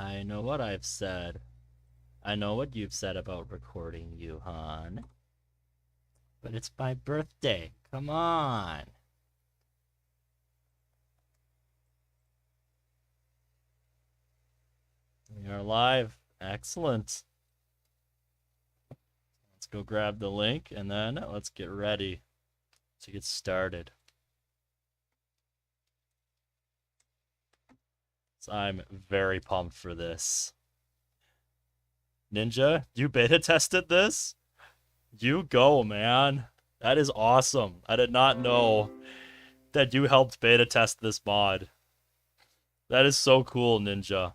I know what I've said. I know what you've said about recording you, hon. But it's my birthday. Come on. We are live. Excellent. Let's go grab the link and then let's get ready to get started. So I'm very pumped for this. Ninja, you beta tested this? You go, man. That is awesome. I did not know that you helped beta test this mod. That is so cool, Ninja.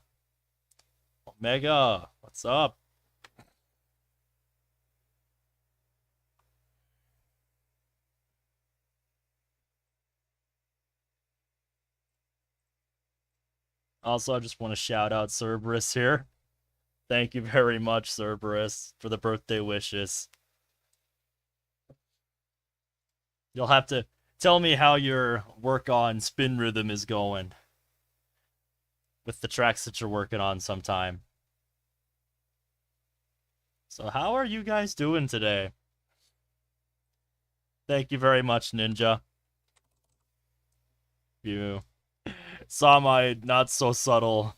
Omega, what's up? Also, I just want to shout out Cerberus here. Thank you very much, Cerberus, for the birthday wishes. You'll have to tell me how your work on spin rhythm is going with the tracks that you're working on sometime. So how are you guys doing today? Thank you very much, Ninja. You saw my not so subtle.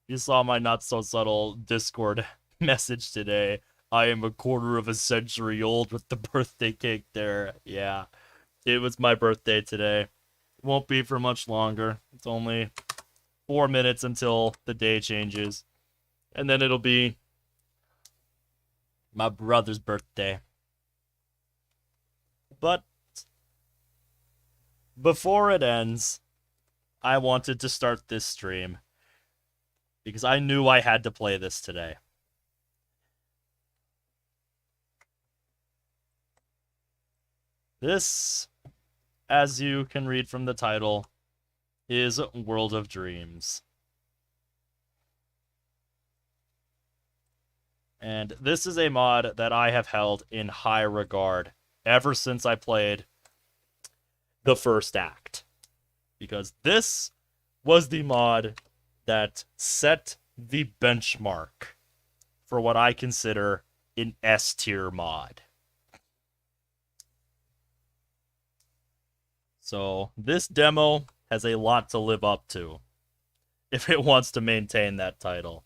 You saw my not so subtle Discord message today. I am a quarter of a century old with the birthday cake there. Yeah, it was my birthday today. Won't be for much longer. It's only 4 minutes until the day changes. And then it'll be my brother's birthday. But before it ends, I wanted to start this stream because I knew I had to play this today. This, as you can read from the title, is World of Dreams. And this is a mod that I have held in high regard ever since I played the first act. Because this was the mod that set the benchmark for what I consider an S tier mod. So this demo has a lot to live up to if it wants to maintain that title.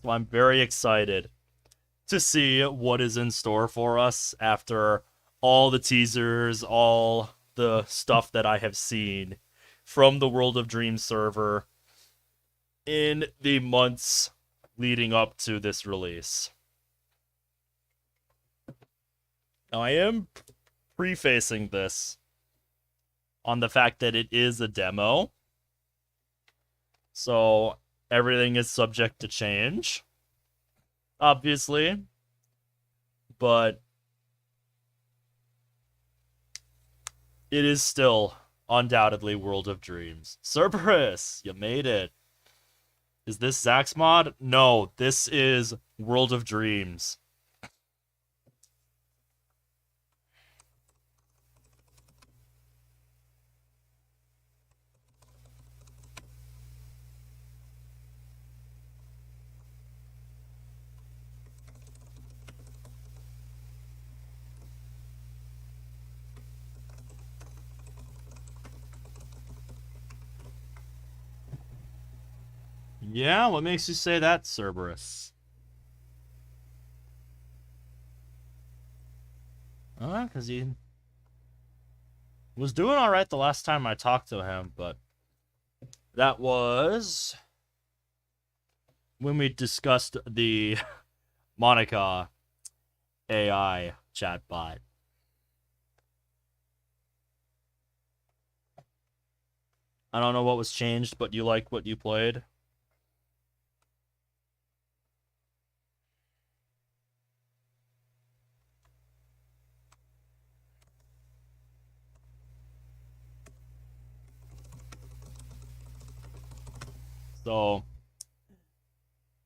So I'm very excited to see what is in store for us after all the teasers, all the stuff that I have seen from the World of Dreams server in the months leading up to this release. Now, I am prefacing this on the fact that it is a demo, so everything is subject to change, obviously, but it is still undoubtedly World of Dreams. Cerberus, you made it. Is this Zach's mod? No, this is World of Dreams. Yeah, what makes you say that, Cerberus? Because he was doing alright the last time I talked to him, but that was when we discussed the Monica AI chatbot. I don't know what was changed, but you like what you played? So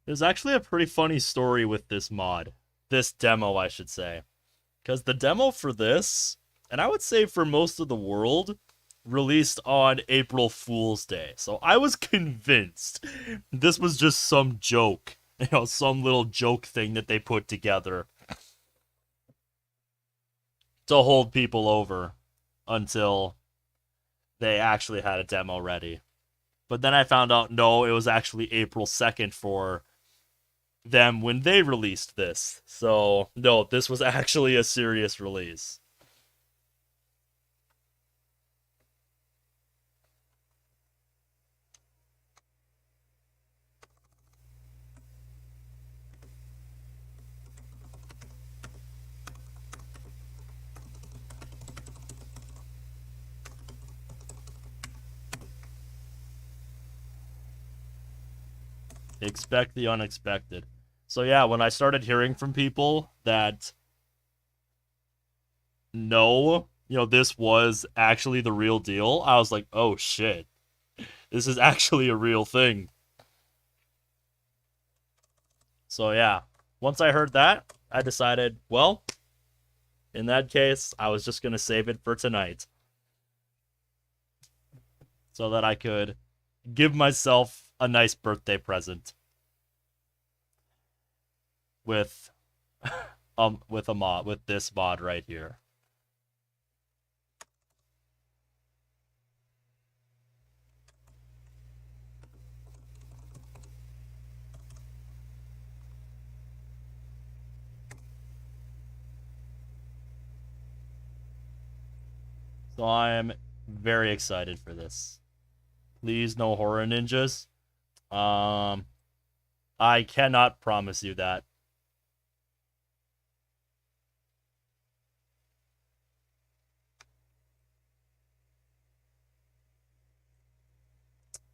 There's actually a pretty funny story with this mod. This demo, I should say. Because the demo for this, and I would say for most of the world, released on April Fool's Day. So I was convinced this was just some joke. Some little joke thing that they put together to hold people over until they actually had a demo ready. But then I found out, no, it was actually April 2nd for them when they released this. So, no, this was actually a serious release. Expect the unexpected. So yeah, when I started hearing from people that no, this was actually the real deal, I was like, oh shit. This is actually a real thing. So yeah, once I heard that, I decided, well, in that case, I was just going to save it for tonight. So that I could give myself a nice birthday present. With with this mod right here. So I'm very excited for this. Please, no horror ninjas. I cannot promise you that.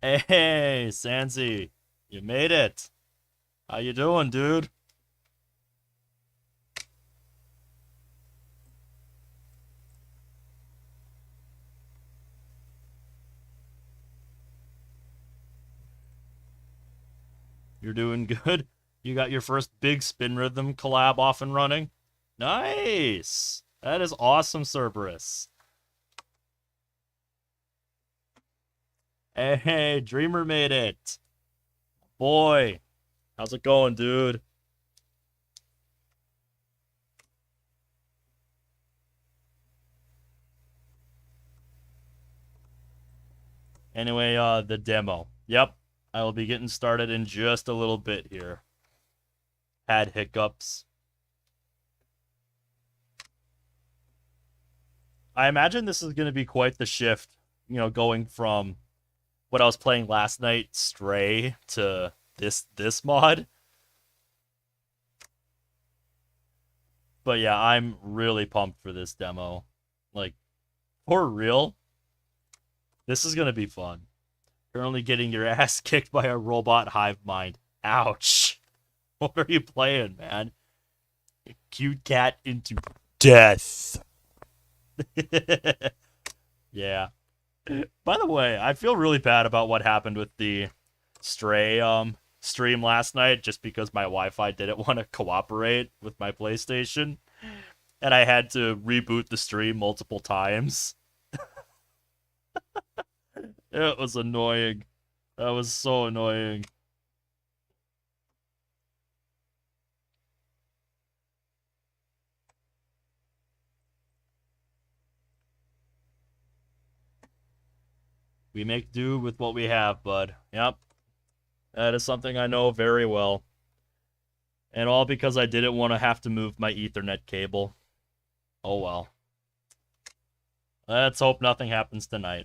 Hey, Sansi, you made it. How you doing, dude? You're doing good? You got your first big spin rhythm collab off and running? Nice! That is awesome, Cerberus. Hey, Dreamer made it. Boy, how's it going, dude? Anyway, the demo. Yep, I will be getting started in just a little bit here. Had hiccups. I imagine this is going to be quite the shift, going from what I was playing last night, Stray, to this mod. But yeah, I'm really pumped for this demo. Like, for real, this is going to be fun. Currently getting your ass kicked by a robot hive mind. Ouch. What are you playing, man? Cute cat into death. Yeah. By the way, I feel really bad about what happened with the Stray stream last night just because my Wi-Fi didn't want to cooperate with my PlayStation and I had to reboot the stream multiple times. It was annoying. That was so annoying. We make do with what we have, bud. Yep. That is something I know very well. And all because I didn't want to have to move my Ethernet cable. Oh well. Let's hope nothing happens tonight.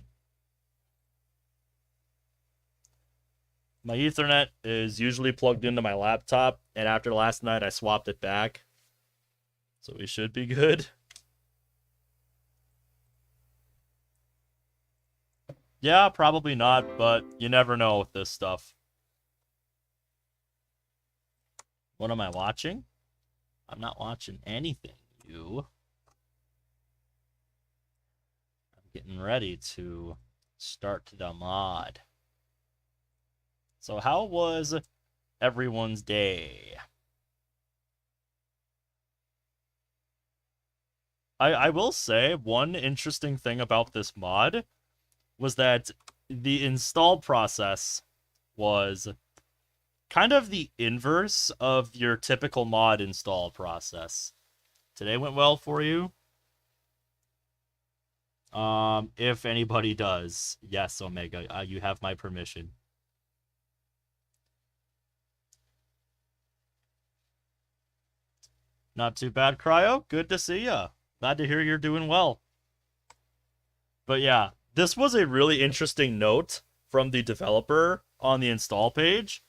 My Ethernet is usually plugged into my laptop, and after last night I swapped it back. So we should be good. Yeah, probably not, but you never know with this stuff. What am I watching? I'm not watching anything, you. I'm getting ready to start the mod. So how was everyone's day. I will say one interesting thing about this mod was that the install process was kind of the inverse of your typical mod install process. Today went well for you? If anybody does, yes, Omega, you have my permission. Not too bad, Cryo. Good to see ya. Glad to hear you're doing well. But yeah, this was a really interesting note from the developer on the install page.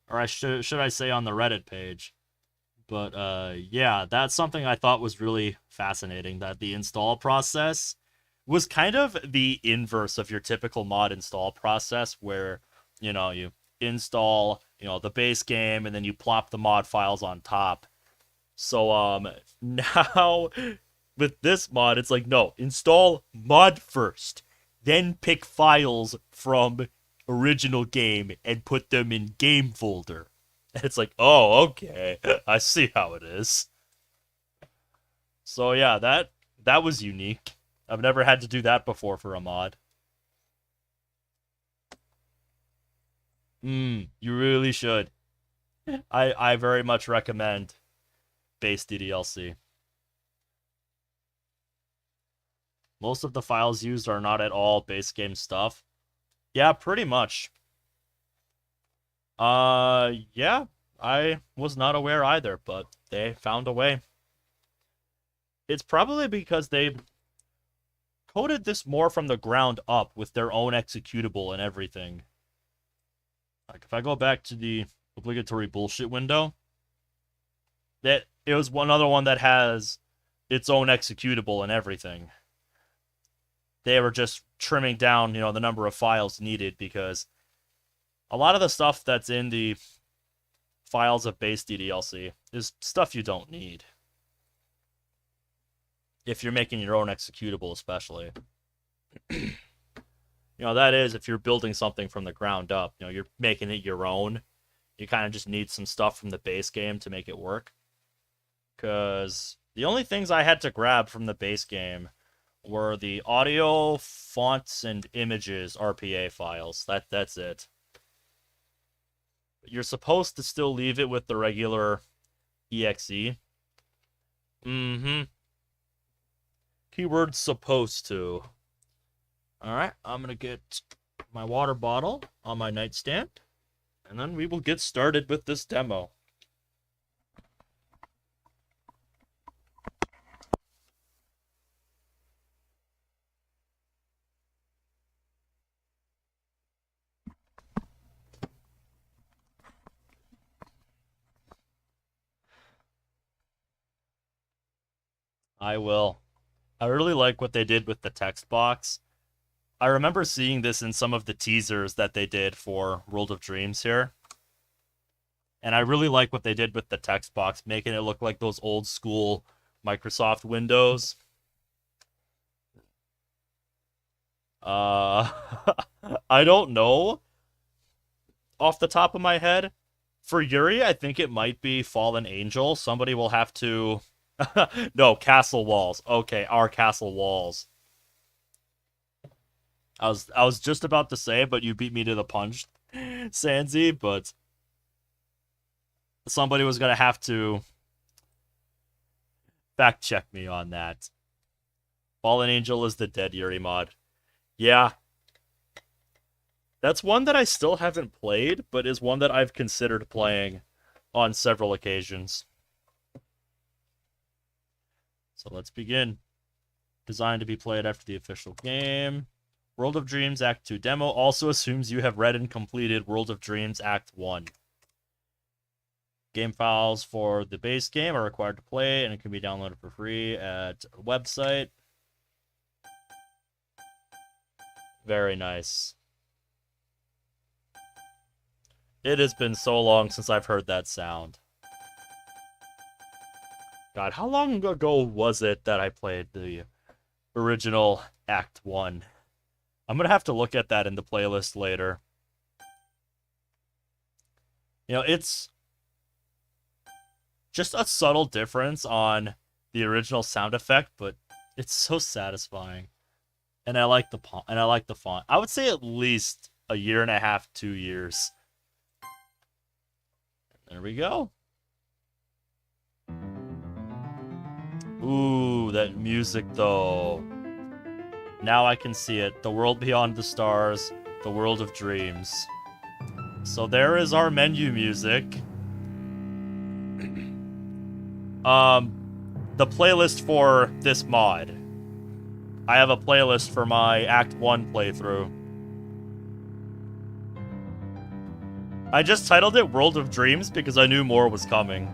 Or should I say on the Reddit page. But yeah, that's something I thought was really fascinating, that the install process was kind of the inverse of your typical mod install process where, you install, the base game and then you plop the mod files on top. So now with this mod, it's like, no, install mod first, then pick files from original game and put them in game folder. And it's like, oh, okay, I see how it is. So yeah, that was unique. I've never had to do that before for a mod. You really should. I very much recommend base DDLC. Most of the files used are not at all base game stuff. Yeah, pretty much. Yeah, I was not aware either, but they found a way. It's probably because they coded this more from the ground up with their own executable and everything. Like, if I go back to the obligatory bullshit window, that it was one other one that has its own executable and everything. They were just trimming down, the number of files needed because a lot of the stuff that's in the files of base DDLC is stuff you don't need. If you're making your own executable, especially. That is, if you're building something from the ground up, you're making it your own. You kind of just need some stuff from the base game to make it work. Because the only things I had to grab from the base game were the audio, fonts, and images RPA files. That's it. You're supposed to still leave it with the regular exe. Keyword supposed to. Alright, I'm gonna get my water bottle on my nightstand, and then we will get started with this demo. I will. I really like what they did with the text box. I remember seeing this in some of the teasers that they did for World of Dreams here. And I really like what they did with the text box, making it look like those old school Microsoft Windows. I don't know off the top of my head. For Yuri, I think it might be Fallen Angel. Somebody will have to... No, Castle Walls. Okay, our Castle Walls. I was just about to say, but you beat me to the punch, Sanzi, but somebody was going to have to fact check me on that. Fallen Angel is the dead Yuri mod. Yeah. That's one that I still haven't played, but is one that I've considered playing on several occasions. So let's begin. Designed to be played after the official game. World of Dreams Act 2 demo also assumes you have read and completed World of Dreams Act 1. Game files for the base game are required to play, and it can be downloaded for free at a website. Very nice. It has been so long since I've heard that sound. God, how long ago was it that I played the original Act 1? I'm gonna have to look at that in the playlist later. You know, it's just a subtle difference on the original sound effect, but it's so satisfying. And I like the font. I would say at least a year and a half, 2 years. There we go. Ooh, that music though. Now I can see it. The world beyond the stars, the world of dreams. So there is our menu music. The playlist for this mod. I have a playlist for my Act 1 playthrough. I just titled it World of Dreams because I knew more was coming.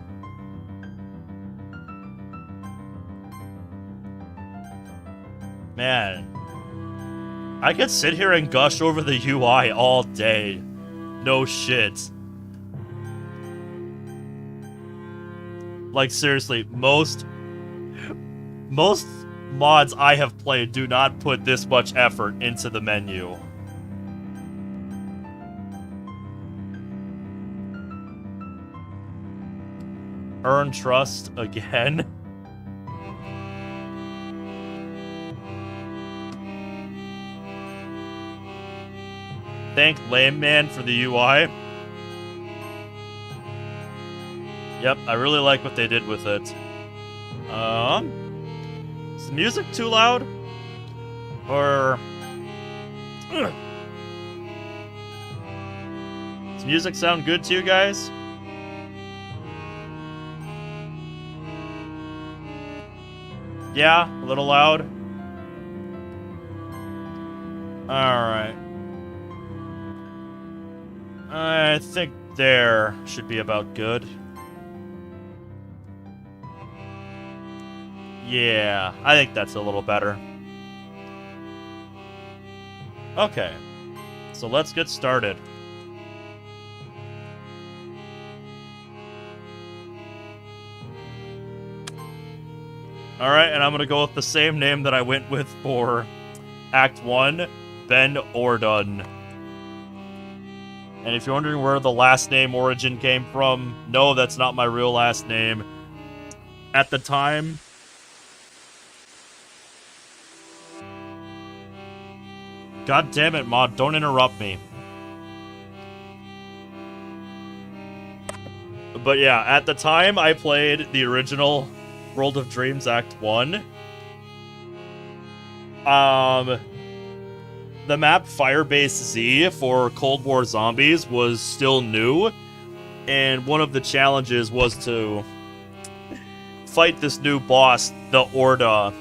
Man. I could sit here and gush over the UI all day. No shit. Like, seriously, most mods I have played do not put this much effort into the menu. Earn trust again. Thank Lame Man for the UI. Yep, I really like what they did with it. Is the music too loud? Or... Does music sound good to you guys? Yeah, a little loud. Alright. I think there should be about good. Yeah, I think that's a little better. Okay, so let's get started. Alright, and I'm gonna go with the same name that I went with for Act 1, Ben Ordun. And if you're wondering where the last name origin came from, no, that's not my real last name. At the time... God damn it, mod, don't interrupt me. But yeah, at the time I played the original World of Dreams Act 1. The map Firebase Z for Cold War Zombies was still new, and one of the challenges was to fight this new boss, the Orda.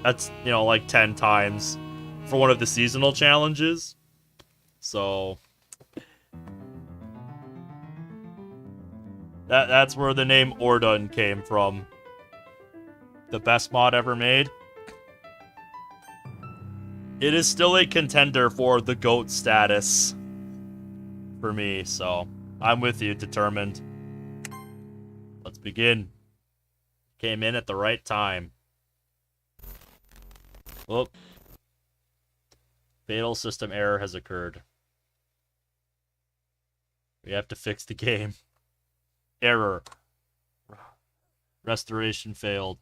That's, you know, like 10 times for one of the seasonal challenges. So that's where the name Ordun came from. The best mod ever made. It is still a contender for the GOAT status for me, so I'm with you, determined. Let's begin. Came in at the right time. Whoop. Fatal system error has occurred. We have to fix the game. Error. Restoration failed.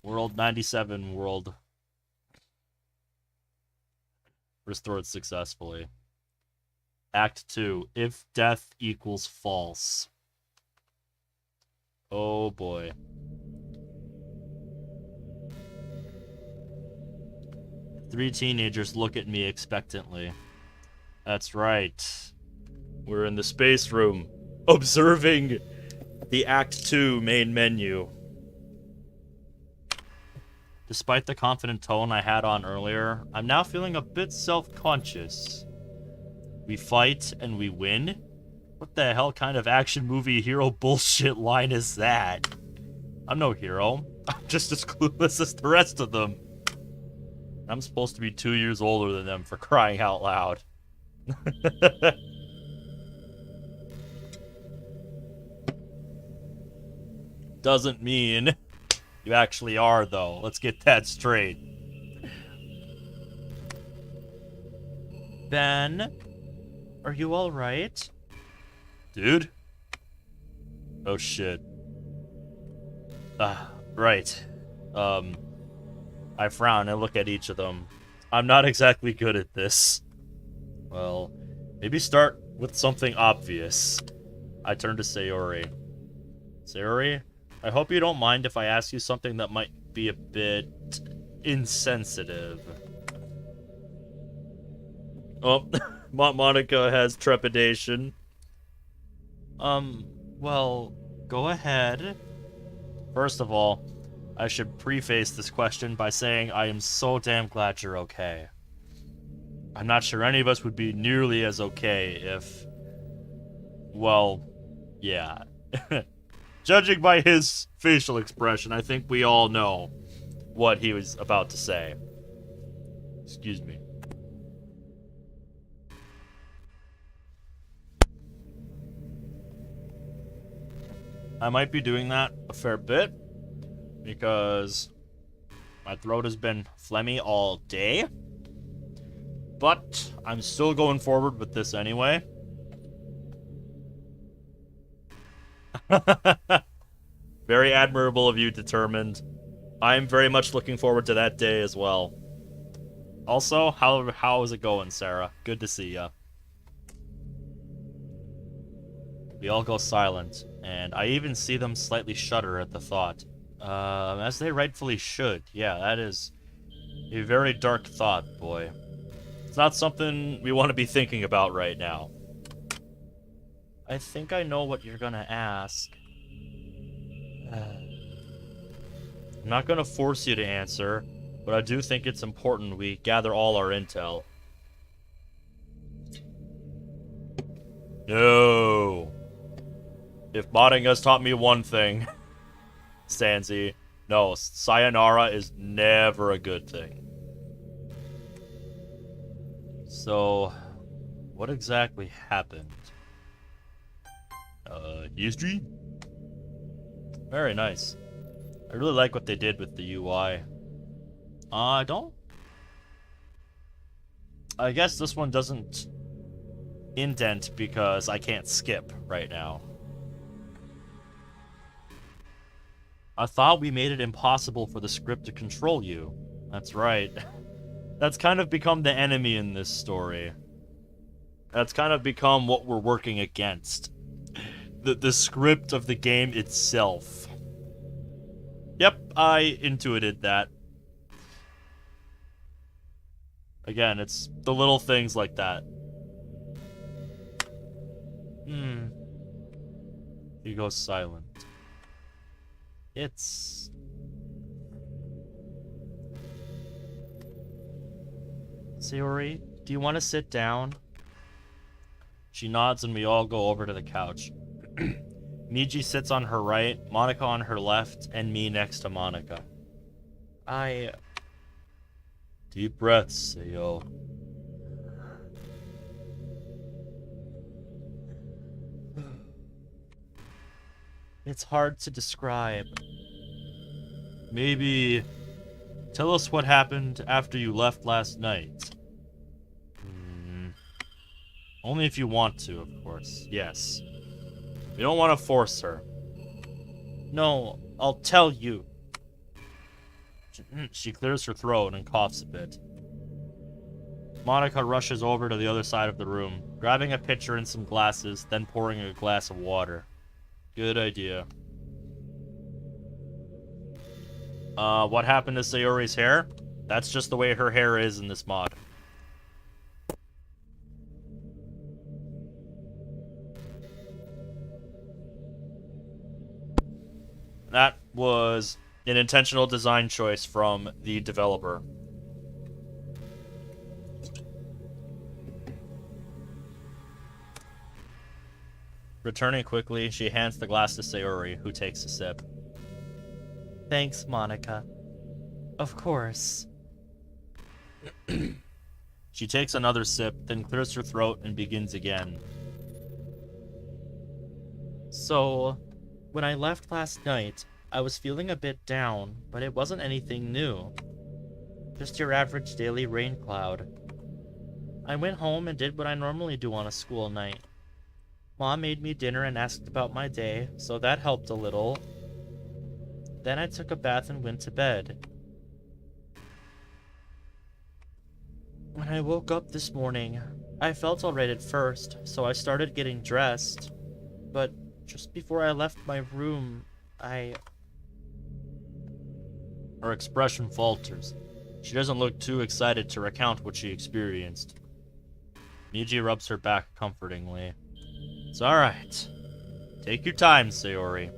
World 97 world restored successfully. Act 2, if death equals false. Oh boy. Three teenagers look at me expectantly. That's right. We're in the space room, observing the Act 2 main menu. Despite the confident tone I had on earlier, I'm now feeling a bit self-conscious. We fight and we win? What the hell kind of action movie hero bullshit line is that? I'm no hero. I'm just as clueless as the rest of them. I'm supposed to be 2 years older than them, for crying out loud. Doesn't mean you actually are, though. Let's get that straight. Ben, are you alright? Dude? Oh shit. Right. I frown and look at each of them. I'm not exactly good at this. Well, maybe start with something obvious. I turn to Sayori. Sayori, I hope you don't mind if I ask you something that might be a bit insensitive. Oh, Monica has trepidation. Well, go ahead. First of all, I should preface this question by saying I am so damn glad you're okay. I'm not sure any of us would be nearly as okay if... Well, yeah. Judging by his facial expression, I think we all know what he was about to say. Excuse me. I might be doing that a fair bit, because my throat has been phlegmy all day. But I'm still going forward with this anyway. Very admirable of you, Determined. I'm very much looking forward to that day as well. Also, how is it going, Sarah? Good to see ya. We all go silent, and I even see them slightly shudder at the thought. As they rightfully should. Yeah, that is a very dark thought, boy. It's not something we want to be thinking about right now. I think I know what you're gonna ask. I'm not gonna force you to answer, but I do think it's important we gather all our intel. No. If modding has taught me one thing, Stanzi, no, sayonara is never a good thing. So, what exactly happened? History? Very nice. I really like what they did with the UI. I guess this one doesn't indent because I can't skip right now. I thought we made it impossible for the script to control you. That's right. That's kind of become the enemy in this story. That's kind of become what we're working against. The script of the game itself. Yep, I intuited that. Again, it's the little things like that. He goes silent. It's... Sayori, do you want to sit down? She nods and we all go over to the couch. Miji sits on her right, Monica on her left, and me next to Monica. Deep breaths, Sayo. It's hard to describe. Maybe tell us what happened after you left last night. Only if you want to, of course. Yes. We don't want to force her. No, I'll tell you. She clears her throat and coughs a bit. Monica rushes over to the other side of the room, grabbing a pitcher and some glasses, then pouring a glass of water. Good idea. What happened to Sayori's hair? That's just the way her hair is in this mod. That was an intentional design choice from the developer. Returning quickly, she hands the glass to Sayori, who takes a sip. Thanks, Monica. Of course. She takes another sip, then clears her throat and begins again. So, when I left last night, I was feeling a bit down, but it wasn't anything new. Just your average daily rain cloud. I went home and did what I normally do on a school night. Mom made me dinner and asked about my day, so that helped a little. Then I took a bath and went to bed. When I woke up this morning, I felt alright at first, so I started getting dressed. But just before I left my room, Her expression falters. She doesn't look too excited to recount what she experienced. Miji rubs her back comfortingly. It's alright. Take your time, Sayori.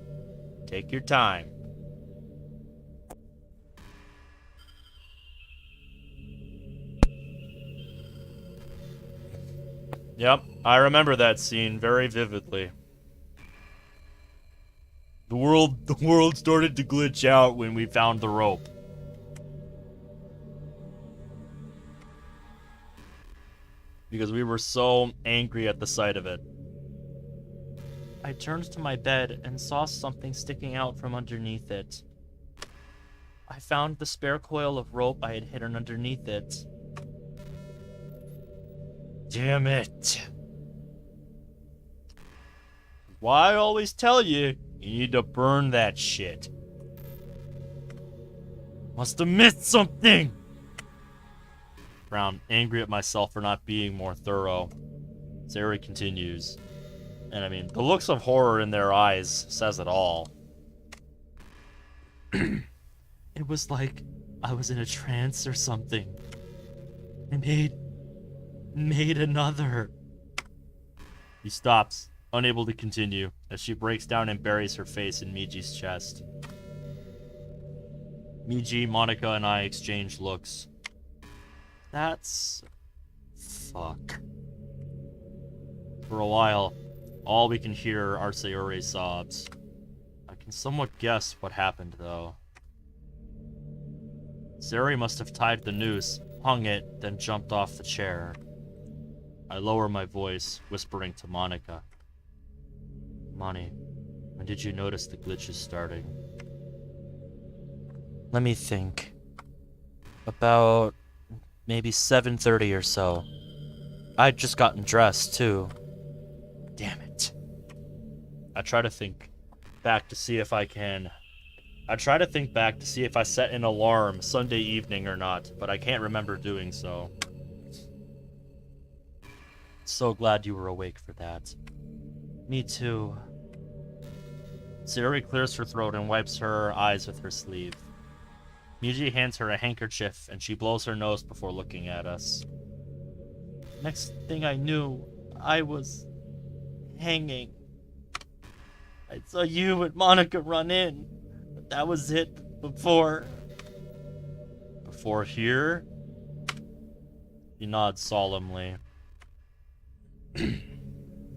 Take your time. Yep, I remember that scene very vividly. The world started to glitch out when we found the rope. Because we were so angry at the sight of it. I turned to my bed and saw something sticking out from underneath it. I found the spare coil of rope I had hidden underneath it. Damn it. Why I always tell you, you need to burn that shit. Must have missed something. Frown, angry at myself for not being more thorough. Sayori continues. And I mean, the looks of horror in their eyes says it all. It was like I was in a trance or something. I made another. He stops, unable to continue, as she breaks down and buries her face in Miji's chest. Miji, Monica, and I exchange looks. That's... Fuck. For a while, all we can hear are Sayori's sobs. I can somewhat guess what happened, though. Sayori must have tied the noose, hung it, then jumped off the chair. I lower my voice, whispering to Monica. Moni, when did you notice the glitches starting? Let me think. About maybe 7:30 or so. I'd just gotten dressed, too. Damn it. I try to think back to see if I set an alarm Sunday evening or not, but I can't remember doing so. So glad you were awake for that. Me too. Sayori clears her throat and wipes her eyes with her sleeve. Miji hands her a handkerchief and she blows her nose before looking at us. Next thing I knew, I was hanging. I saw you and Monica run in, but that was it before. Before here? He nods solemnly.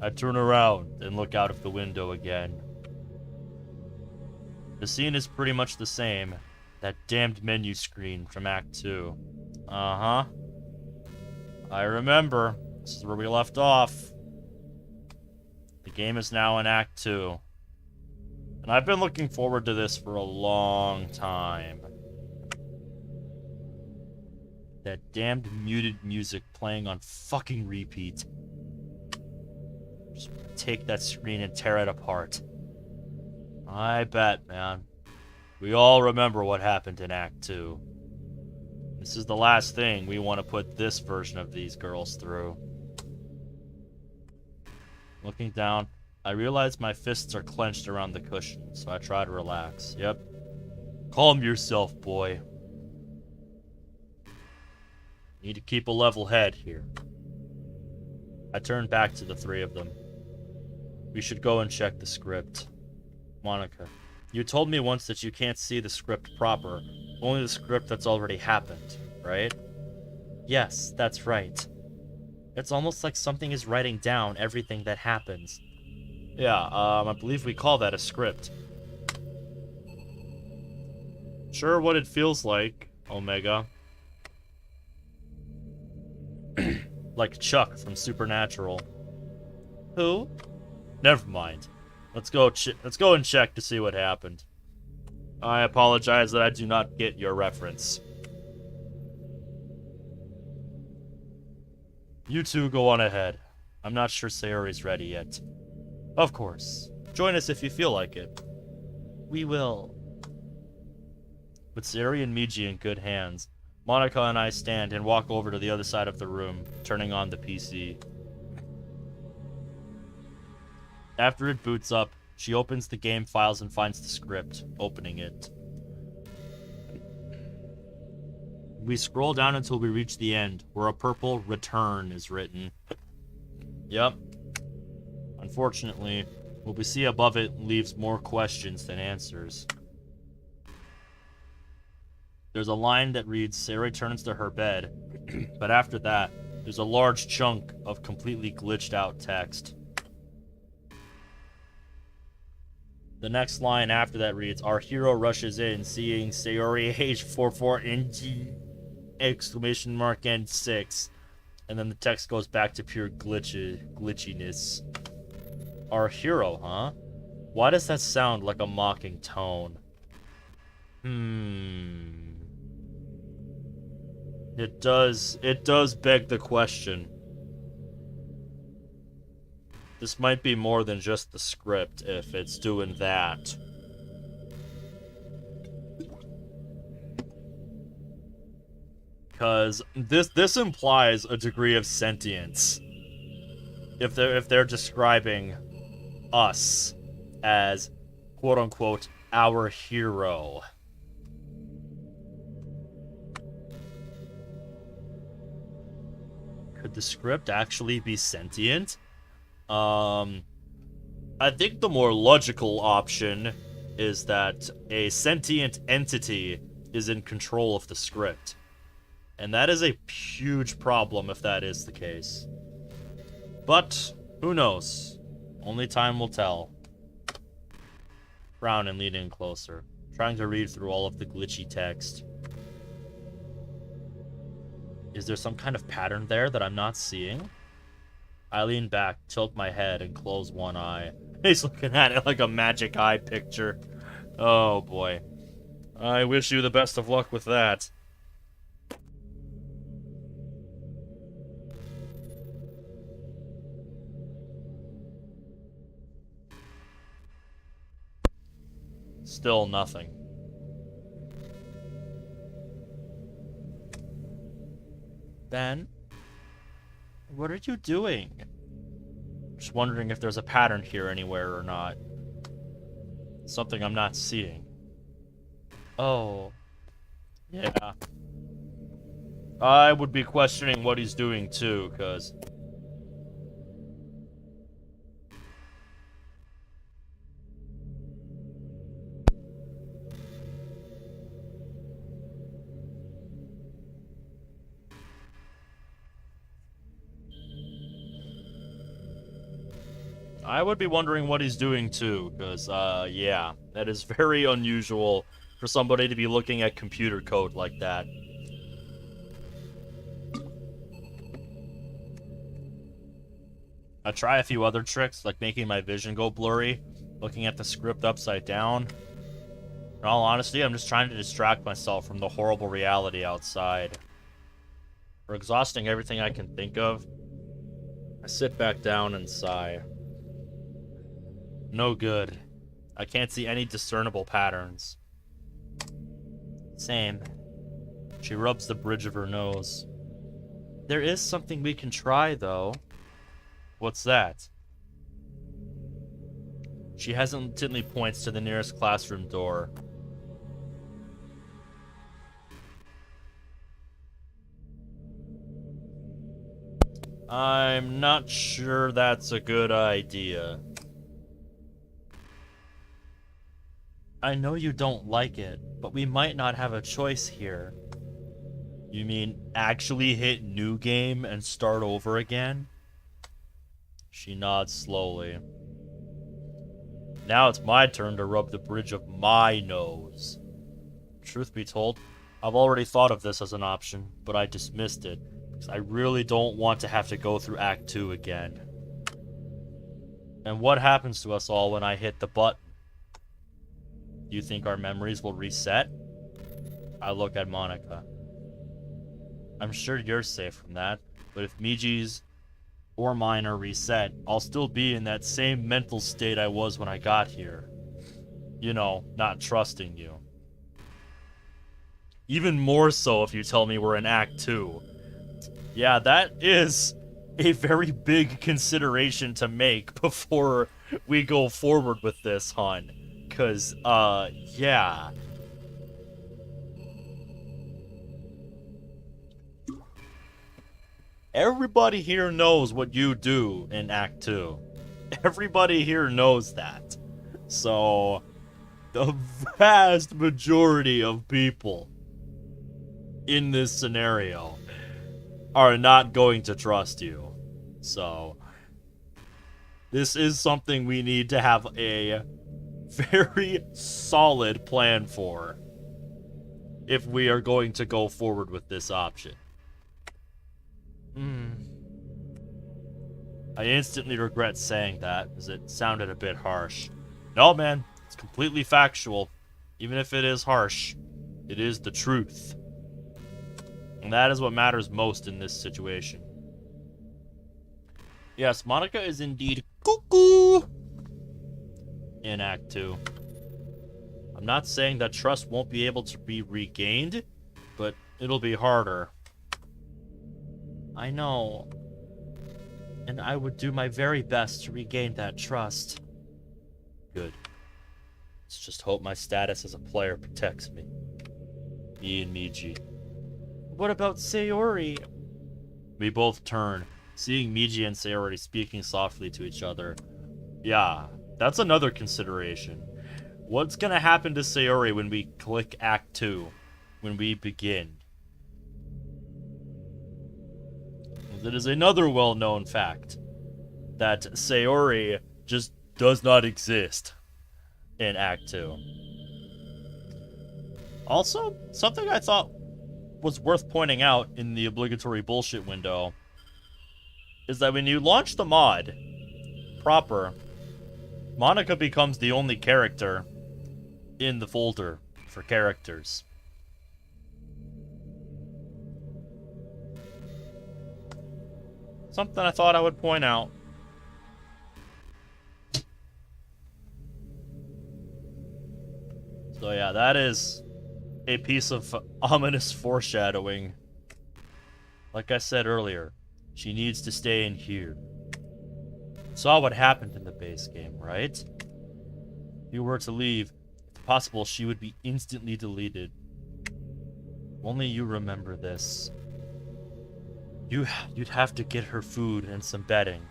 I turn around and look out of the window again. The scene is pretty much the same. That damned menu screen from Act 2. Uh-huh. I remember. This is where we left off. The game is now in Act 2. And I've been looking forward to this for a long time. That damned muted music playing on fucking repeat. Just take that screen and tear it apart. I bet, man. We all remember what happened in Act 2. This is the last thing we want to put this version of these girls through. Looking down, I realize my fists are clenched around the cushion, so I try to relax. Yep. Calm yourself, boy. Need to keep a level head here. I turn back to the three of them. We should go and check the script. Monica, you told me once that you can't see the script proper, only the script that's already happened, right? Yes, that's right. It's almost like something is writing down everything that happens. Yeah, I believe we call that a script. Sure what it feels like, Omega. Like Chuck from Supernatural. Who? Never mind. Let's go and check to see what happened. I apologize that I do not get your reference. You two go on ahead. I'm not sure Sayori's ready yet. Of course. Join us if you feel like it. We will. With Sayori and Miji in good hands, Monika and I stand and walk over to the other side of the room, turning on the PC. After it boots up, she opens the game files and finds the script, opening it. We scroll down until we reach the end, where a purple return is written. Yep. Unfortunately, what we see above it leaves more questions than answers. There's a line that reads, Sayori returns to her bed, but after that, there's a large chunk of completely glitched out text. The next line after that reads, our hero rushes in, seeing Sayori H44NG exclamation mark and 6. And then the text goes back to pure glitchiness. Our hero, huh? Why does that sound like a mocking tone? It does beg the question. This might be more than just the script if it's doing that. Because this implies a degree of sentience. If they're describing us as quote unquote our hero. Could the script actually be sentient? I think the more logical option is that a sentient entity is in control of the script. And that is a huge problem if that is the case. But, who knows? Only time will tell. Frown and lean in closer, trying to read through all of the glitchy text. Is there some kind of pattern there that I'm not seeing? I lean back, tilt my head, and close one eye. He's looking at it like a magic eye picture. Oh boy. I wish you the best of luck with that. Still nothing. Ben? What are you doing? Just wondering if there's a pattern here anywhere or not. Something I'm not seeing. Oh. Yeah. I would be questioning what he's doing too, cause... I would be wondering what he's doing too, because, yeah, that is very unusual for somebody to be looking at computer code like that. I try a few other tricks, like making my vision go blurry, looking at the script upside down. In all honesty, I'm just trying to distract myself from the horrible reality outside. For exhausting everything I can think of, I sit back down and sigh. No good. I can't see any discernible patterns. Same. She rubs the bridge of her nose. There is something we can try, though. What's that? She hesitantly points to the nearest classroom door. I'm not sure that's a good idea. I know you don't like it, but we might not have a choice here. You mean actually hit new game and start over again? She nods slowly. Now it's my turn to rub the bridge of my nose. Truth be told, I've already thought of this as an option, but I dismissed it, because I really don't want to have to go through Act 2 again. And what happens to us all when I hit the button? Do you think our memories will reset? I look at Monika. I'm sure you're safe from that, But if Miji's or mine are reset, I'll still be in that same mental state I was when I got here. You know, not trusting you. Even more so if you tell me we're in Act 2. Yeah, that is a very big consideration to make before we go forward with this, hon. 'Cause, yeah. Everybody here knows what you do in Act 2. Everybody here knows that. So, the vast majority of people in this scenario are not going to trust you. So, this is something we need to have a very solid plan for if we are going to go forward with this option. I instantly regret saying that, as it sounded a bit harsh. No, man, it's completely factual. Even if it is harsh, it is the truth. And that is what matters most in this situation. Yes, Monica is indeed cuckoo in Act 2. I'm not saying that trust won't be able to be regained, but it'll be harder. I know. And I would do my very best to regain that trust. Good. Let's just hope my status as a player protects me. Me and Miji. What about Sayori? We both turn, seeing Miji and Sayori speaking softly to each other. Yeah, that's another consideration. What's gonna happen to Sayori when we click Act 2? When we begin? It is another well-known fact that Sayori just does not exist in Act 2. Also, something I thought was worth pointing out in the obligatory bullshit window is that when you launch the mod proper, Monica becomes the only character in the folder for characters. Something I thought I would point out. So yeah, that is a piece of ominous foreshadowing. Like I said earlier, she needs to stay in here. Saw what happened in the base game, right? If you were to leave, it's possible she would be instantly deleted. Only you remember this. You'd have to get her food and some bedding.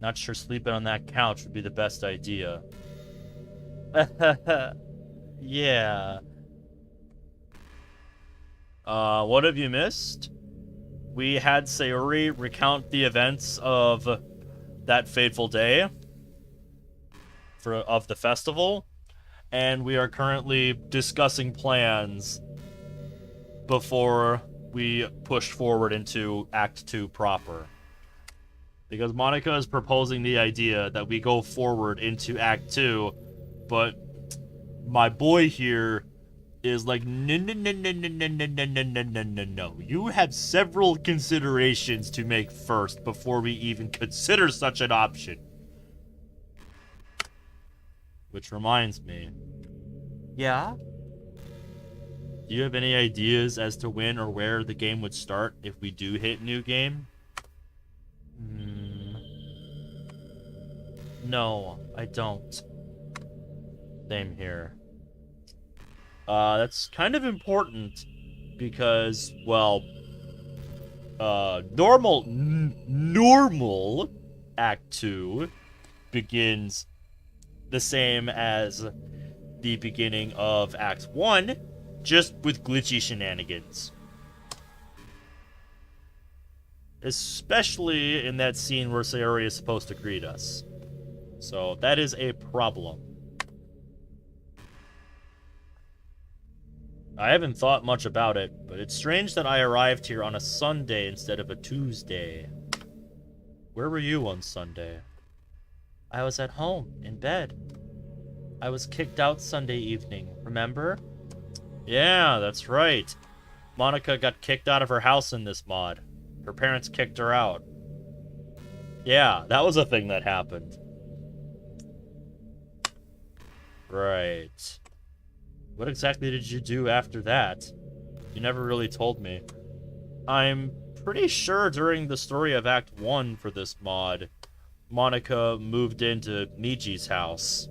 Not sure sleeping on that couch would be the best idea. Yeah. What have you missed? We had Sayori recount the events of that fateful day of the festival, and we are currently discussing plans before we push forward into Act 2 proper. Because Monica is proposing the idea that we go forward into Act 2, but my boy here is like, no, no, no, no, no, no, no, no, no, no, no, no. You have several considerations to make first before we even consider such an option. Which reminds me. Yeah? Do you have any ideas as to when or where the game would start if we do hit new game? No, I don't. Same here. That's kind of important because, well, normal Act 2 begins the same as the beginning of Act 1, just with glitchy shenanigans. Especially in that scene where Sayori is supposed to greet us. So that is a problem. I haven't thought much about it, but it's strange that I arrived here on a Sunday instead of a Tuesday. Where were you on Sunday? I was at home, in bed. I was kicked out Sunday evening, remember? Yeah, that's right. Monica got kicked out of her house in this mod. Her parents kicked her out. Yeah, that was a thing that happened. Right. What exactly did you do after that? You never really told me. I'm pretty sure during the story of Act 1 for this mod, Monica moved into Miji's house.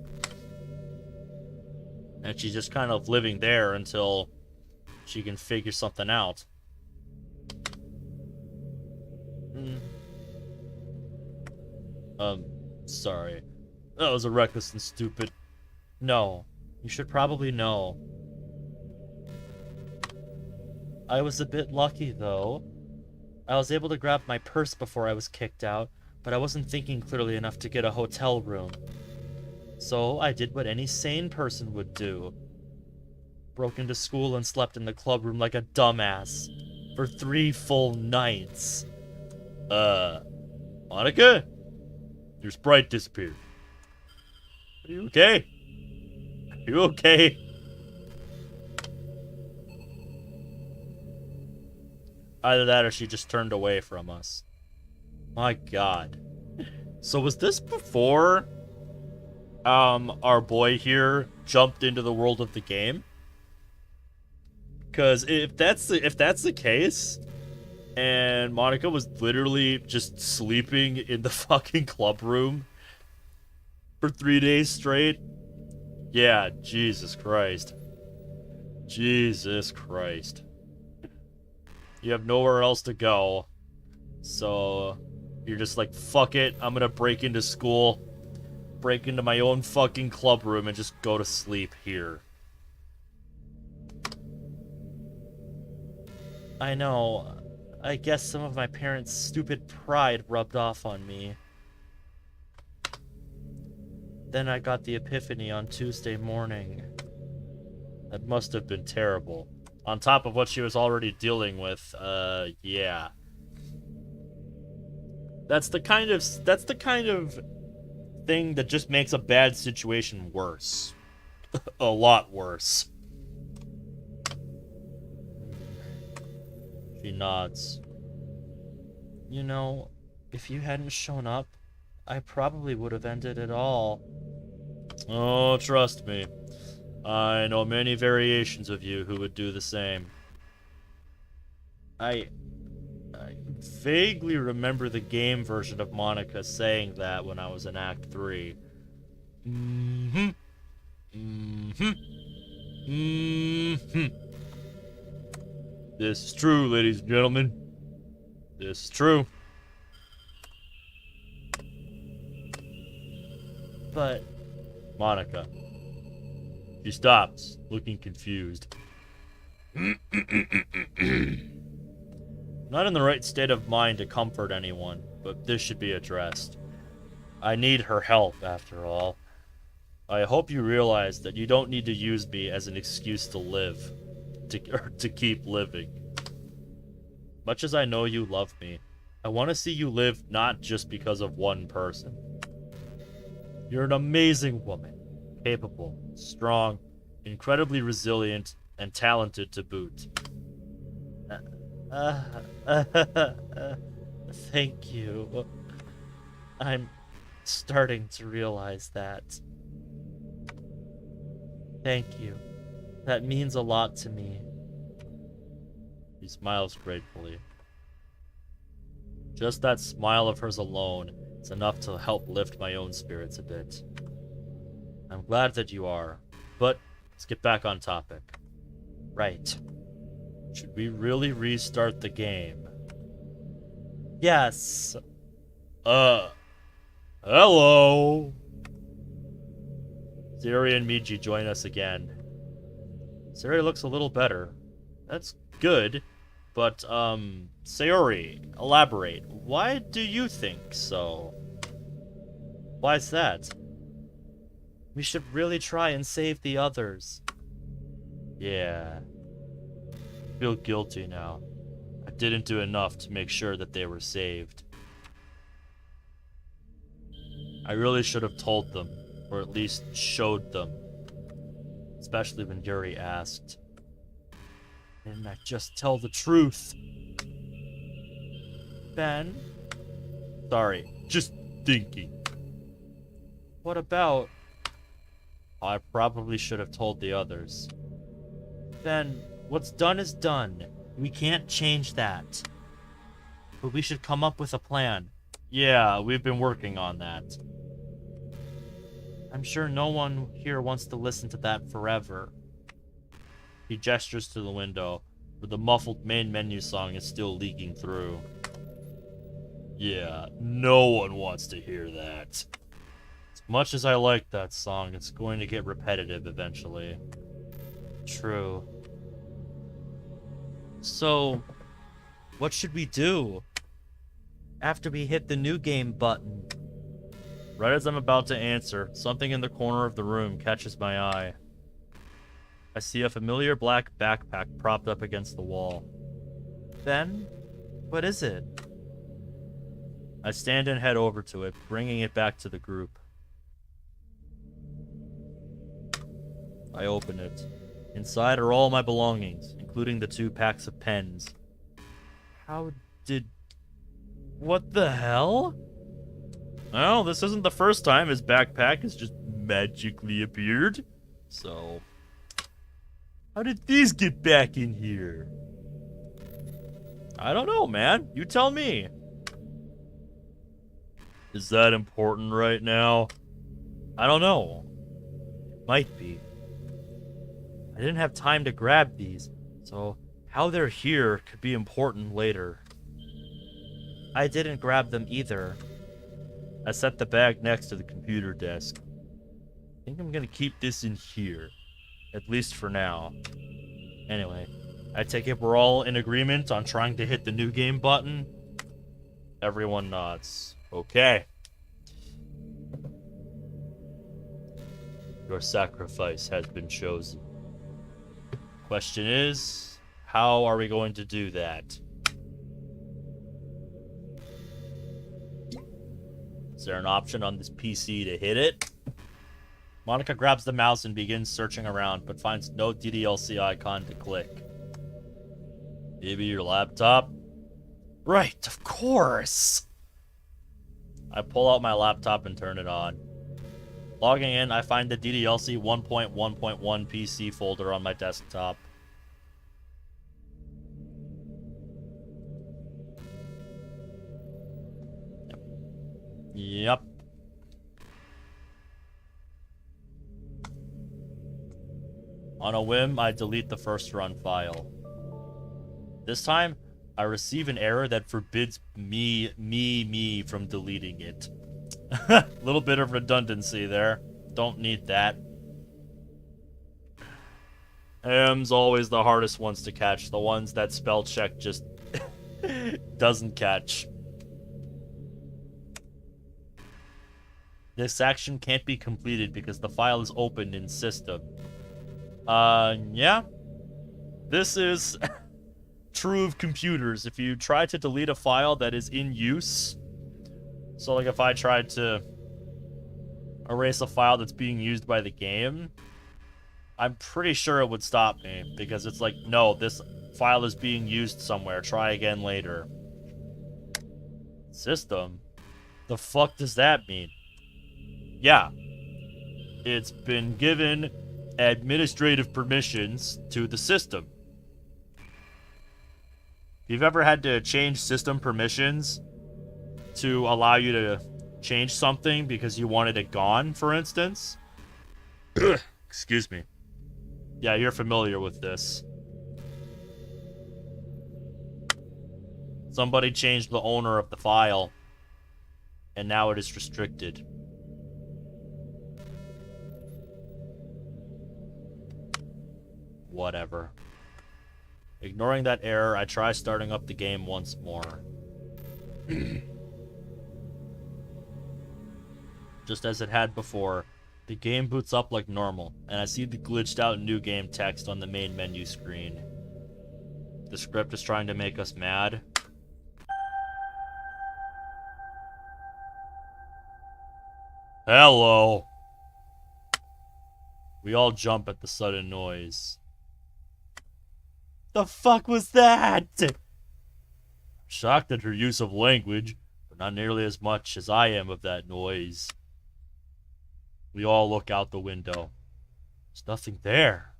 And she's just kind of living there until she can figure something out. Sorry. That was a reckless and stupid... No. You should probably know. I was a bit lucky, though. I was able to grab my purse before I was kicked out, but I wasn't thinking clearly enough to get a hotel room. So I did what any sane person would do. Broke into school and slept in the club room like a dumbass. For 3 full nights. Monica? Your sprite disappeared. Are you okay? Are you okay? Either that or she just turned away from us. My god. So was this before our boy here jumped into the world of the game? Because if that's the case, and Monica was literally just sleeping in the fucking club room for 3 days straight, yeah, Jesus Christ. Jesus Christ. You have nowhere else to go, so you're just like, fuck it, I'm gonna break into school, break into my own fucking club room, and just go to sleep here. I know. I guess some of my parents' stupid pride rubbed off on me. Then I got the epiphany on Tuesday morning. That must have been terrible. On top of what she was already dealing with, yeah. That's the kind of thing that just makes a bad situation worse. A lot worse. She nods. You know, if you hadn't shown up, I probably would have ended it all. Oh, trust me. I know many variations of you who would do the same. I vaguely remember the game version of Monica saying that when I was in Act 3. This is true, ladies and gentlemen. This is true. But... Monica. She stops, looking confused. Not in the right state of mind to comfort anyone, but this should be addressed. I need her help, after all. I hope you realize that you don't need to use me as an excuse to live. To keep living. Much as I know you love me, I want to see you live not just because of one person. You're an amazing woman. Capable, strong, incredibly resilient, and talented to boot. Thank you. I'm starting to realize that. Thank you. That means a lot to me. He smiles gratefully. Just that smile of hers alone is enough to help lift my own spirits a bit. I'm glad that you are, but let's get back on topic. Right. Should we really restart the game? Yes. Hello. Sayori and Miji join us again. Sayori looks a little better. That's good. But, Sayori, elaborate. Why do you think so? Why's that? We should really try and save the others. Yeah. I feel guilty now. I didn't do enough to make sure that they were saved. I really should have told them, or at least showed them. Especially when Yuri asked. Didn't I just tell the truth? Ben, Sorry, just thinking. what about? I probably should have told the others. Ben, what's done is done. We can't change that. But we should come up with a plan. Yeah, we've been working on that. I'm sure no one here wants to listen to that forever. He gestures to the window, where the muffled main menu song is still leaking through. Yeah, no one wants to hear that. As much as I like that song, it's going to get repetitive eventually. True. So, what should we do? After we hit the new game button. Right as I'm about to answer, something in the corner of the room catches my eye. I see a familiar black backpack propped up against the wall. Ben, what is it? I stand and head over to it, bringing it back to the group. I open it. Inside are all my belongings, including the 2 packs of pens. How did... What the hell? Well, this isn't the first time his backpack has just magically appeared. So, how did these get back in here? I don't know, man. You tell me. Is that important right now? I don't know. Might be. I didn't have time to grab these, so how they're here could be important later. I didn't grab them either. I set the bag next to the computer desk. I think I'm gonna keep this in here, at least for now. Anyway, I take it we're all in agreement on trying to hit the new game button. Everyone nods. Okay. Your sacrifice has been chosen. Question is, how are we going to do that? Is there an option on this PC to hit it? Monica grabs the mouse and begins searching around, but finds no DDLC icon to click. Maybe your laptop? Right, of course! I pull out my laptop and turn it on. Logging in, I find the DDLC 1.1.1 PC folder on my desktop. Yep. On a whim, I delete the first run file. This time, I receive an error that forbids me from deleting it. Little bit of redundancy there. Don't need that. M's always the hardest ones to catch. The ones that spell check just doesn't catch. This action can't be completed because the file is opened in system. Yeah. This is true of computers. If you try to delete a file that is in use, so like if I tried to erase a file that's being used by the game, I'm pretty sure it would stop me because it's like, no, this file is being used somewhere. Try again later. System? The fuck does that mean? Yeah. It's been given administrative permissions to the system. If you've ever had to change system permissions to allow you to change something because you wanted it gone, for instance. Excuse me. Yeah, you're familiar with this. Somebody changed the owner of the file, and now it is restricted. Whatever. Ignoring that error, I try starting up the game once more. Just as it had before, the game boots up like normal, and I see the glitched out new game text on the main menu screen. The script is trying to make us mad. Hello! We all jump at the sudden noise. The fuck was that? Shocked at her use of language, but not nearly as much as I am of that noise. We all look out the window. There's nothing there.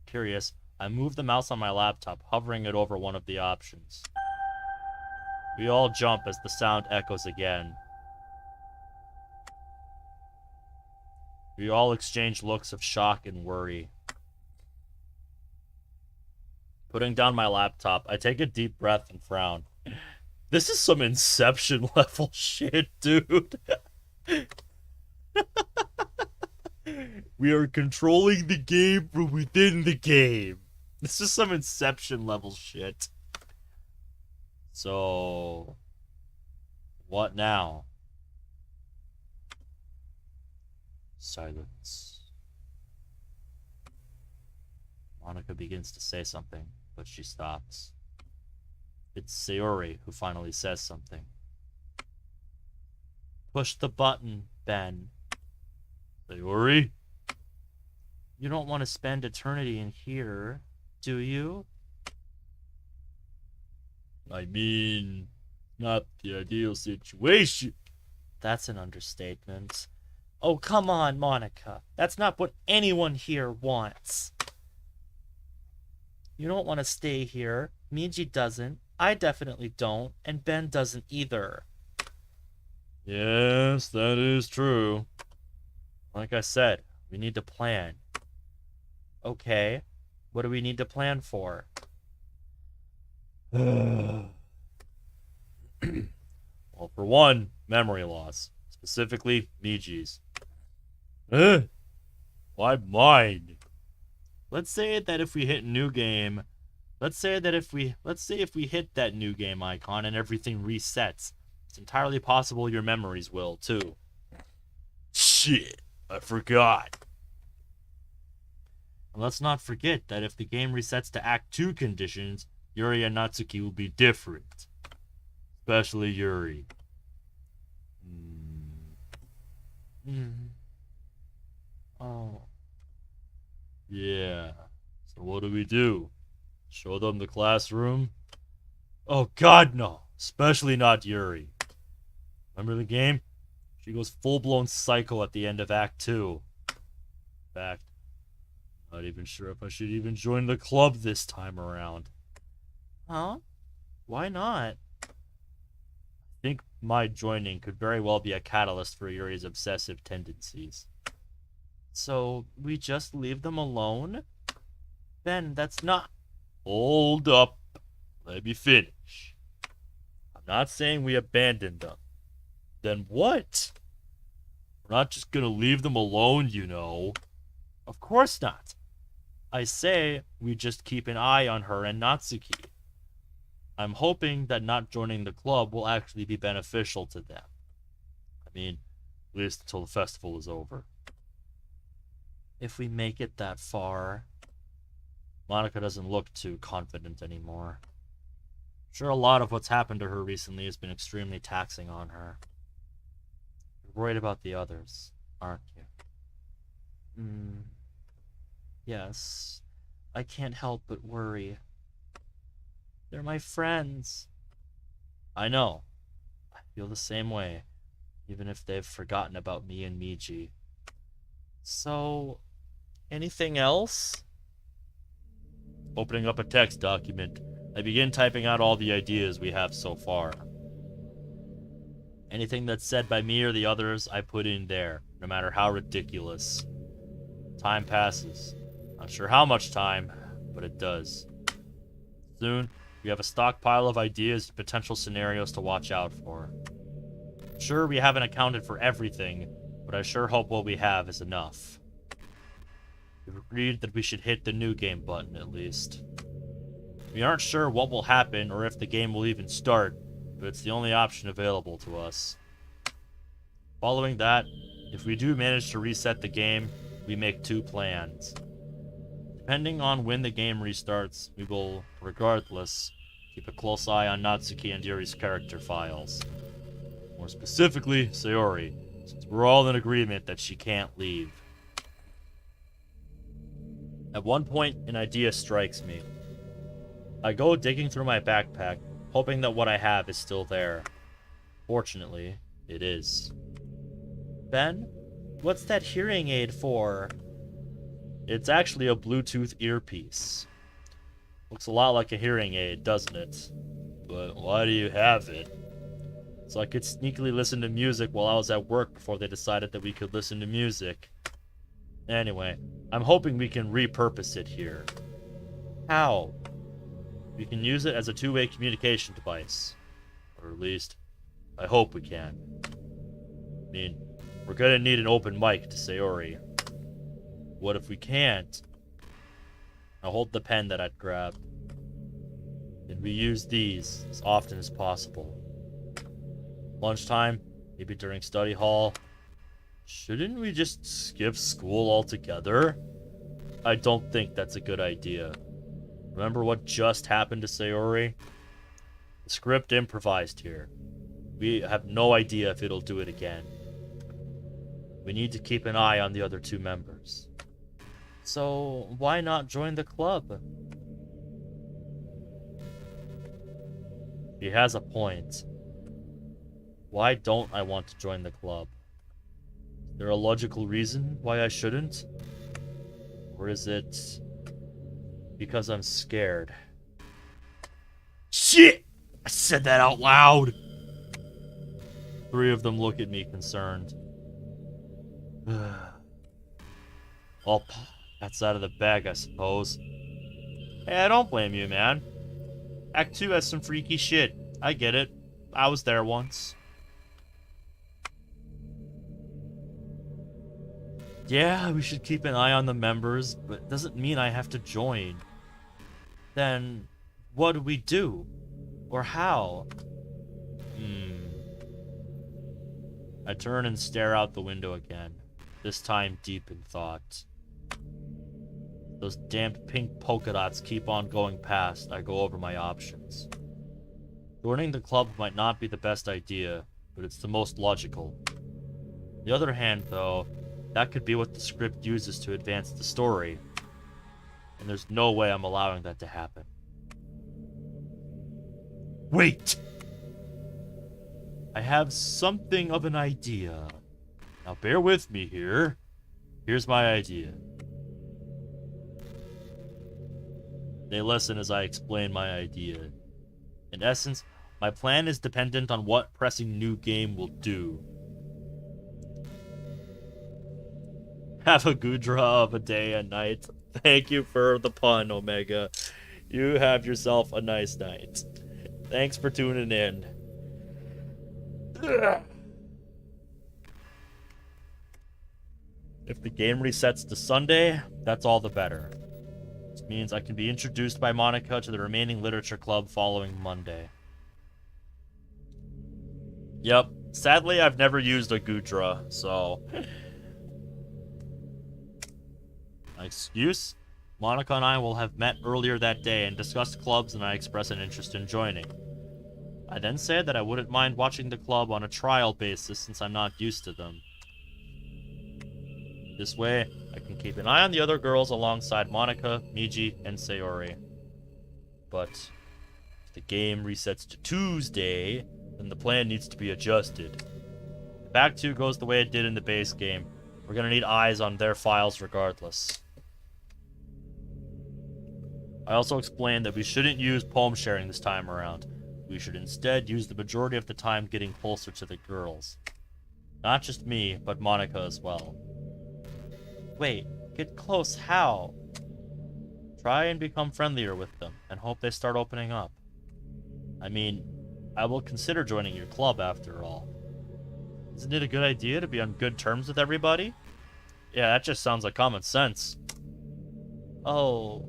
Curious, I move the mouse on my laptop, hovering it over one of the options. We all jump as the sound echoes again. We all exchange looks of shock and worry. Putting down my laptop, I take a deep breath and frown. This is some Inception level shit, dude. We are controlling the game from within the game. This is some Inception level shit. So, what now? Silence. Monica begins to say something, but she stops. It's Sayori who finally says something. Push the button, Ben. Sayori? You don't want to spend eternity in here, do you? I mean, not the ideal situation. That's an understatement. Oh, come on, Monica. That's not what anyone here wants. You don't want to stay here. Miji doesn't. I definitely don't. And Ben doesn't either. Yes, that is true. Like I said, we need to plan. Okay. What do we need to plan for? Well, for one, memory loss. Specifically, Miji's. Why mine? Let's say that if we hit new game, let's say if we hit that new game icon and everything resets, it's entirely possible your memories will too. Shit, I forgot. And let's not forget that if the game resets to Act 2 conditions, Yuri and Natsuki will be different. Especially Yuri. Oh. Yeah. So what do we do? Show them the classroom? Oh god, no. Especially not Yuri. Remember the game? She goes full-blown psycho at the end of Act 2. In fact, not even sure if I should even join the club this time around. Huh? Why not? I think my joining could very well be a catalyst for Yuri's obsessive tendencies. So, we just leave them alone? Ben, that's not... Hold up. Let me finish. I'm not saying we abandon them. Then what? We're not just gonna leave them alone, you know. Of course not. I say we just keep an eye on her and Natsuki. I'm hoping that not joining the club will actually be beneficial to them. I mean, at least until the festival is over. If we make it that far... Monica doesn't look too confident anymore. I'm sure a lot of what's happened to her recently has been extremely taxing on her. You're worried about the others, aren't you? Yes. I can't help but worry. They're my friends. I know. I feel the same way, even if they've forgotten about me and Miji. So, anything else? Opening up a text document, I begin typing out all the ideas we have so far. Anything that's said by me or the others, I put in there, no matter how ridiculous. Time passes. Not sure how much time, but it does. Soon, we have a stockpile of ideas and potential scenarios to watch out for. Sure, we haven't accounted for everything, but I sure hope what we have is enough. We've agreed that we should hit the new game button at least. We aren't sure what will happen or if the game will even start, but it's the only option available to us. Following that, if we do manage to reset the game, we make two plans. Depending on when the game restarts, we will, regardless, keep a close eye on Natsuki and Yuri's character files. More specifically, Sayori, since we're all in agreement that she can't leave. At one point, an idea strikes me. I go digging through my backpack, hoping that what I have is still there. Fortunately, it is. Ben, what's that hearing aid for? It's actually a Bluetooth earpiece. Looks a lot like a hearing aid, doesn't it? But why do you have it? So I could sneakily listen to music while I was at work before they decided that we could listen to music. Anyway, I'm hoping we can repurpose it here. How? We can use it as a two-way communication device. Or at least, I hope we can. I mean, we're gonna need an open mic to Sayori. What if we can't? I'll hold the pen that I'd grabbed. And we use these as often as possible. Lunchtime, maybe during study hall. Shouldn't we just skip school altogether? I don't think that's a good idea. Remember what just happened to Sayori? The script improvised here. We have no idea if it'll do it again. We need to keep an eye on the other two members. So, why not join the club? He has a point. Why don't I want to join the club? Is there a logical reason why I shouldn't? Or is it because I'm scared? Shit! I said that out loud! Three of them look at me concerned. Well, that's out of the bag, I suppose. Hey, I don't blame you, man. Act 2 has some freaky shit. I get it. I was there once. Yeah, we should keep an eye on the members, but it doesn't mean I have to join. Then, what do we do? Or how? I turn and stare out the window again, this time deep in thought. Those damned pink polka dots keep on going past. I go over my options. Joining the club might not be the best idea, but it's the most logical. On the other hand, though, that could be what the script uses to advance the story. And there's no way I'm allowing that to happen. Wait! I have something of an idea. Now bear with me here. Here's my idea. They listen as I explain my idea. In essence, my plan is dependent on what pressing new game will do. Have a gudra of a day and night. Thank you for the pun, Omega. You have yourself a nice night. Thanks for tuning in. If the game resets to Sunday, that's all the better. This means I can be introduced by Monica to the remaining literature club following Monday. Yep, sadly I've never used a gudra, so... My excuse? Monica and I will have met earlier that day and discussed clubs, and I express an interest in joining. I then said that I wouldn't mind watching the club on a trial basis since I'm not used to them. This way, I can keep an eye on the other girls alongside Monica, Miji, and Sayori. But if the game resets to Tuesday, then the plan needs to be adjusted. If Act 2 goes the way it did in the base game, we're gonna need eyes on their files regardless. I also explained that we shouldn't use poem sharing this time around. We should instead use the majority of the time getting closer to the girls. Not just me, but Monica as well. Wait, get close how? Try and become friendlier with them, and hope they start opening up. I mean, I will consider joining your club after all. Isn't it a good idea to be on good terms with everybody? Yeah, that just sounds like common sense. Oh.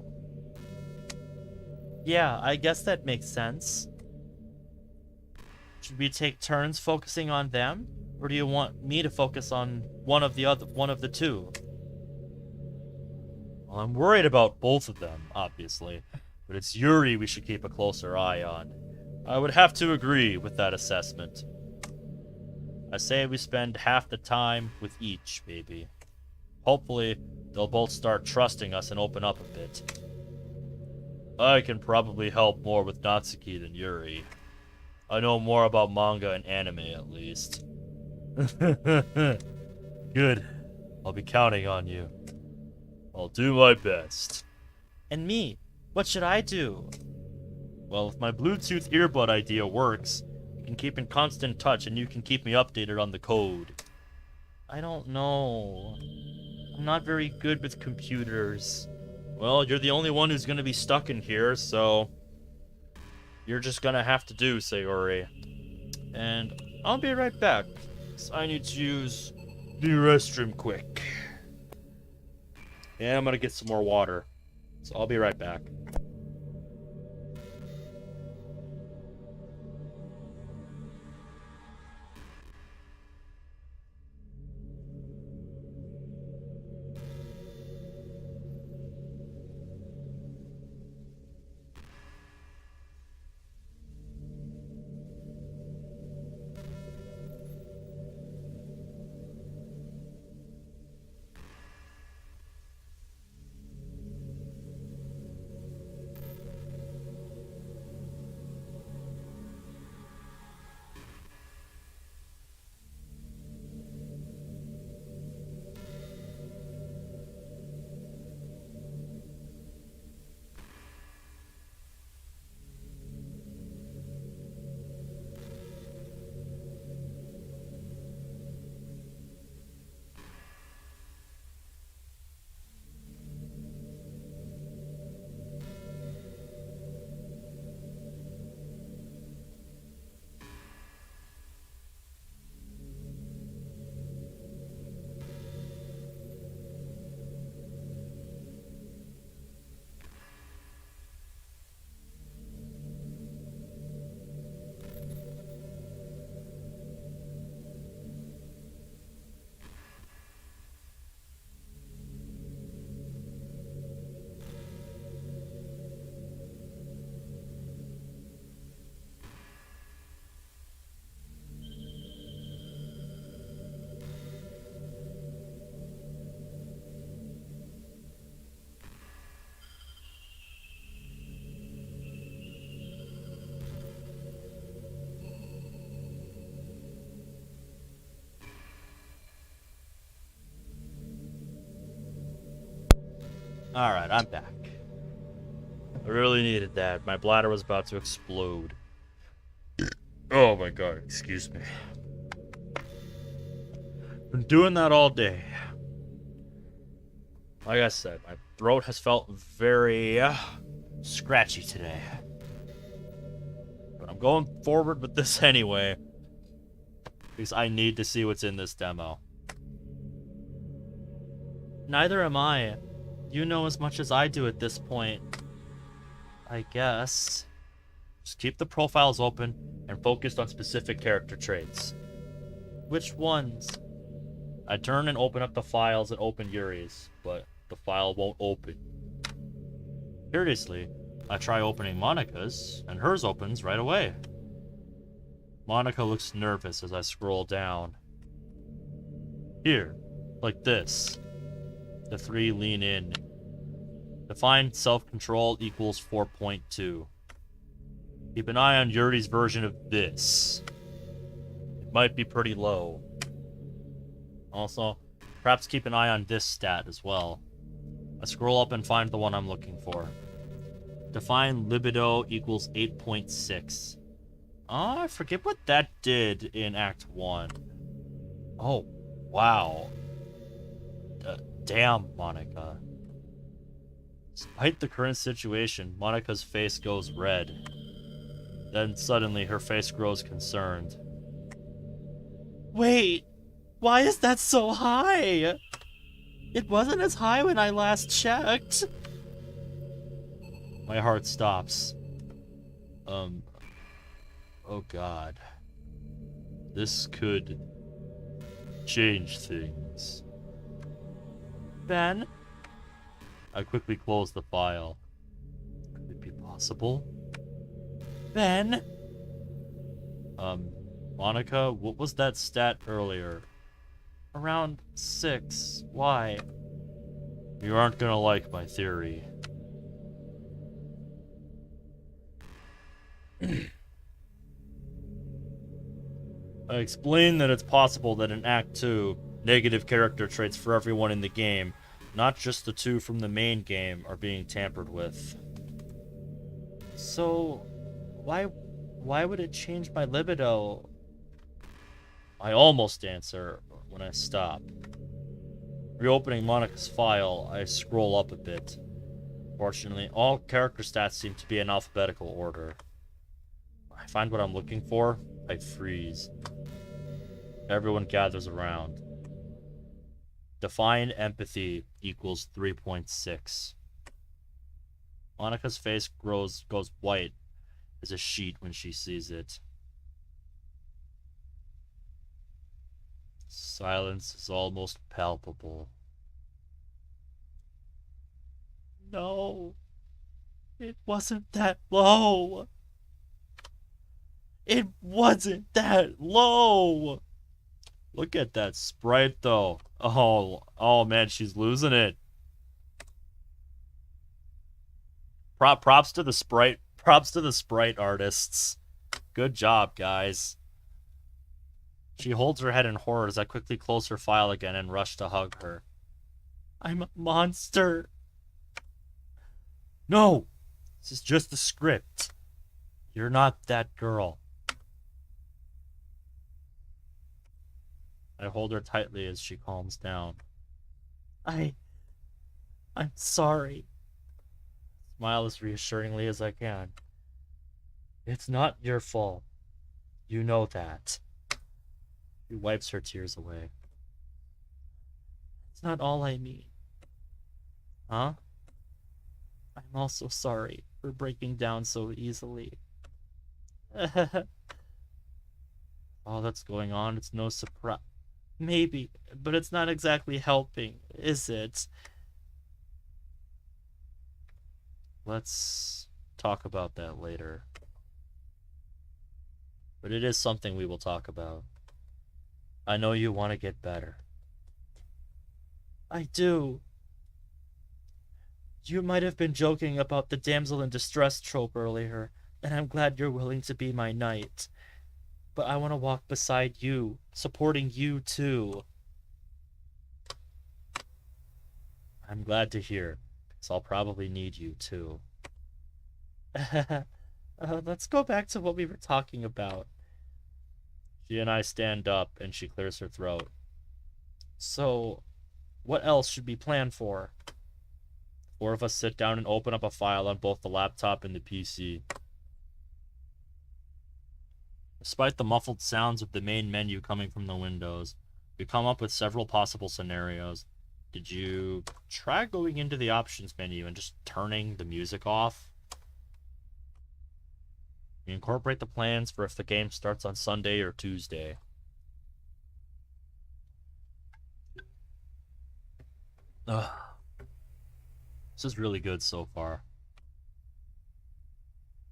Yeah, I guess that makes sense. Should we take turns focusing on them? Or do you want me to focus on one of the two? Well, I'm worried about both of them, obviously. But it's Yuri we should keep a closer eye on. I would have to agree with that assessment. I say we spend half the time with each, maybe. Hopefully, they'll both start trusting us and open up a bit. I can probably help more with Natsuki than Yuri. I know more about manga and anime, at least. Good. I'll be counting on you. I'll do my best. And me, what should I do? Well, if my Bluetooth earbud idea works, we can keep in constant touch and you can keep me updated on the code. I don't know. I'm not very good with computers. Well, you're the only one who's gonna be stuck in here, so you're just gonna have to do, Sayori. And I'll be right back, 'cause I need to use the restroom quick. And I'm gonna get some more water, so I'll be right back. Alright, I'm back. I really needed that. My bladder was about to explode. Oh my god, excuse me. Been doing that all day. Like I said, my throat has felt very scratchy today. But I'm going forward with this anyway, because I need to see what's in this demo. Neither am I. You know as much as I do at this point. I guess. Just keep the profiles open and focused on specific character traits. Which ones? I turn and open up the files and open Yuri's, but the file won't open. Curiously, I try opening Monica's, and hers opens right away. Monica looks nervous as I scroll down. Here, like this. The three lean in. Define self-control equals 4.2. Keep an eye on Yuri's version of this. It might be pretty low. Also, perhaps keep an eye on this stat as well. I scroll up and find the one I'm looking for. Define libido equals 8.6. Oh, I forget what that did in Act 1. Oh, wow. Damn, Monica. Despite the current situation, Monica's face goes red. Then suddenly her face grows concerned. Wait, why is that so high? It wasn't as high when I last checked. My heart stops. Oh god. This could change things. Ben? I quickly close the file. Could it be possible? Ben? Monica, what was that stat earlier? Around 6. Why? You aren't gonna like my theory. I explained that it's possible that in Act 2, negative character traits for everyone in the game, not just the two from the main game, are being tampered with. So, why would it change my libido? I almost answer when I stop. Reopening Monica's file, I scroll up a bit. Fortunately, all character stats seem to be in alphabetical order. When I find what I'm looking for, I freeze. Everyone gathers around. Define empathy equals 3.6. Monica's face goes white as a sheet when she sees it. Silence is almost palpable. No, it wasn't that low. It wasn't that low. Look at that sprite, though. Oh man, she's losing it. Props to the sprite. Props to the sprite artists. Good job, guys. She holds her head in horror as I quickly close her file again and rush to hug her. I'm a monster. No! This is just the script. You're not that girl. I hold her tightly as she calms down. I'm sorry. Smile as reassuringly as I can. It's not your fault. You know that. She wipes her tears away. It's not all I mean. Huh? I'm also sorry for breaking down so easily. All that's going on, it's no surprise. Maybe, but it's not exactly helping, is it? Let's talk about that later. But it is something we will talk about. I know you want to get better. I do. You might have been joking about the damsel in distress trope earlier, and I'm glad you're willing to be my knight. But I want to walk beside you, supporting you too. I'm glad to hear, because I'll probably need you too. Let's go back to what we were talking about. She and I stand up, and she clears her throat. So, what else should we plan for? Four of us sit down and open up a file on both the laptop and the PC. Despite the muffled sounds of the main menu coming from the windows, we come up with several possible scenarios. Did you try going into the options menu and just turning the music off? We incorporate the plans for if the game starts on Sunday or Tuesday. Ugh. This is really good so far.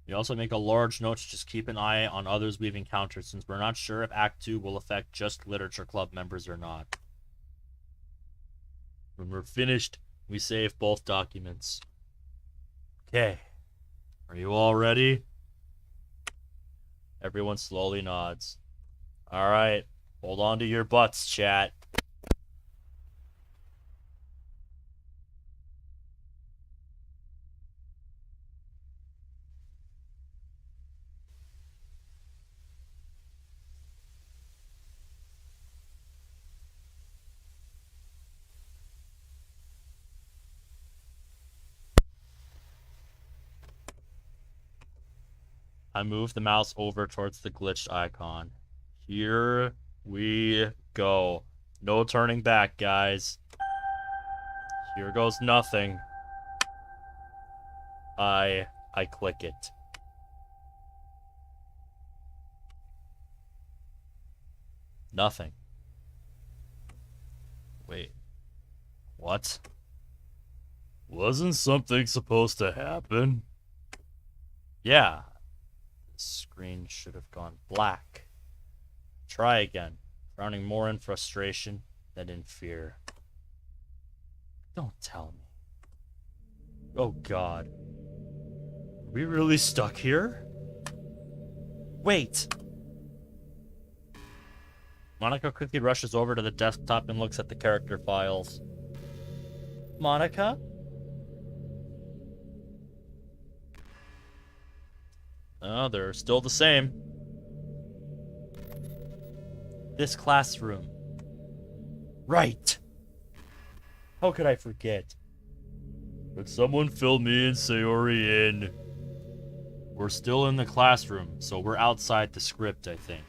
We also make a large note to just keep an eye on others we've encountered, since we're not sure if Act 2 will affect just Literature Club members or not. When we're finished, we save both documents. Okay. Are you all ready? Everyone slowly nods. Alright. Hold on to your butts, chat. I move the mouse over towards the glitched icon. Here we go. No turning back, guys. Here goes nothing. I click it. Nothing. Wait. What? Wasn't something supposed to happen? Yeah. The screen should have gone black. Try again, frowning more in frustration than in fear. Don't tell me. Oh god. Are we really stuck here? Wait! Monica quickly rushes over to the desktop and looks at the character files. Monica? Oh, they're still the same. This classroom. Right! How could I forget? Could someone fill me and Sayori in? We're still in the classroom, so we're outside the script, I think.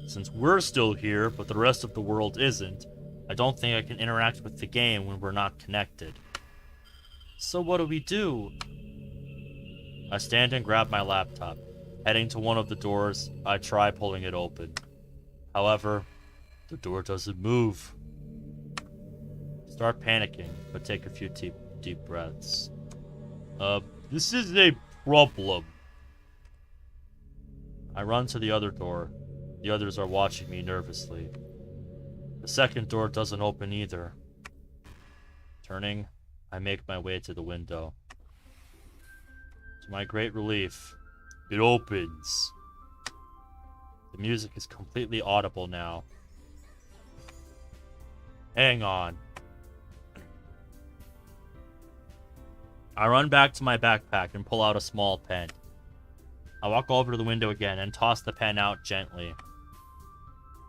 Since we're still here, but the rest of the world isn't, I don't think I can interact with the game when we're not connected. So what do we do? I stand and grab my laptop. Heading to one of the doors, I try pulling it open. However, the door doesn't move. Start panicking, but take a few deep breaths. This is a problem. I run to the other door. The others are watching me nervously. The second door doesn't open either. Turning, I make my way to the window. To my great relief, it opens. The music is completely audible now. Hang on. I run back to my backpack and pull out a small pen. I walk over to the window again and toss the pen out gently.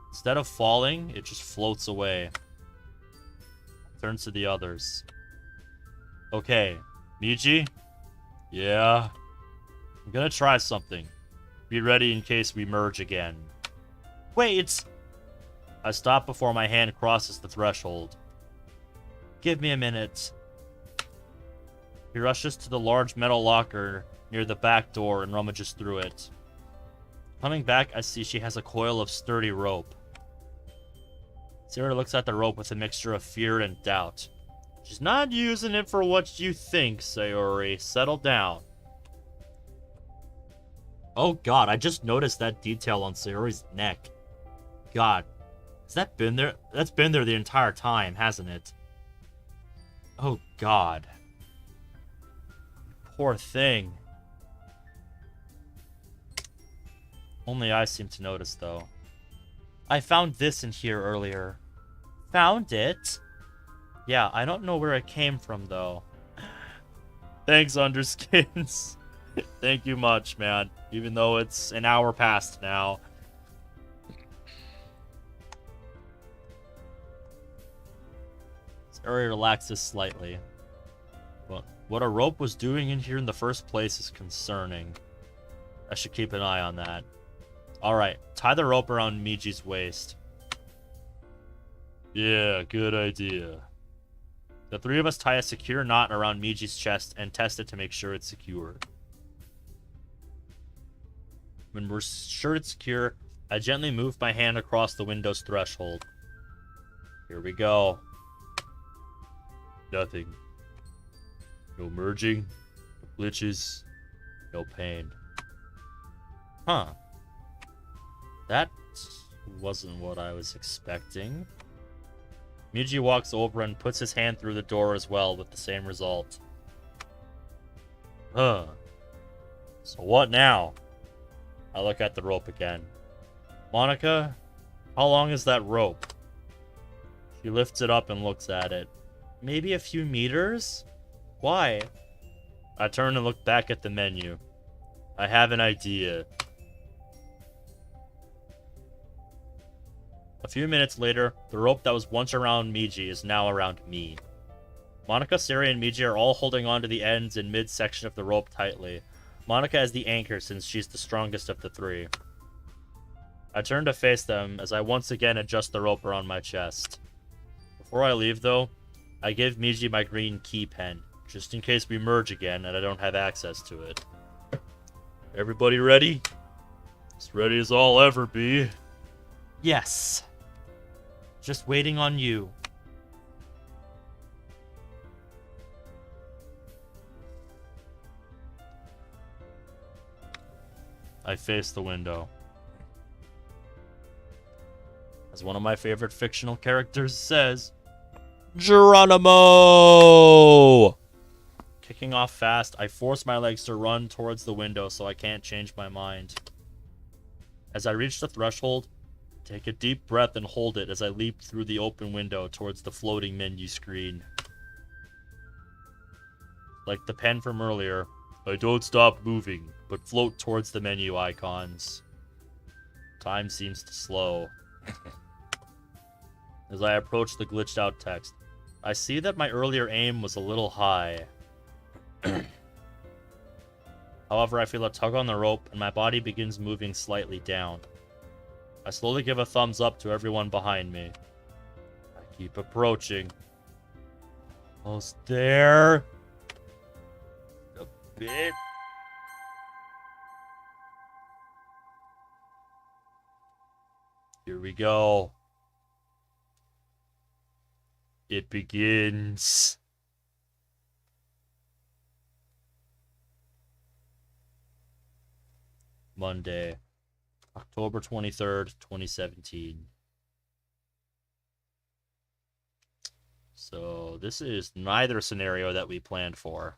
Instead of falling, it just floats away. Turns to the others. Okay, Miji? Yeah? I'm gonna try something. Be ready in case we merge again. Wait! I stop before my hand crosses the threshold. Give me a minute. He rushes to the large metal locker near the back door and rummages through it. Coming back, I see she has a coil of sturdy rope. Sarah looks at the rope with a mixture of fear and doubt. She's not using it for what you think, Sayori. Settle down. Oh god, I just noticed that detail on Sayori's neck. God, has that been there? That's been there the entire time, hasn't it? Oh god. Poor thing. Only I seem to notice, though. I found this in here earlier. Found it? Yeah, I don't know where it came from, though. Thanks, Underskins. Thank you much, man. Even though it's an hour past now. Sayori relaxes slightly. But what a rope was doing in here in the first place is concerning. I should keep an eye on that. Alright, tie the rope around Miji's waist. Yeah, good idea. The three of us tie a secure knot around Miji's chest and test it to make sure it's secure. When we're sure it's secure, I gently move my hand across the window's threshold. Here we go. Nothing. No merging, no glitches, no pain. Huh. That wasn't what I was expecting. Miji walks over and puts his hand through the door as well with the same result. Huh. So what now? I look at the rope again. Monica, how long is that rope? She lifts it up and looks at it. Maybe a few meters? Why? I turn and look back at the menu. I have an idea. A few minutes later, the rope that was once around Miji is now around me. Monica, Sari, and Miji are all holding on to the ends and midsection of the rope tightly. Monica is the anchor since she's the strongest of the three. I turn to face them as I once again adjust the rope around my chest. Before I leave, though, I give Miji my green key pen, just in case we merge again and I don't have access to it. Everybody ready? As ready as I'll ever be. Yes. Just waiting on you. I face the window. As one of my favorite fictional characters says, Geronimo! Kicking off fast, I force my legs to run towards the window so I can't change my mind. As I reach the threshold, take a deep breath and hold it as I leap through the open window towards the floating menu screen. Like the pen from earlier, I don't stop moving, but float towards the menu icons. Time seems to slow. As I approach the glitched out text, I see that my earlier aim was a little high. However, I feel a tug on the rope and my body begins moving slightly down. I slowly give a thumbs up to everyone behind me. I keep approaching. Almost there. A bit. Here we go. It begins. Monday, October 23rd, 2017. So this is neither scenario that we planned for.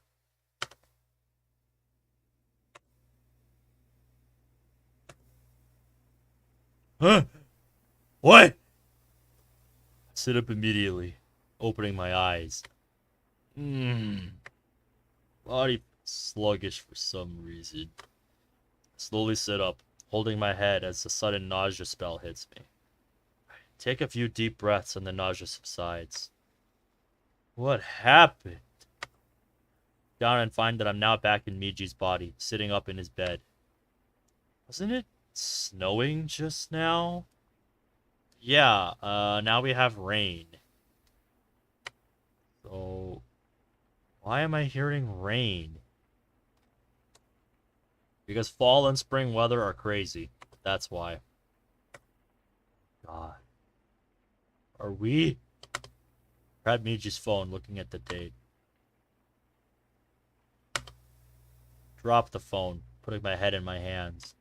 Huh? What? I sit up immediately, opening my eyes. Body sluggish for some reason. Slowly sit up, holding my head as the sudden nausea spell hits me. Take a few deep breaths and the nausea subsides. What happened? Down and find that I'm now back in Miji's body, sitting up in his bed. Wasn't it snowing just now? Yeah, now we have rain. So, why am I hearing rain? Because fall and spring weather are crazy. That's why. God. Are we? Grab Miji's phone, looking at the date. Drop the phone, putting my head in my hands.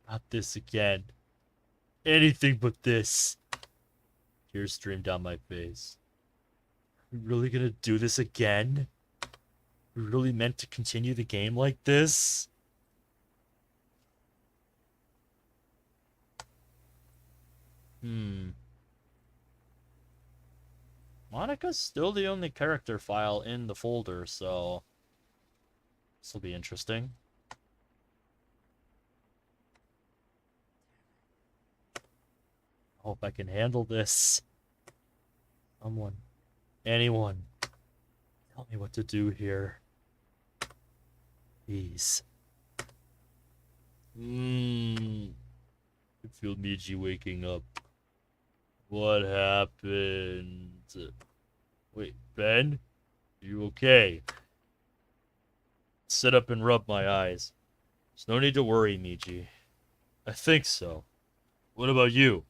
Not this again. Anything but this. Tears stream down my face. Are we really gonna do this again? We really meant to continue the game like this? Monica's still the only character file in the folder, so this will be interesting. Hope I can handle this. Someone, anyone, tell me what to do here. Please. I feel Miji waking up. What happened? Wait, Ben? Are you okay? Sit up and rub my eyes. There's no need to worry, Miji. I think so. What about you?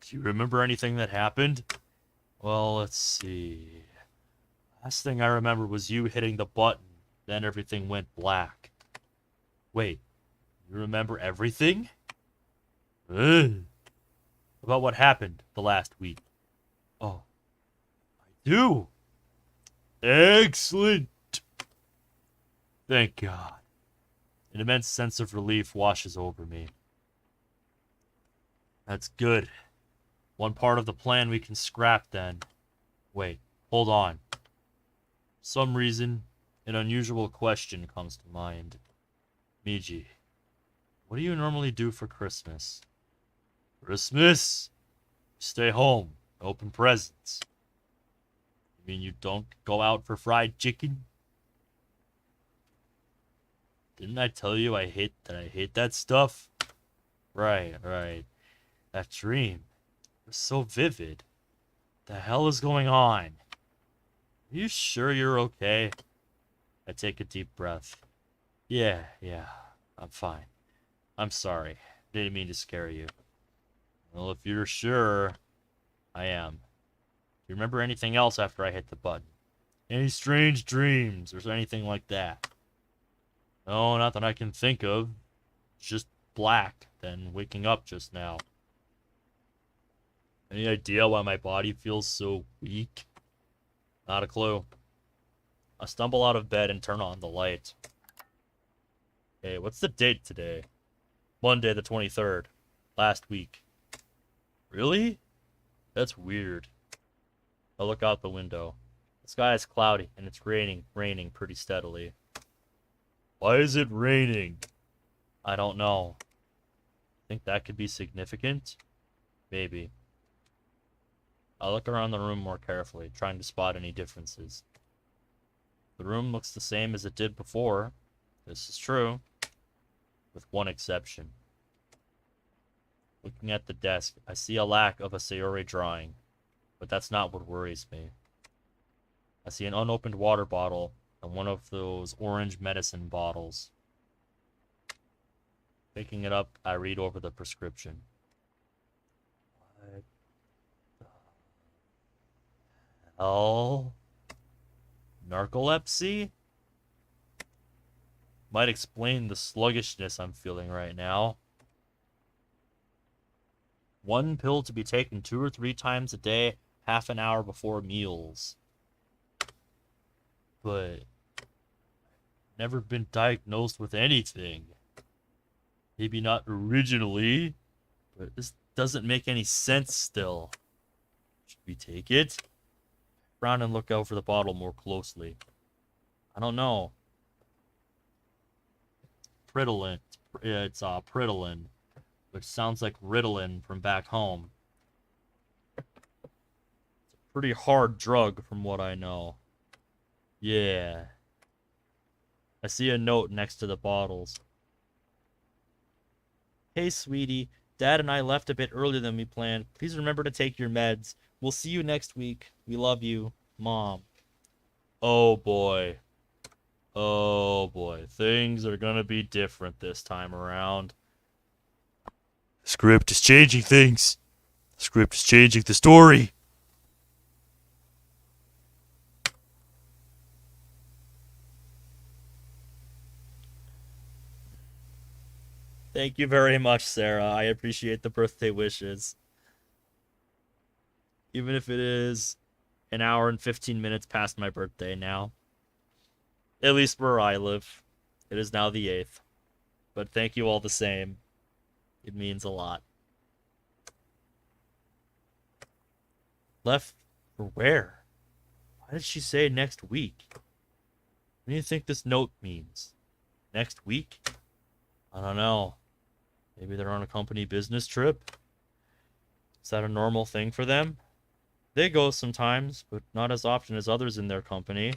Do you remember anything that happened? Well, let's see. Last thing I remember was you hitting the button, then everything went black. Wait, you remember everything? Ugh. About what happened the last week. Oh, I do. Excellent. Thank God. An immense sense of relief washes over me. That's good. One part of the plan we can scrap then. Wait, hold on. For some reason, an unusual question comes to mind. Miji, what do you normally do for Christmas? Christmas? Stay home, open presents. You mean you don't go out for fried chicken? Didn't I tell you I hate that stuff? Right. That dream was so vivid. The hell is going on? Are you sure you're okay? I take a deep breath. Yeah, I'm fine. I'm sorry. Didn't mean to scare you. Well, if you're sure, I am. Do you remember anything else after I hit the button? Any strange dreams or anything like that? No, not that I can think of. Just black than waking up just now. Any idea why my body feels so weak? Not a clue. I stumble out of bed and turn on the light. Hey, what's the date today? Monday the 23rd. Last week. Really? That's weird. I look out the window. The sky is cloudy and it's raining pretty steadily. Why is it raining? I don't know. Think that could be significant? Maybe. I look around the room more carefully, trying to spot any differences. The room looks the same as it did before. This is true. With one exception. Looking at the desk, I see a lack of a Sayori drawing. But that's not what worries me. I see an unopened water bottle and one of those orange medicine bottles. Picking it up, I read over the prescription. What the hell? Narcolepsy? Might explain the sluggishness I'm feeling right now. 1 pill to be taken 2 or 3 times a day, half an hour before meals. But never been diagnosed with anything. Maybe not originally, but this doesn't make any sense still. Should we take it? Frown and look over the bottle more closely. I don't know. Pridolin. It's Pridolin, which sounds like Ritalin from back home. It's a pretty hard drug from what I know. Yeah. I see a note next to the bottles. Hey, sweetie. Dad and I left a bit earlier than we planned. Please remember to take your meds. We'll see you next week. We love you, Mom. Oh, boy. Oh, boy. Things are gonna be different this time around. The script is changing things. The script is changing the story. Thank you very much, Sarah. I appreciate the birthday wishes. Even if it is an hour and 15 minutes past my birthday now. At least where I live. It is now the 8th. But thank you all the same. It means a lot. Left for where? Why did she say next week? What do you think this note means? Next week? I don't know. Maybe they're on a company business trip? Is that a normal thing for them? They go sometimes, but not as often as others in their company.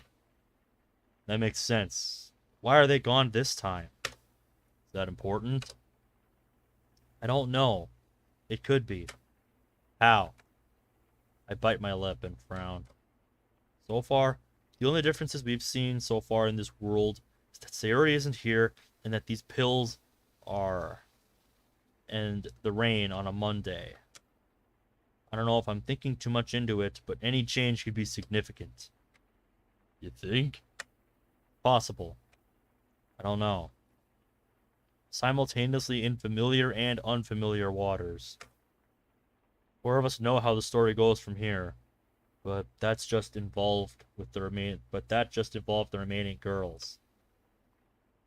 That makes sense. Why are they gone this time? Is that important? I don't know. It could be. How? I bite my lip and frown. So far, the only differences we've seen so far in this world is that Sayori isn't here and that these pills are... and the rain on a Monday. I don't know if I'm thinking too much into it, but any change could be significant. You think? Possible. I don't know. Simultaneously in familiar and unfamiliar waters. 4 of us know how the story goes from here, but that just involved the remaining girls.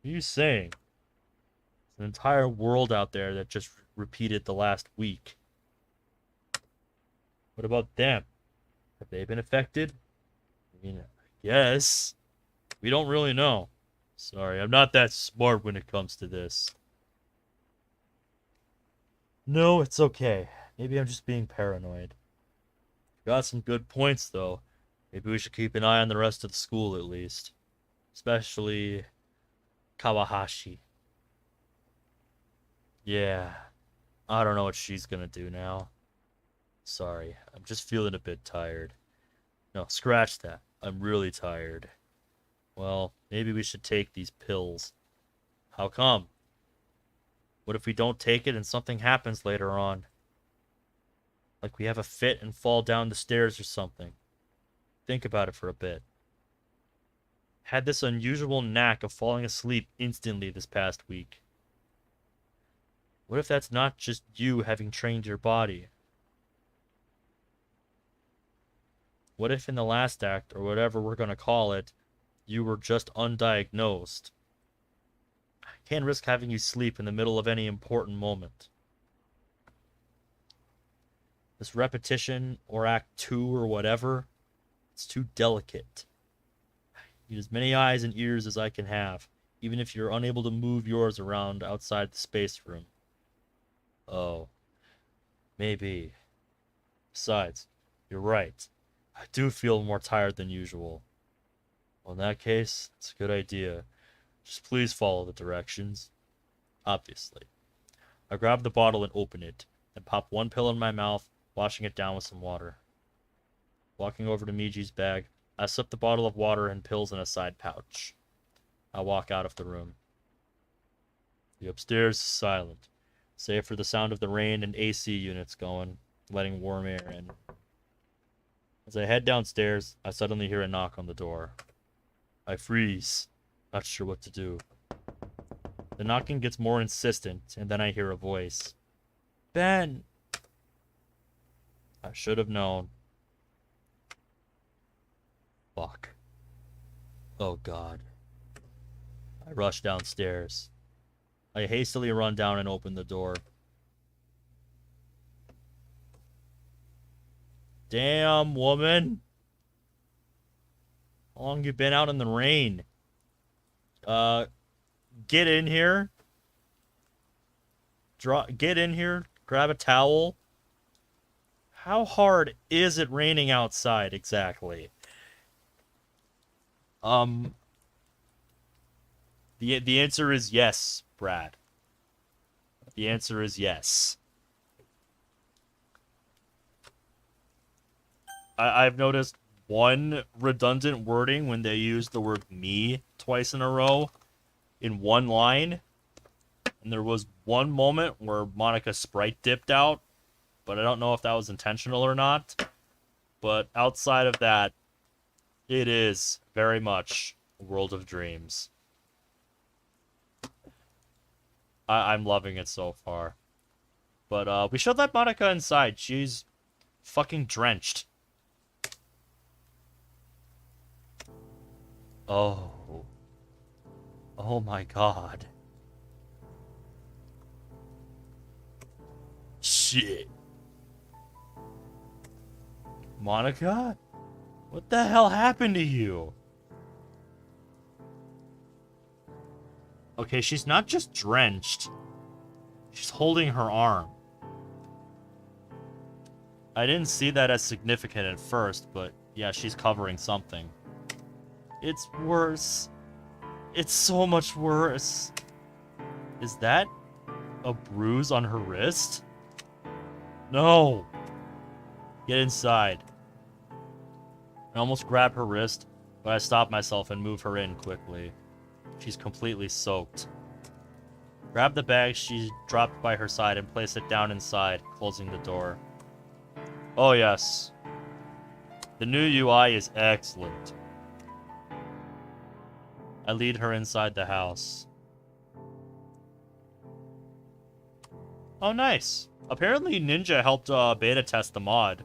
What are you saying? There's an entire world out there that just repeated the last week. What about them? Have they been affected? I mean, I guess. We don't really know. Sorry, I'm not that smart when it comes to this. No, it's okay. Maybe I'm just being paranoid. Got some good points, though. Maybe we should keep an eye on the rest of the school, at least. Especially... Kawahashi. Yeah. I don't know what she's gonna do now. Sorry, I'm just feeling a bit tired. No, scratch that. I'm really tired. Well, maybe we should take these pills. How come? What if we don't take it and something happens later on? Like we have a fit and fall down the stairs or something. Think about it for a bit. Had this unusual knack of falling asleep instantly this past week. What if that's not just you having trained your body? What if in the last act, or whatever we're gonna call it, you were just undiagnosed? I can't risk having you sleep in the middle of any important moment. This repetition, or act 2 or whatever, it's too delicate. I need as many eyes and ears as I can have, even if you're unable to move yours around outside the space room. Oh, maybe. Besides, you're right. I do feel more tired than usual. Well, in that case, it's a good idea. Just please follow the directions. Obviously. I grab the bottle and open it, and pop one pill in my mouth, washing it down with some water. Walking over to Miji's bag, I slip the bottle of water and pills in a side pouch. I walk out of the room. The upstairs is silent, save for the sound of the rain and AC units going, letting warm air in. As I head downstairs, I suddenly hear a knock on the door. I freeze, not sure what to do. The knocking gets more insistent, and then I hear a voice. Ben! I should have known. Fuck. Oh god. I rush downstairs. I hastily run down and open the door. Damn, woman. How long you been out in the rain? Get in here. Get in here. Grab a towel. How hard is it raining outside exactly? The answer is yes, Brad. The answer is yes. I've noticed one redundant wording when they use the word me twice in a row in one line. And there was one moment where Monica's sprite dipped out, but I don't know if that was intentional or not. But outside of that, it is very much a world of dreams. I'm loving it so far. But we should let Monica inside. She's fucking drenched. Oh. Oh my god. Shit. Monica? What the hell happened to you? Okay, she's not just drenched. She's holding her arm. I didn't see that as significant at first, but yeah, she's covering something. It's worse. It's so much worse. Is that a bruise on her wrist? No. Get inside. I almost grab her wrist, but I stop myself and move her in quickly. She's completely soaked. Grab the bag she dropped by her side and place it down inside, closing the door. Oh yes. The new UI is excellent. I lead her inside the house. Oh nice. Apparently Ninja helped beta test the mod.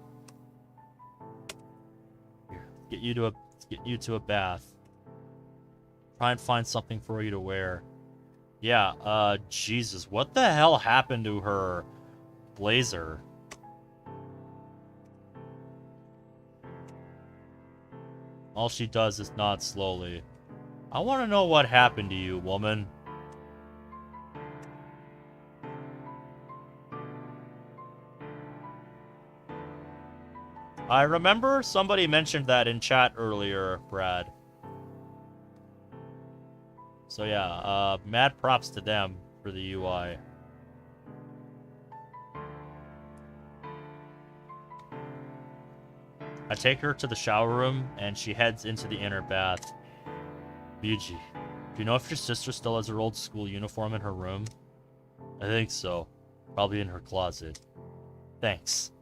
Here, get you to a bath. Try and find something for you to wear. Yeah, Jesus, what the hell happened to her blazer? All she does is nod slowly. I want to know what happened to you, woman. I remember somebody mentioned that in chat earlier, Brad. So yeah, mad props to them for the UI. I take her to the shower room, and she heads into the inner bath. Miji, do you know if your sister still has her old school uniform in her room? I think so. Probably in her closet. Thanks.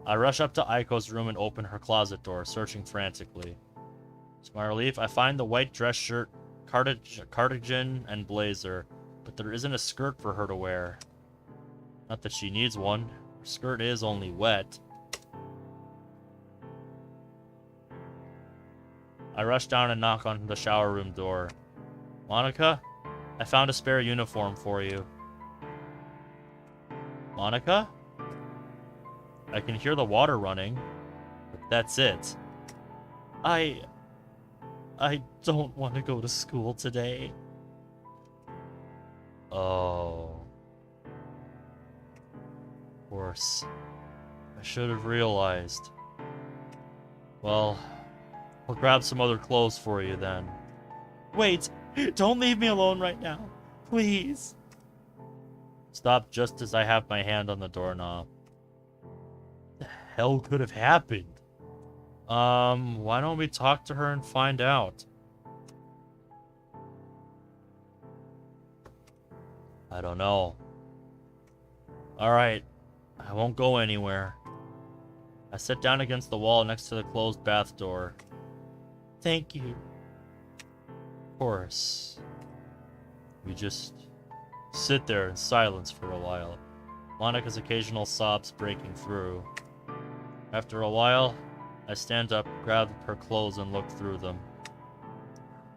I rush up to Aiko's room and open her closet door, searching frantically. To my relief, I find the white dress shirt, cardigan, and blazer, but there isn't a skirt for her to wear. Not that she needs one. Her skirt is only wet. I rush down and knock on the shower room door. Monica, I found a spare uniform for you. Monica? I can hear the water running, but that's it. I don't want to go to school today. Oh. Of course. I should have realized. Well, I'll grab some other clothes for you then. Wait, don't leave me alone right now. Please. Stop just as I have my hand on the doorknob. What the hell could have happened? Why don't we talk to her and find out? I don't know. Alright, I won't go anywhere. I sit down against the wall next to the closed bath door. Thank you. Of course. We just sit there in silence for a while, Monica's occasional sobs breaking through. After a while, I stand up, grab her clothes, and look through them.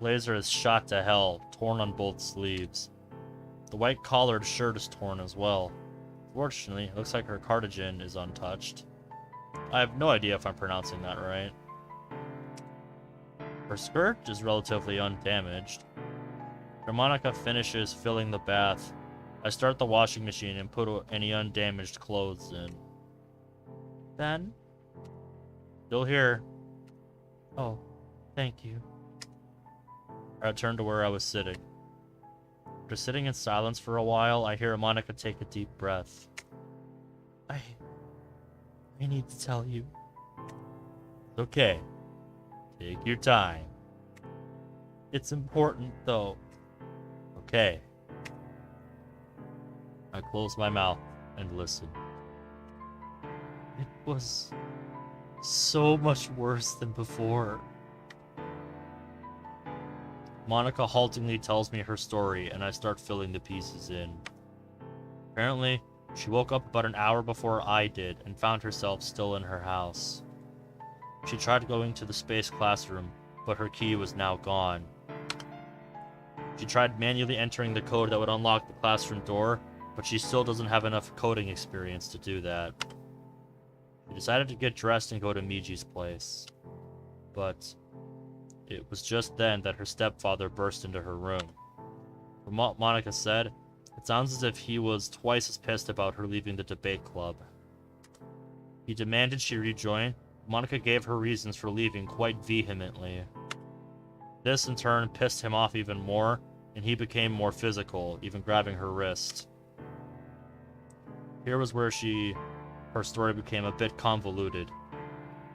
Blazer is shot to hell, torn on both sleeves. The white collared shirt is torn as well. Fortunately, it looks like her cardigan is untouched. I have no idea if I'm pronouncing that right. Her skirt is relatively undamaged. After Monica finishes filling the bath, I start the washing machine and put any undamaged clothes in. Ben? Still here. Oh, thank you. I return to where I was sitting. After sitting in silence for a while, I hear Monica take a deep breath. I need to tell you. It's okay. Take your time. It's important, though. Okay. I close my mouth and listen. It was so much worse than before. Monica haltingly tells me her story, and I start filling the pieces in. Apparently, she woke up about an hour before I did and found herself still in her house. She tried going to the space classroom, but her key was now gone. She tried manually entering the code that would unlock the classroom door, but she still doesn't have enough coding experience to do that. She decided to get dressed and go to Miji's place. But it was just then that her stepfather burst into her room. From what Monica said, it sounds as if he was twice as pissed about her leaving the debate club. He demanded she rejoin. Monica gave her reasons for leaving quite vehemently. This, in turn, pissed him off even more, and he became more physical, even grabbing her wrist. Here was where her story became a bit convoluted.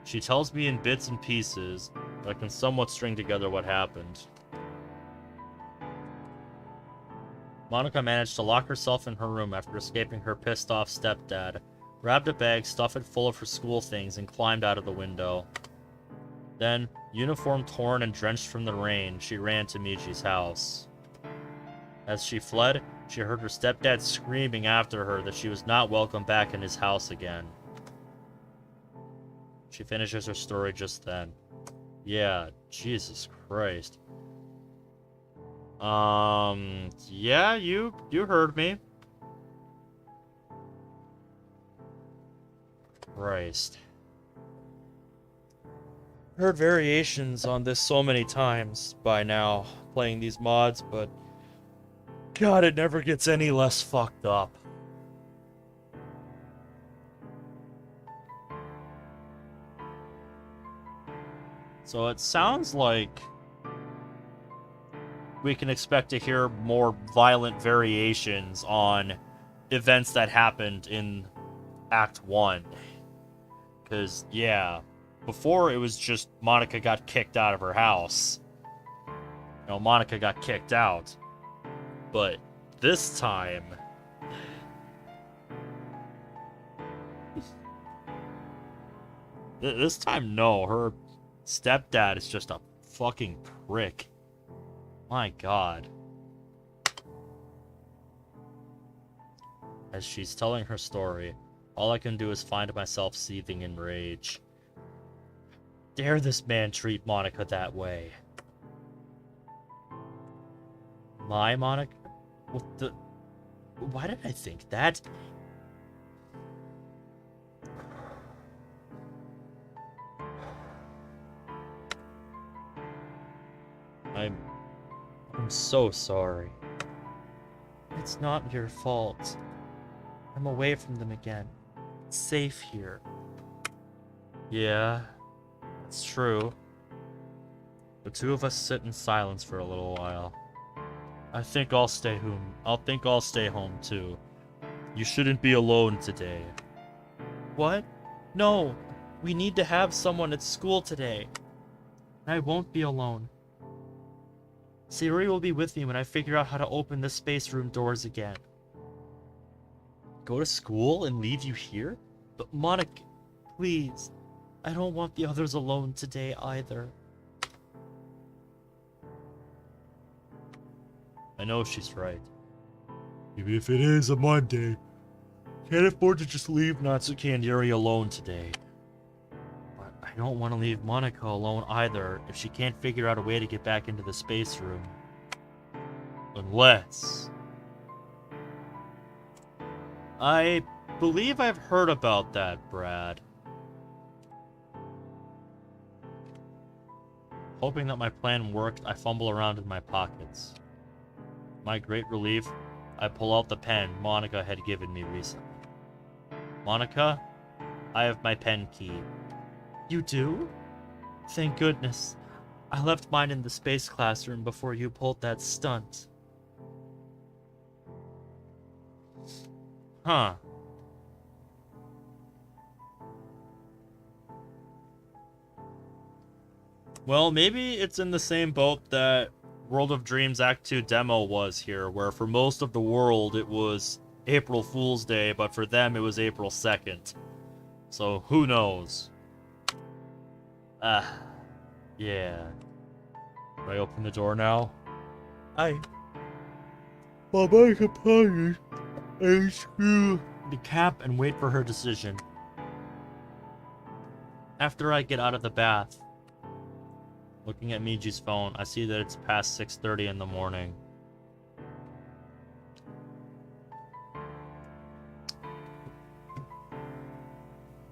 She tells me in bits and pieces, but I can somewhat string together what happened. Monica managed to lock herself in her room after escaping her pissed-off stepdad, grabbed a bag, stuffed it full of her school things, and climbed out of the window. Then, uniform torn and drenched from the rain, she ran to Miji's house. As she fled, she heard her stepdad screaming after her that she was not welcome back in his house again. She finishes her story just then. Yeah, Jesus Christ. Yeah, you heard me. Christ. Heard variations on this so many times by now, playing these mods, but God, it never gets any less fucked up. So it sounds like we can expect to hear more violent variations on events that happened in Act 1. Because, yeah, before it was just Monica got kicked out of her house. You know, Monica got kicked out. But this time... this time, no. Her stepdad is just a fucking prick. My God. As she's telling her story, all I can do is find myself seething in rage. Dare this man treat Monica that way? My Monica? What the... Why did I think that? I'm so sorry. It's not your fault. I'm away from them again. It's safe here. Yeah, that's true. The two of us sit in silence for a little while. I think I'll stay home. I'll stay home too. You shouldn't be alone today. What? No! We need to have someone at school today. I won't be alone. Sayori will be with me when I figure out how to open the space room doors again. Go to school and leave you here? But Monica, please. I don't want the others alone today either. I know she's right. Even if it is a Monday, can't afford to just leave Natsuki and Yuri alone today. But I don't want to leave Monica alone either if she can't figure out a way to get back into the space room. Unless... I believe I've heard about that, Brad. Hoping that my plan worked, I fumble around in my pockets. My great relief, I pull out the pen Monica had given me recently. Monica, I have my pen key. You do? Thank goodness. I left mine in the space classroom before you pulled that stunt. Huh. Well, maybe it's in the same boat that World of Dreams Act 2 demo was here, where for most of the world it was April Fool's Day, but for them it was April 2nd. So, who knows? Yeah. Do I open the door now? Well, my companion, I screw the cap and wait for her decision. After I get out of the bath, looking at Miji's phone, I see that it's past 6:30 in the morning.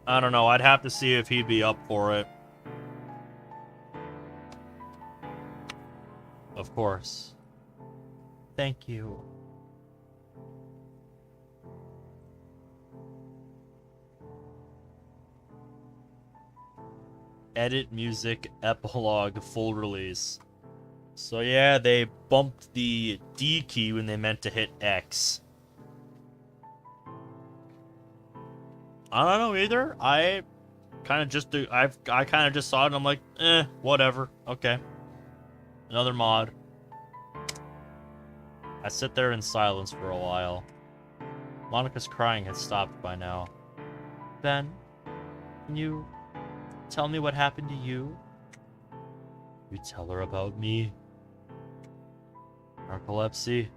I don't know, I'd have to see if he'd be up for it. Of course. Thank you. Edit music epilogue full release. So yeah, they bumped the D key when they meant to hit X. I don't know either. I kind of just saw it and I'm like, whatever. Okay. Another mod. I sit there in silence for a while. Monica's crying had stopped by now. Ben, can you tell me what happened to you? You tell her about me? Narcolepsy?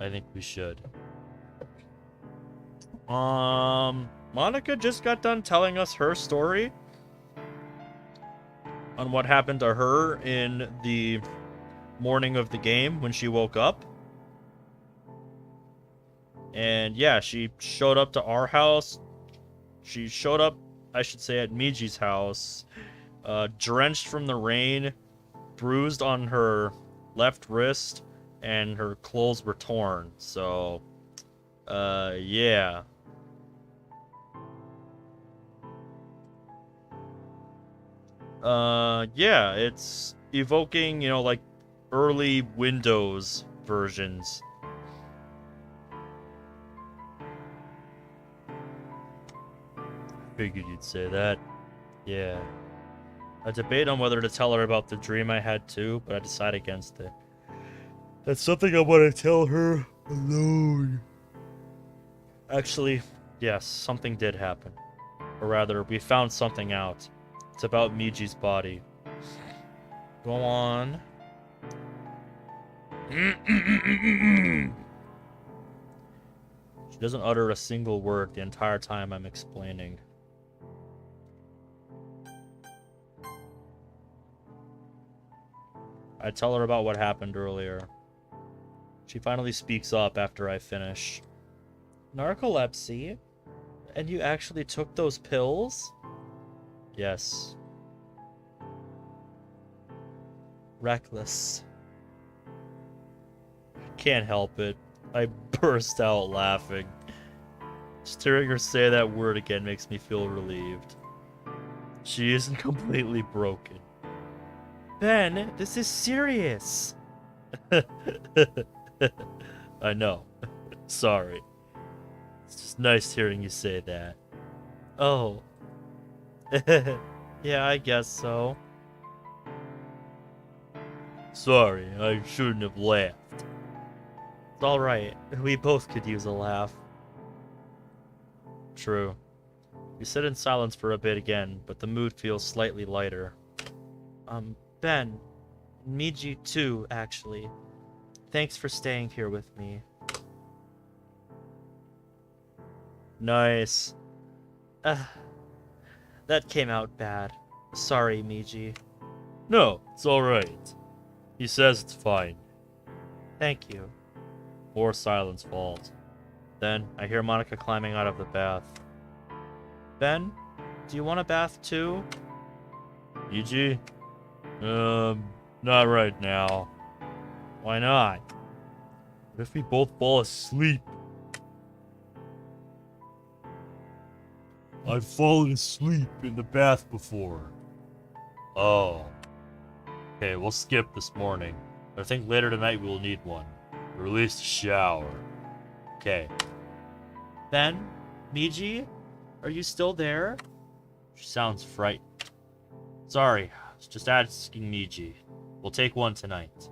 I think we should. Monica just got done telling us her story on what happened to her in the morning of the game when she woke up. And yeah, she showed up to our house. She showed up, I should say, at Miji's house, drenched from the rain, bruised on her left wrist, and her clothes were torn. So, yeah. Yeah, it's evoking, like early Windows versions. Figured you'd say that. Yeah. I debate on whether to tell her about the dream I had too, but I decide against it. That's something I want to tell her alone. Actually, yes, something did happen. Or rather, we found something out. It's about Miji's body. Go on. doesn't utter a single word the entire time I'm explaining. I tell her about what happened earlier. She finally speaks up after I finish. Narcolepsy? And you actually took those pills? Yes. Reckless. Can't help it. I burst out laughing. Just hearing her say that word again makes me feel relieved. She isn't completely broken. Ben, this is serious. I know. Sorry. It's just nice hearing you say that. Oh. Yeah, I guess so. Sorry, I shouldn't have laughed. It's alright. We both could use a laugh. True. We sit in silence for a bit again, but the mood feels slightly lighter. Ben. Miji too, actually. Thanks for staying here with me. Nice. That came out bad. Sorry, Miji. No, it's alright. He says it's fine. Thank you. More silence falls. Then, I hear Monica climbing out of the bath. Ben, do you want a bath too? Miji? Not right now. Why not? What if we both fall asleep? I've fallen asleep in the bath before. Oh. Okay, we'll skip this morning. I think later tonight we will need one. Or at least a shower. Okay. Ben? Miji? Are you still there? She sounds frightened. Sorry, I was just asking Miji. We'll take one tonight.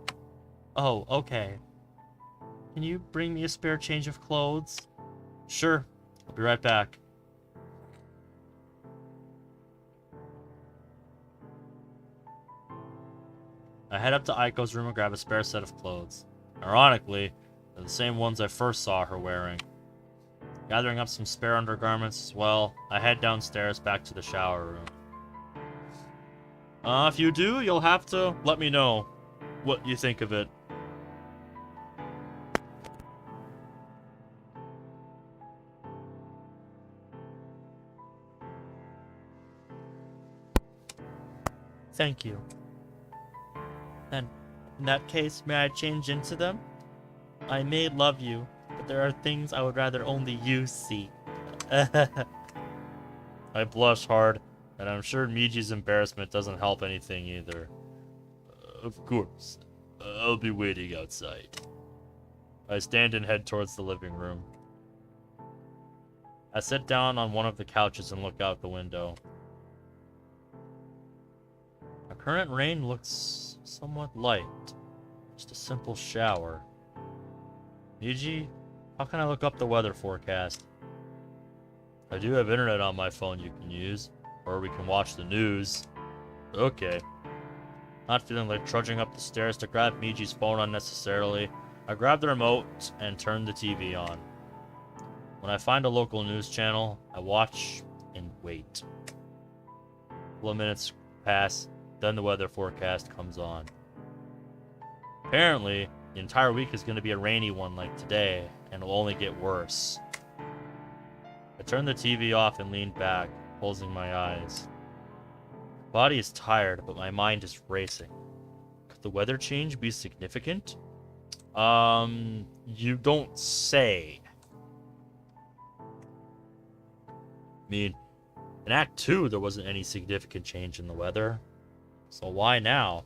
Oh, okay. Can you bring me a spare change of clothes? Sure. I'll be right back. I head up to Aiko's room and grab a spare set of clothes. Ironically, they're the same ones I first saw her wearing. Gathering up some spare undergarments as well, I head downstairs back to the shower room. If you do, you'll have to let me know what you think of it. Thank you. Then, in that case, may I change into them? I may love you, but there are things I would rather only you see. I blush hard, and I'm sure Miji's embarrassment doesn't help anything either. Of course. I'll be waiting outside. I stand and head towards the living room. I sit down on one of the couches and look out the window. The current rain looks somewhat light. Just a simple shower. Miji, how can I look up the weather forecast? I do have internet on my phone you can use, or we can watch the news. Okay. Not feeling like trudging up the stairs to grab Miji's phone unnecessarily, I grab the remote and turn the TV on. When I find a local news channel, I watch and wait. A couple of minutes pass, then the weather forecast comes on. Apparently, the entire week is going to be a rainy one like today, and it'll only get worse. I turn the TV off and lean back, closing my eyes. My body is tired, but my mind is racing. Could the weather change be significant? You don't say. I mean, in Act 2, there wasn't any significant change in the weather. So why now?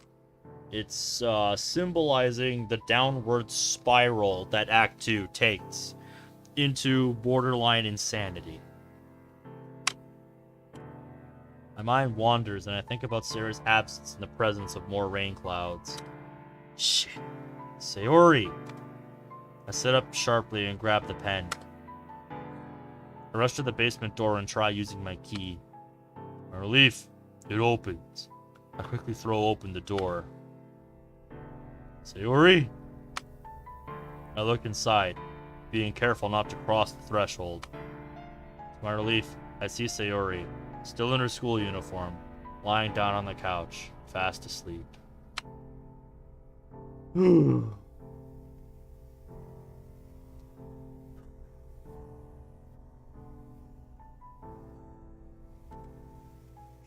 It's symbolizing the downward spiral that Act 2 takes into borderline insanity. My mind wanders and I think about Sarah's absence in the presence of more rain clouds. Shit. Sayori! I sit up sharply and grab the pen. I rush to the basement door and try using my key. My relief, it opens. I quickly throw open the door. Sayori? I look inside. being careful not to cross the threshold. To my relief, I see Sayori, still in her school uniform, lying down on the couch, fast asleep.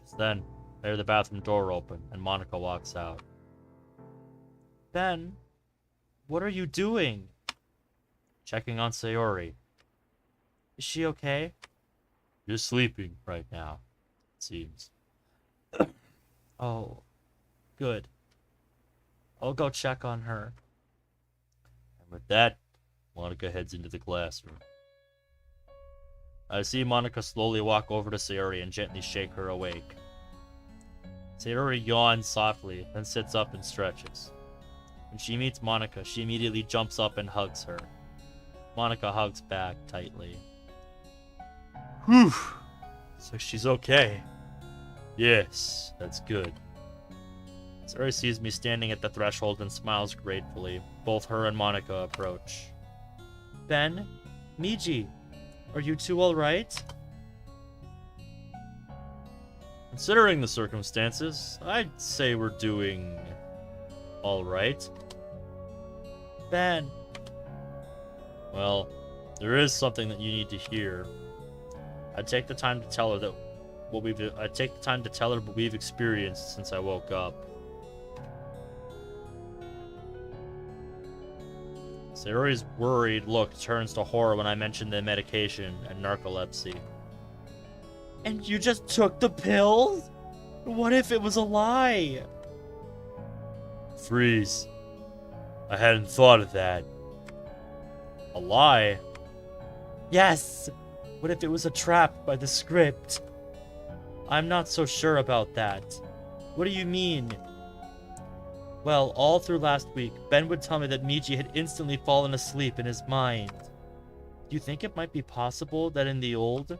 Just then, I hear the bathroom door open, and Monica walks out. Ben, what are you doing? Checking on Sayori. Is she okay? You're sleeping right now, it seems. Oh, good. I'll go check on her. And with that, Monica heads into the classroom. I see Monica slowly walk over to Sayori and gently shake her awake. Sayori yawns softly, then sits up and stretches. When she meets Monica, she immediately jumps up and hugs her. Monica hugs back tightly. Whew! So she's okay. Yes, that's good. Sayori sees me standing at the threshold and smiles gratefully. Both her and Monica approach. Ben? Miji? Are you two alright? Considering the circumstances, I'd say we're doing alright. Ben. Well, there is something that you need to hear. I'd take the time to tell her what we've experienced since I woke up. Sayori's worried look turns to horror when I mention the medication and narcolepsy. And you just took the pills? What if it was a lie? Freeze. I hadn't thought of that. A lie? Yes! What if it was a trap by the script? I'm not so sure about that. What do you mean? Well, all through last week, Ben would tell me that Miji had instantly fallen asleep in his mind. Do you think it might be possible that in the old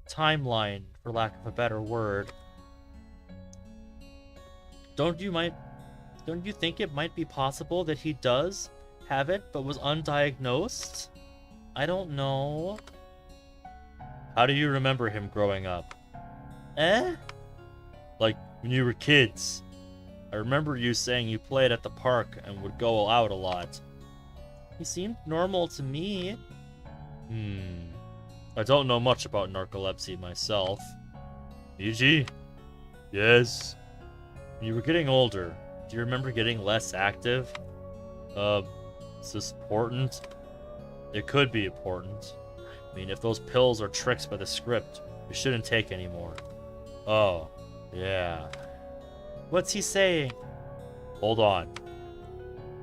timeline, for lack of a better word, don't you think it might be possible that he does have it but was undiagnosed? I don't know. How do you remember him growing up? Like when you were kids. I remember you saying you played at the park and would go out a lot. He seemed normal to me. I don't know much about narcolepsy myself. Miji? Yes? When you were getting older, do you remember getting less active? Is this important? It could be important. I mean, if those pills are tricks by the script, we shouldn't take any more. Oh, yeah. What's he saying? Hold on.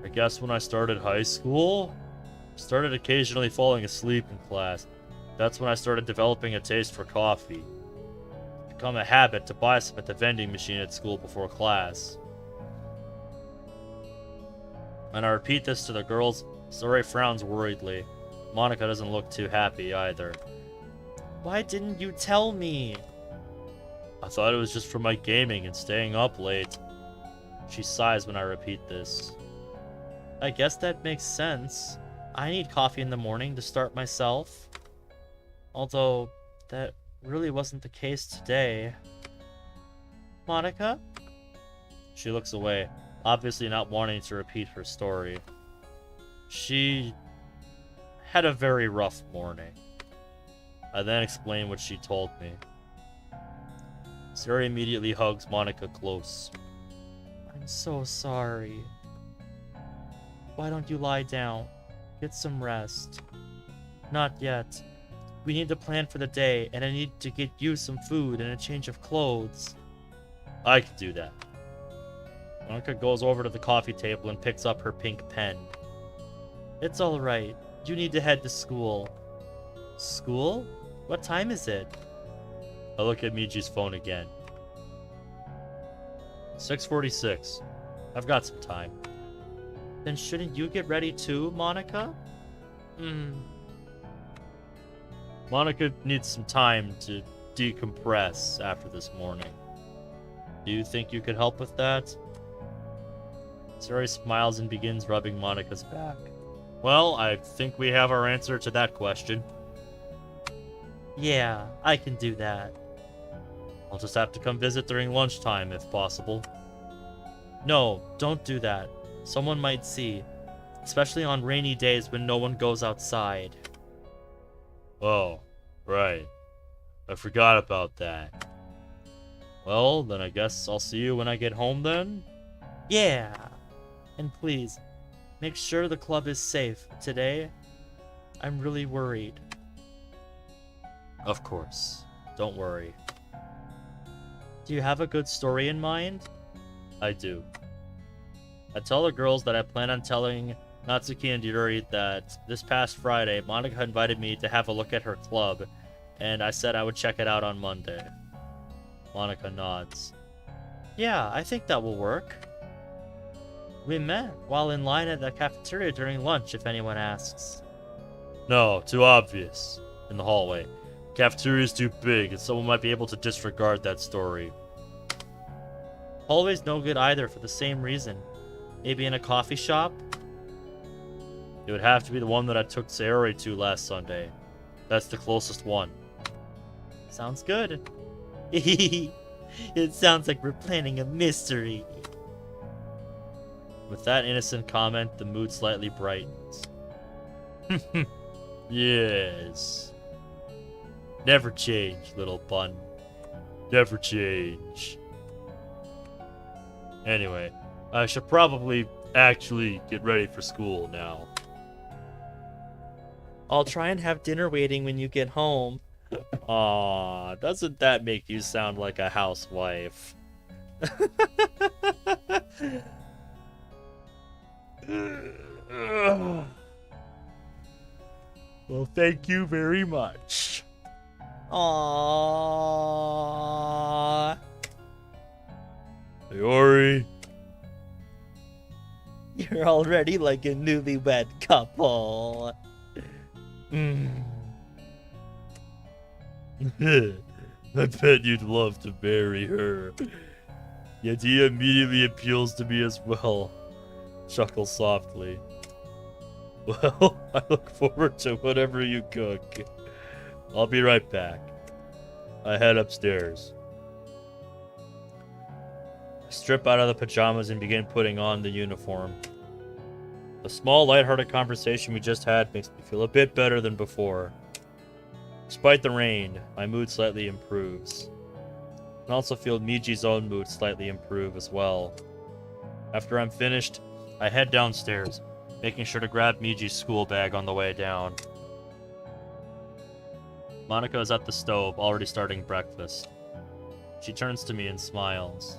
I guess when I started high school, I started occasionally falling asleep in class. That's when I started developing a taste for coffee. It's become a habit to buy some at the vending machine at school before class. When I repeat this to the girls, Sayori frowns worriedly. Monica doesn't look too happy either. Why didn't you tell me? I thought it was just for my gaming and staying up late. She sighs when I repeat this. I guess that makes sense. I need coffee in the morning to start myself. Although, that really wasn't the case today. Monica? She looks away, obviously not wanting to repeat her story. She had a very rough morning. I then explained what she told me. Sayori immediately hugs Monica close. I'm so sorry. Why don't you lie down? Get some rest. Not yet. We need to plan for the day, and I need to get you some food and a change of clothes. I can do that. Monica goes over to the coffee table and picks up her pink pen. It's alright. You need to head to school. School? What time is it? I look at Miji's phone again. 6:46. I've got some time. Then shouldn't you get ready too, Monica? Monica needs some time to decompress after this morning. Do you think you could help with that? Sayori smiles and begins rubbing Monica's back. Well, I think we have our answer to that question. Yeah, I can do that. I'll just have to come visit during lunchtime if possible. No, don't do that. Someone might see. Especially on rainy days when no one goes outside. Oh, right. I forgot about that. Well, then I guess I'll see you when I get home then? Yeah. And please, make sure the club is safe today. I'm really worried. Of course. Don't worry. Do you have a good story in mind? I do. I tell the girls that I plan on telling Natsuki and Yuri that this past Friday, Monica invited me to have a look at her club, and I said I would check it out on Monday. Monica nods. Yeah, I think that will work. We met while in line at the cafeteria during lunch, if anyone asks. No, too obvious. In the hallway. Cafeteria's too big, and someone might be able to disregard that story. Hallway's no good either for the same reason. Maybe in a coffee shop? It would have to be the one that I took Sayori to last Sunday. That's the closest one. Sounds good. It sounds like we're planning a mystery. With that innocent comment, the mood slightly brightens. Yes. Never change, little bun. Never change. Anyway, I should probably actually get ready for school now. I'll try and have dinner waiting when you get home. Aw, doesn't that make you sound like a housewife? Well, thank you very much. Aww. Sayori. You're already like a newlywed couple. I bet you'd love to marry her. The idea immediately appeals to me as well. Chuckle softly. Well, I look forward to whatever you cook. I'll be right back. I head upstairs. I strip out of the pajamas and begin putting on the uniform. The small, lighthearted conversation we just had makes me feel a bit better than before. Despite the rain, my mood slightly improves. I can also feel Miji's own mood slightly improve as well. After I'm finished, I head downstairs, making sure to grab Miji's school bag on the way down. Monica is at the stove, already starting breakfast. She turns to me and smiles.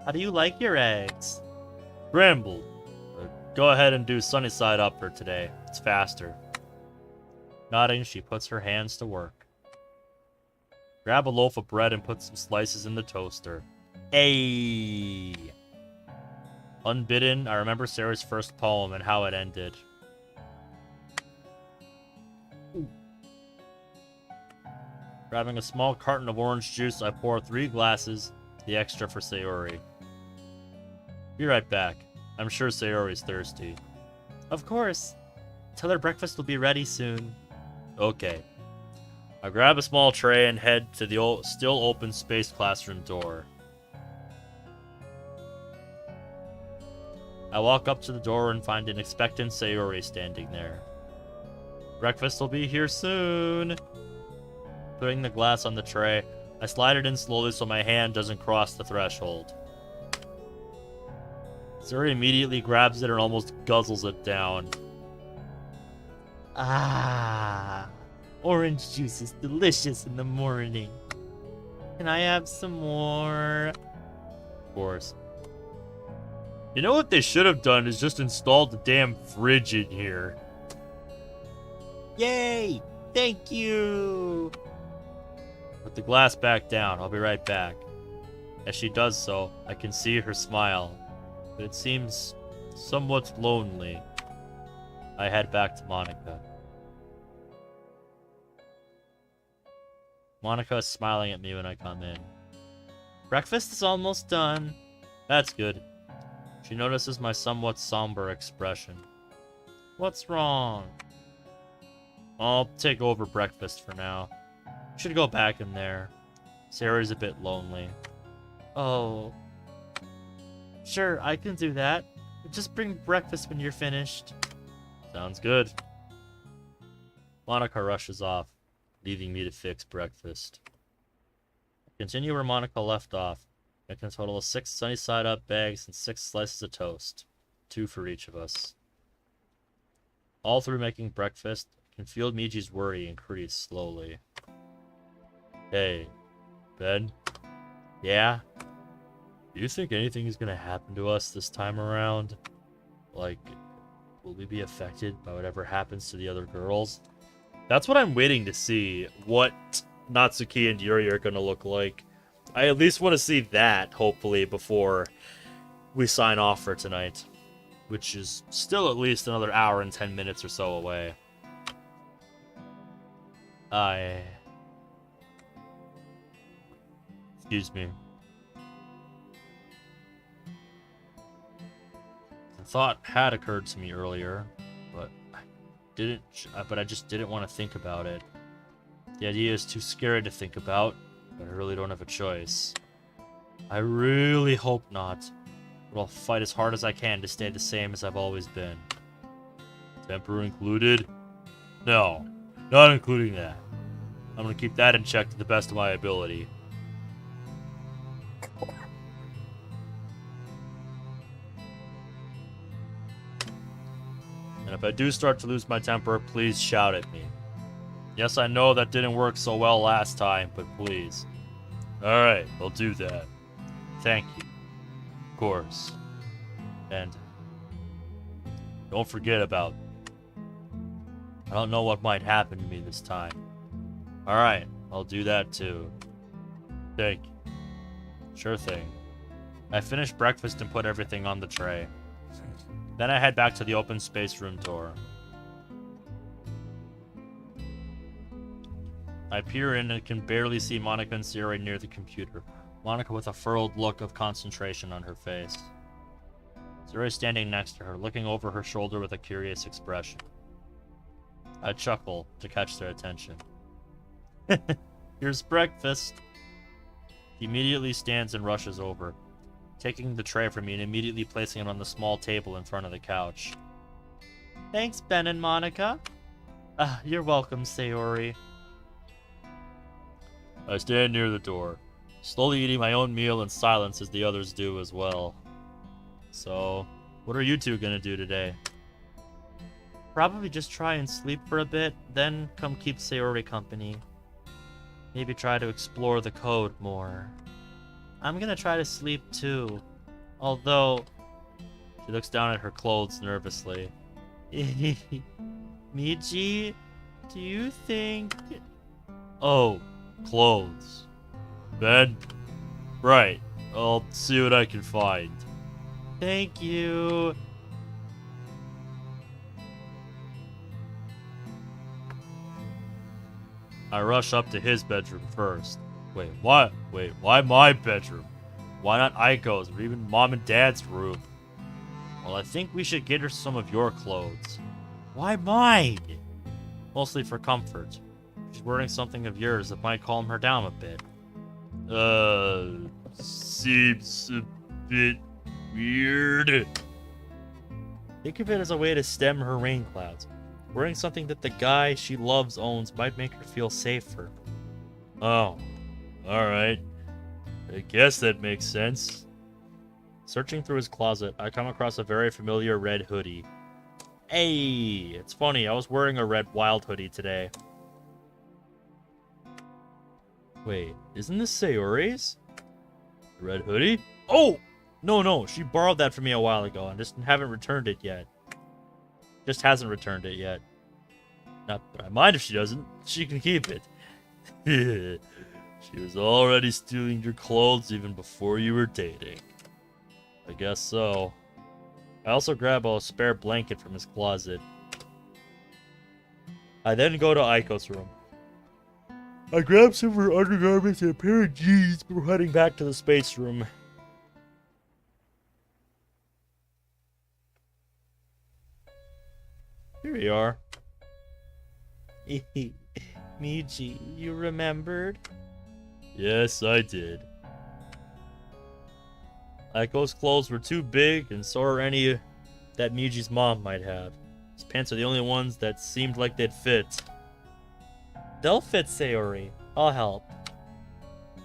How do you like your eggs? Scrambled. Go ahead and do sunny side up for today. It's faster. Nodding, she puts her hands to work. Grab a loaf of bread and put some slices in the toaster. Ayy! Unbidden, I remember Sarah's first poem and how it ended. Grabbing a small carton of orange juice, I pour 3 glasses, the extra for Sayori. Be right back. I'm sure Sayori's thirsty. Of course. Tell her breakfast will be ready soon. Okay. I grab a small tray and head to the still open space classroom door. I walk up to the door and find an expectant Sayori standing there. Breakfast will be here soon. Putting the glass on the tray, I slide it in slowly so my hand doesn't cross the threshold. Sayori immediately grabs it and almost guzzles it down. Ah, orange juice is delicious in the morning. Can I have some more? Of course. You know what they should have done is just installed the damn fridge in here. Yay! Thank you! Put the glass back down. I'll be right back. As she does so, I can see her smile, but it seems somewhat lonely. I head back to Monica. Monica is smiling at me when I come in. Breakfast is almost done. That's good. She notices my somewhat somber expression. What's wrong? I'll take over breakfast for now. Should go back in there. Sarah's a bit lonely. Oh. Sure, I can do that. Just bring breakfast when you're finished. Sounds good. Monica rushes off, leaving me to fix breakfast. Continue where Monica left off. Making a total of 6 sunny side up bags and 6 slices of toast. 2 for each of us. All through making breakfast, I can feel Miji's worry increase slowly. Hey, Ben? Yeah? Do you think anything is gonna happen to us this time around? Like, will we be affected by whatever happens to the other girls? That's what I'm waiting to see, what Natsuki and Yuri are gonna look like. I at least want to see that, hopefully, before we sign off for tonight. Which is still at least another hour and 10 minutes or so away. Excuse me. The thought had occurred to me earlier, but I just didn't want to think about it. The idea is too scary to think about, but I really don't have a choice. I really hope not. But I'll fight as hard as I can to stay the same as I've always been. Temper included? No, not including that. I'm gonna keep that in check to the best of my ability. And if I do start to lose my temper, please shout at me. Yes, I know that didn't work so well last time, but please. Alright, I'll do that. Thank you. Of course. And don't forget about... I don't know what might happen to me this time. Alright, I'll do that too. Thank you. Sure thing. I finished breakfast and put everything on the tray. Then I head back to the open space room door. I peer in and can barely see Monica and Siri near the computer. Monica with a furrowed look of concentration on her face. Siri standing next to her, looking over her shoulder with a curious expression. I chuckle to catch their attention. Here's breakfast. He immediately stands and rushes over, taking the tray from me and immediately placing it on the small table in front of the couch. Thanks, Ben and Monica. You're welcome, Sayori. I stand near the door, slowly eating my own meal in silence as the others do as well. So, what are you two gonna do today? Probably just try and sleep for a bit, then come keep Sayori company. Maybe try to explore the code more. I'm gonna try to sleep too. Although... She looks down at her clothes nervously. Miji, do you think... Oh, clothes. Ben? Right, I'll see what I can find. Thank you. I rush up to his bedroom first. Wait, what? Wait, why my bedroom? Why not Aiko's or even Mom and Dad's room? Well, I think we should get her some of your clothes. Why mine? Mostly for comfort. She's wearing something of yours that might calm her down a bit. Seems a bit weird. Think of it as a way to stem her rain clouds. Wearing something that the guy she loves owns might make her feel safer. Oh, alright. I guess that makes sense. Searching through his closet, I come across a very familiar red hoodie. Hey, it's funny, I was wearing a red wild hoodie today. Wait, isn't this Sayori's? The red hoodie? Oh! No, she borrowed that from me a while ago and just haven't returned it yet. Just hasn't returned it yet. Not that I mind if she doesn't. She can keep it. She was already stealing your clothes even before you were dating. I guess so. I also grab a spare blanket from his closet. I then go to Aiko's room. I grab some of her undergarments and a pair of jeans before heading back to the space room. Here you are. Miji, you remembered? Yes, I did. Aiko's clothes were too big, and so are any that Miji's mom might have. His pants are the only ones that seemed like they'd fit. They'll fit, Sayori. I'll help.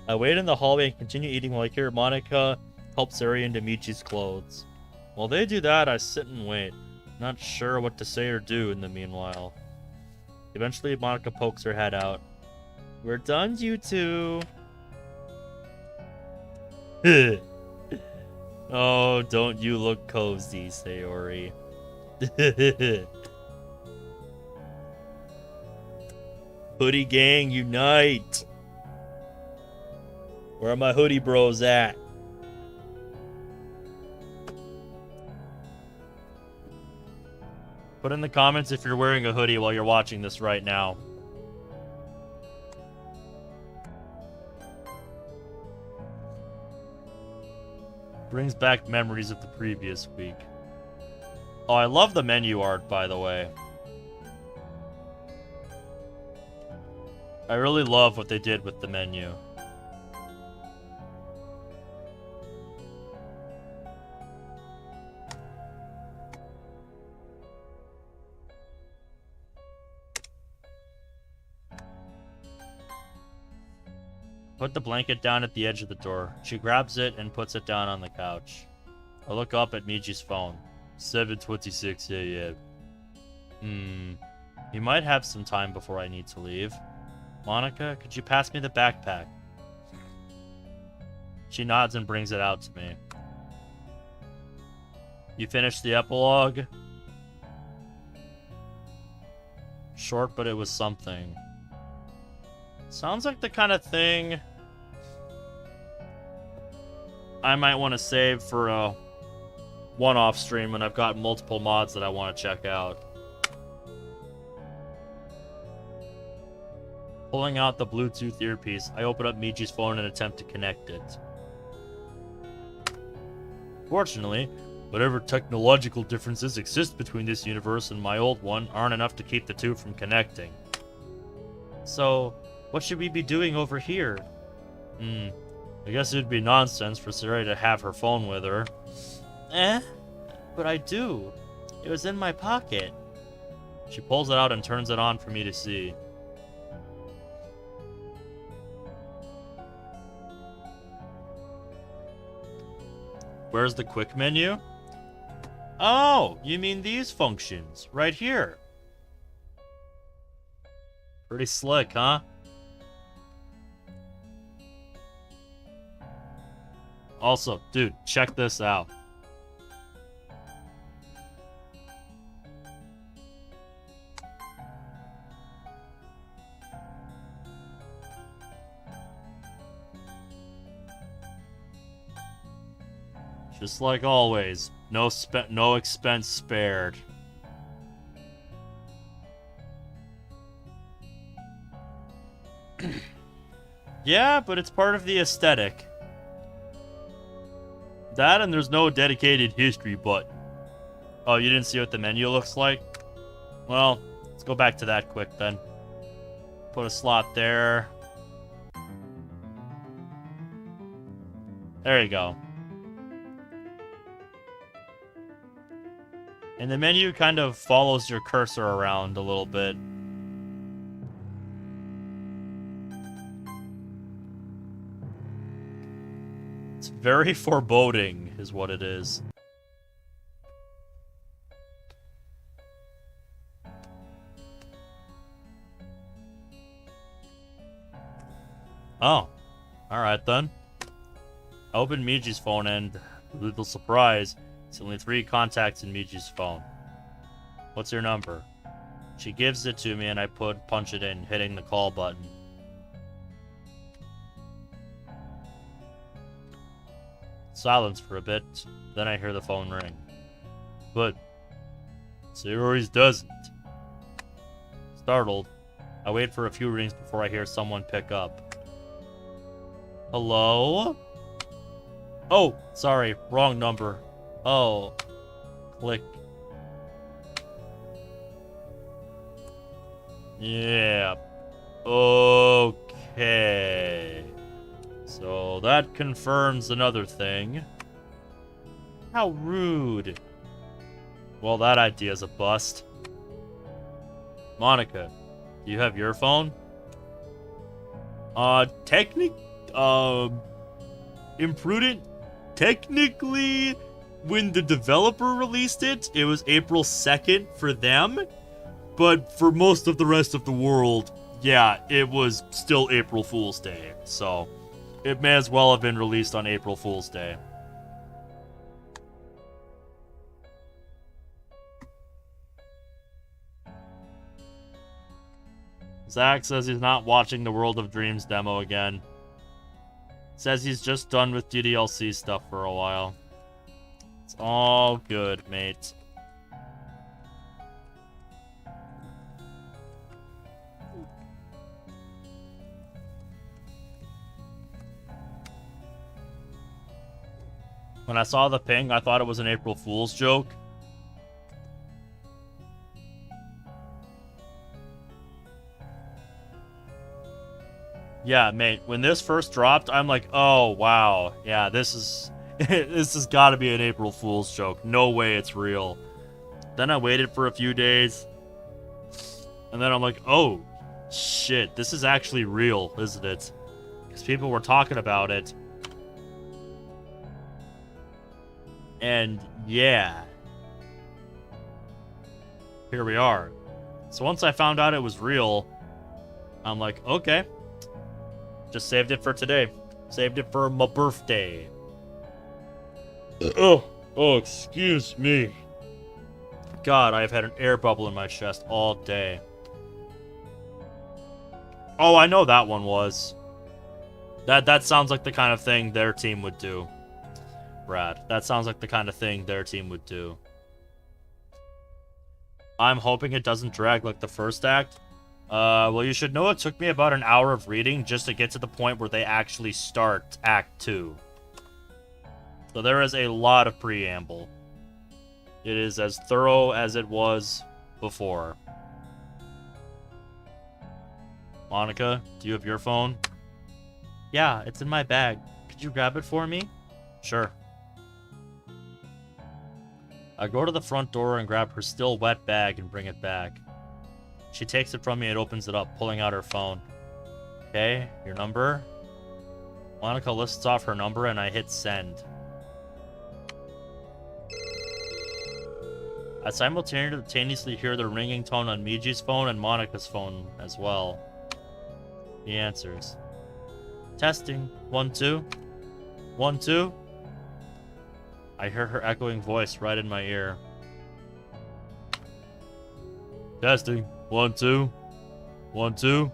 I wait in the hallway and continue eating while I hear Monica help Sayori into Michi's clothes. While they do that, I sit and wait, not sure what to say or do in the meanwhile. Eventually, Monica pokes her head out. We're done, you two. Oh, don't you look cozy, Sayori. Hoodie gang, unite! Where are my hoodie bros at? Put in the comments if you're wearing a hoodie while you're watching this right now. Brings back memories of the previous week. Oh, I love the menu art, by the way. I really love what they did with the menu. Put the blanket down at the edge of the door. She grabs it and puts it down on the couch. I look up at Miji's phone. 7:26 a.m. He might have some time before I need to leave. Monica, could you pass me the backpack? She nods and brings it out to me. You finished the epilogue? Short, but it was something. Sounds like the kind of thing I might want to save for a one-off stream when I've got multiple mods that I want to check out. Pulling out the Bluetooth earpiece, I open up Miji's phone and attempt to connect it. Fortunately, whatever technological differences exist between this universe and my old one aren't enough to keep the two from connecting. So, what should we be doing over here? I guess it'd be nonsense for Sayori to have her phone with her. But I do. It was in my pocket. She pulls it out and turns it on for me to see. Where's the quick menu? Oh, you mean these functions, right here. Pretty slick, huh? Also, dude, check this out. Just like always, no expense spared. Yeah, but it's part of the aesthetic. That and there's no dedicated history button. Oh, you didn't see what the menu looks like? Well, let's go back to that quick then. Put a slot there. There you go. And the menu kind of follows your cursor around a little bit. It's very foreboding, is what it is. Oh, alright then. I opened Miji's phone and, little surprise, it's only 3 contacts in Miji's phone. What's your number? She gives it to me and I punch it in, hitting the call button. Silence for a bit, then I hear the phone ring. But Sayori's doesn't. Startled, I wait for a few rings before I hear someone pick up. Hello? Oh, sorry, wrong number. Oh. Click. Yeah. Okay. So that confirms another thing. How rude. Well, that idea's a bust. Monica, do you have your phone? Imprudent. Technically, when the developer released it, it was April 2nd for them. But for most of the rest of the world, yeah, it was still April Fool's Day. So, it may as well have been released on April Fool's Day. Zach says he's not watching the World of Dreams demo again. Says he's just done with DDLC stuff for a while. It's all good, mate. When I saw the ping, I thought it was an April Fool's joke. Yeah, mate, when this first dropped, I'm like, oh, wow. Yeah, this is... this has got to be an April Fool's joke. No way it's real. Then I waited for a few days. And then I'm like, oh, shit. This is actually real, isn't it? Because people were talking about it. And, yeah. Here we are. So once I found out it was real, I'm like, okay. Just saved it for today. Saved it for my birthday. Oh, excuse me. God, I've had an air bubble in my chest all day. Oh, I know that one was. That sounds like the kind of thing their team would do. Brad, that sounds like the kind of thing their team would do. I'm hoping it doesn't drag like the first act. Well, you should know it took me about an hour of reading just to get to the point where they actually start Act 2. So there is a lot of preamble. It is as thorough as it was before. Monica, do you have your phone? Yeah, it's in my bag. Could you grab it for me? Sure. I go to the front door and grab her still wet bag and bring it back. She takes it from me and opens it up, pulling out her phone. Okay, your number? Monica lists off her number and I hit send. I simultaneously hear the ringing tone on Miji's phone and Monica's phone as well. He answers. Testing. 1, 2. 1, 2. I hear her echoing voice right in my ear. Testing. 1, 2. 1, 2.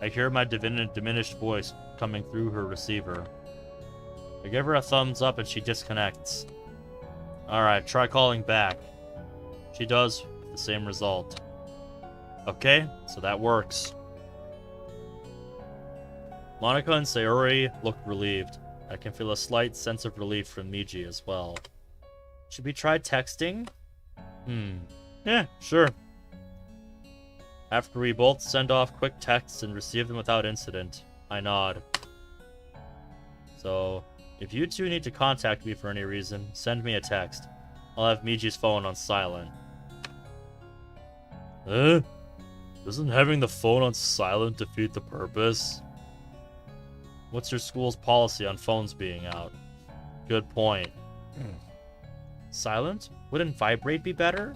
I hear my diminished voice coming through her receiver. I give her a thumbs up and she disconnects. Alright, try calling back. She does, with the same result. Okay, so that works. Monica and Sayori look relieved. I can feel a slight sense of relief from Miji as well. Should we try texting? Yeah, sure. After we both send off quick texts and receive them without incident, I nod. So, if you two need to contact me for any reason, send me a text. I'll have Miji's phone on silent. Doesn't having the phone on silent defeat the purpose? What's your school's policy on phones being out? Good point. Silent? Wouldn't vibrate be better?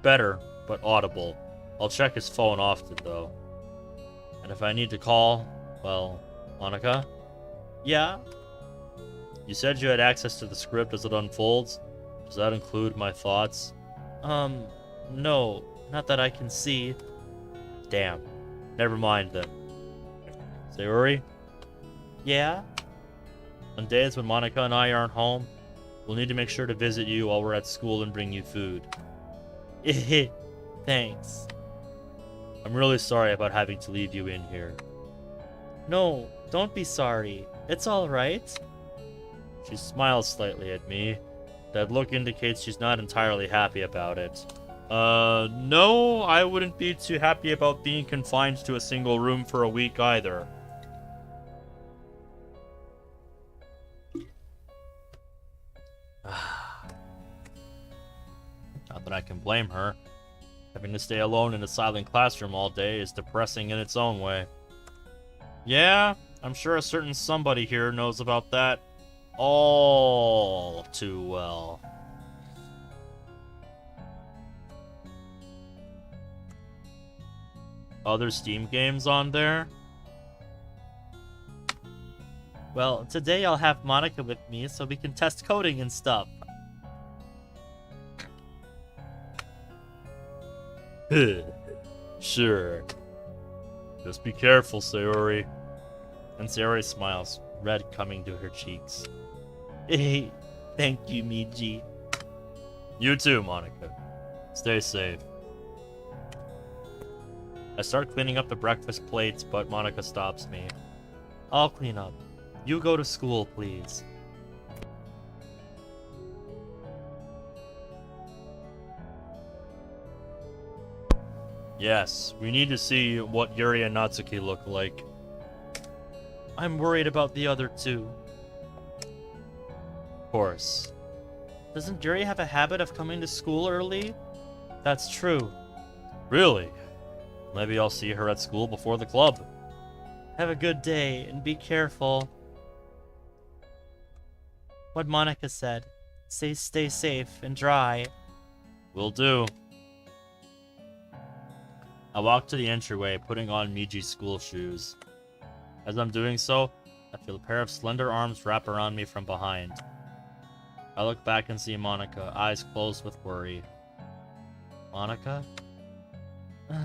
Better, but audible. I'll check his phone often, though. And if I need to call, well, Monica? Yeah? You said you had access to the script as it unfolds. Does that include my thoughts? No. Not that I can see. Damn. Never mind, then. Sayori? Yeah? On days when Monica and I aren't home, we'll need to make sure to visit you while we're at school and bring you food. Thanks. I'm really sorry about having to leave you in here. No, don't be sorry. It's alright. She smiles slightly at me, That look indicates she's not entirely happy about it. No, I wouldn't be too happy about being confined to a single room for a week either. Not that I can blame her. Having to stay alone in a silent classroom all day is depressing in its own way. Yeah, I'm sure a certain somebody here knows about that all too well. Other Steam games on there? Well, today I'll have Monica with me so we can test coding and stuff. Sure. Just be careful, Sayori. And Sayori smiles, red coming to her cheeks. Hey, thank you, Miji. You too, Monica. Stay safe. I start cleaning up the breakfast plates, but Monica stops me. I'll clean up. You go to school, please. Yes, we need to see what Yuri and Natsuki look like. I'm worried about the other two. Of course. Doesn't Yuri have a habit of coming to school early? That's true. Really? Maybe I'll see her at school before the club. Have a good day and be careful. What Monica said. Stay safe and dry. Will do. I walk to the entryway, putting on Miji's school shoes. As I'm doing so, I feel a pair of slender arms wrap around me from behind. I look back and see Monica, eyes closed with worry. Monica? I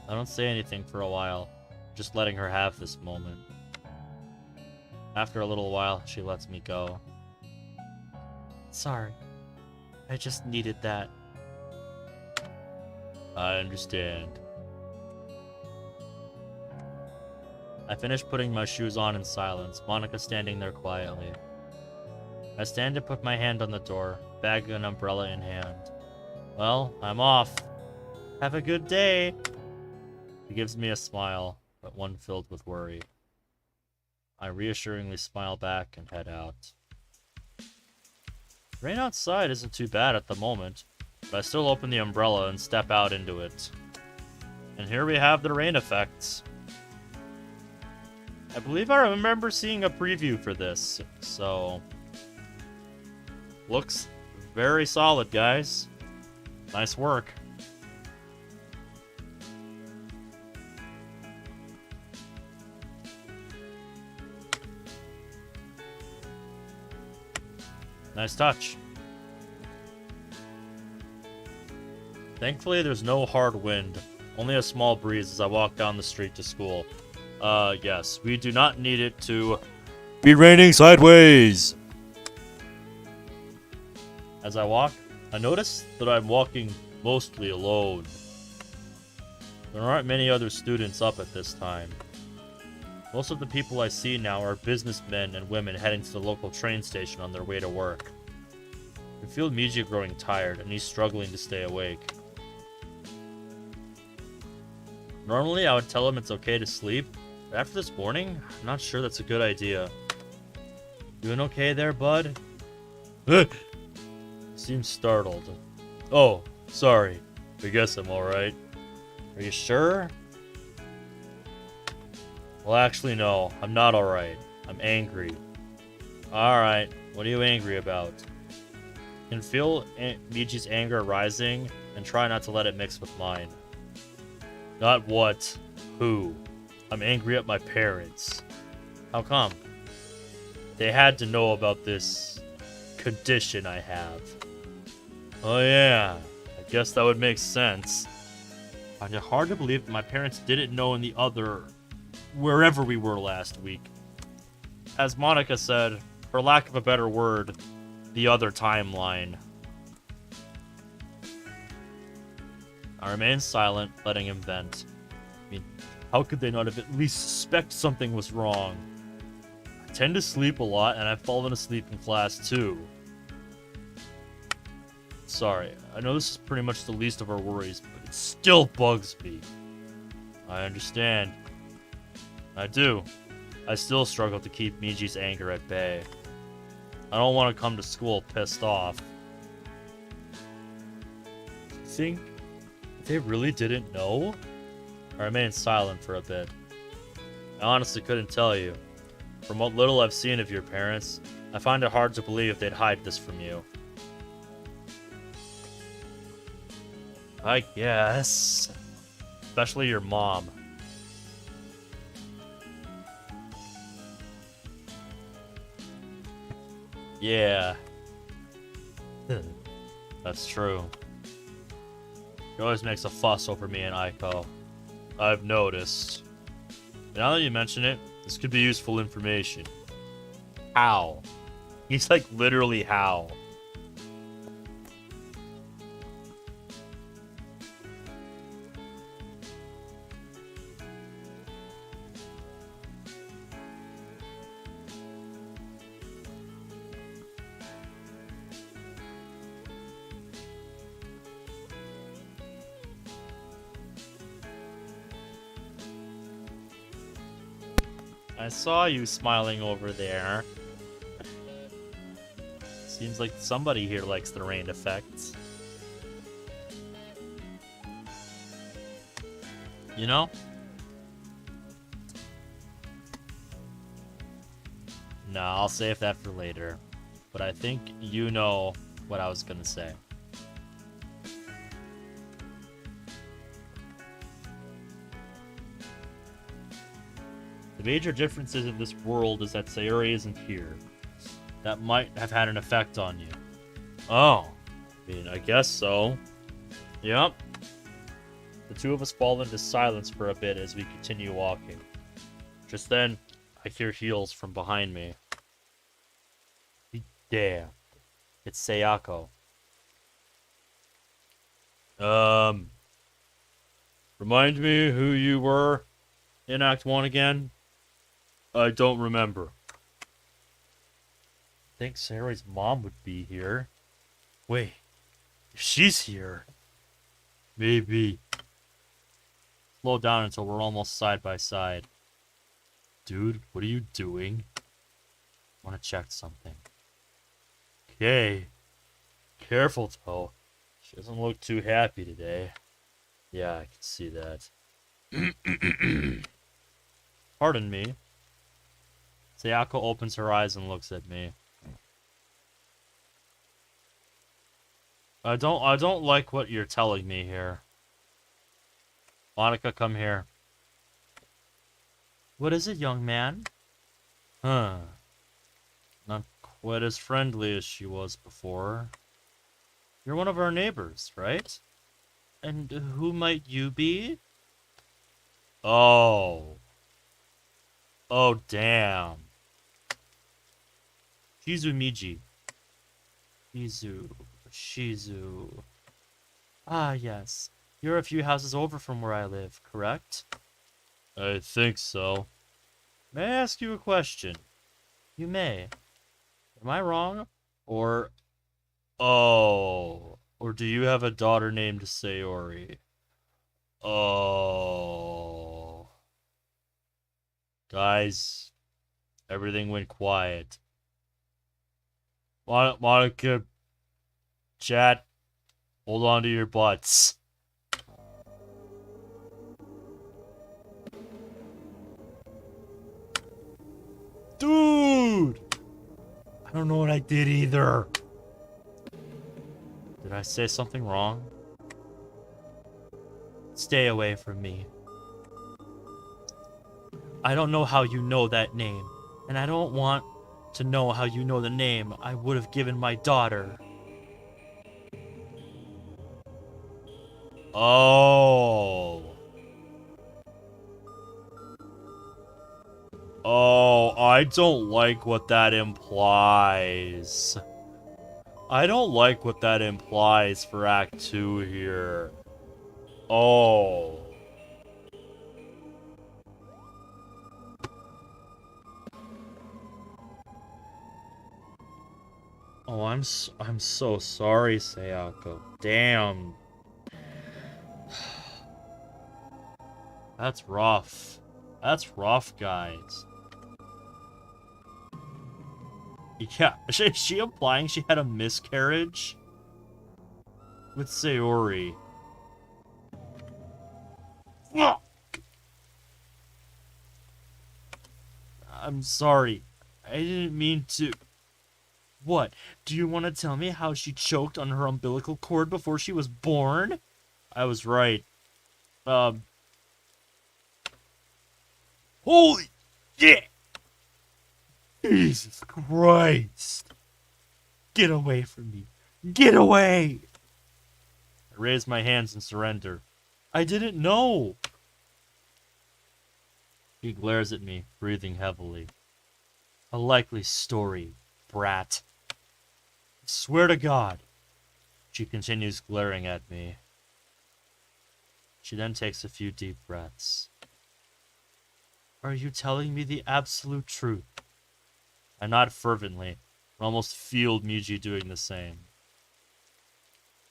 don't say anything for a while, just letting her have this moment. After a little while, she lets me go. Sorry. I just needed that. I understand. I finish putting my shoes on in silence, Monica standing there quietly. I stand and put my hand on the door, bag and umbrella in hand. Well, I'm off. Have a good day. She gives me a smile, but one filled with worry. I reassuringly smile back and head out. Rain outside isn't too bad at the moment, but I still open the umbrella and step out into it. And here we have the rain effects. I believe I remember seeing a preview for this, so... Looks very solid, guys. Nice work. Nice touch. Thankfully, there's no hard wind, only a small breeze as I walk down the street to school. Yes, we do not need it to be raining sideways. As I walk, I notice that I'm walking mostly alone. There aren't many other students up at this time. Most of the people I see now are businessmen and women heading to the local train station on their way to work. I feel Miji growing tired, and he's struggling to stay awake. Normally, I would tell him it's okay to sleep, but after this morning, I'm not sure that's a good idea. Doing okay there, bud? Seems startled. Oh, sorry. I guess I'm alright. Are you sure? Well, actually, no. I'm not alright. I'm angry. Alright, what are you angry about? I can feel Miji's anger rising, and try not to let it mix with mine. Not what, who. I'm angry at my parents. How come? They had to know about this condition I have. Oh yeah, I guess that would make sense. I find it hard to believe that my parents didn't know in the other... wherever we were last week. As Monica said, for lack of a better word, the other timeline. I remain silent, letting him vent. I mean, how could they not have at least suspect something was wrong? tend to sleep a lot, and I've fallen asleep in class too. Sorry, I know this is pretty much the least of our worries, but it still bugs me. I understand. I do. I still struggle to keep Miji's anger at bay. I don't want to come to school pissed off. Think they really didn't know? I remained silent for a bit. I honestly couldn't tell you. From what little I've seen of your parents, I find it hard to believe they'd hide this from you. I guess. Especially your mom. Yeah. That's true. She always makes a fuss over me and Aiko. I've noticed. Now that you mention it, this could be useful information. How? He's like, literally how? I saw you smiling over there. Seems like somebody here likes the rain effects. You know? No, I'll save that for later. But I think you know what I was gonna say. The major differences in this world is that Sayori isn't here. That might have had an effect on you. Oh. I mean, I guess so. Yep. The two of us fall into silence for a bit as we continue walking. Just then, I hear heels from behind me. Damn. It's Sayako. Remind me who you were in Act 1 again? I don't remember. I think Sayori's mom would be here. Wait, if she's here, maybe. Slow down until we're almost side by side. Dude, what are you doing? I want to check something. Okay. Careful, though. She doesn't look too happy today. Yeah, I can see that. Pardon me. Sayako opens her eyes and looks at me. I don't like what you're telling me here. Monica, come here. What is it, young man? Huh. Not quite as friendly as she was before. You're one of our neighbors, right? And who might you be? Oh. Oh, damn. Shizumiji. Shizu. Ah, yes. You're a few houses over from where I live, correct? I think so. May I ask you a question? You may. Am I wrong? Or... Oh. Or do you have a daughter named Sayori? Oh. Guys, everything went quiet. Monica, chat, hold on to your butts. Dude! I don't know what I did either. Did I say something wrong? Stay away from me. I don't know how you know that name, and I don't want to know how you know the name I would have given my daughter. Oh. Oh, I don't like what that implies. I don't like what that implies for Act 2 here. Oh. Oh, I'm so sorry, Sayako. Damn. That's rough. That's rough, guys. Yeah, is she implying she had a miscarriage? With Sayori. I'm sorry. I didn't mean to... What? Do you want to tell me how she choked on her umbilical cord before she was born? I was right. Holy shit! Jesus Christ! Get away from me. Get away! I raised my hands in surrender. I didn't know! He glares at me, breathing heavily. A likely story, brat. I swear to God. She continues glaring at me. She then takes a few deep breaths. Are you telling me the absolute truth? I nod fervently, and almost feel Miji doing the same.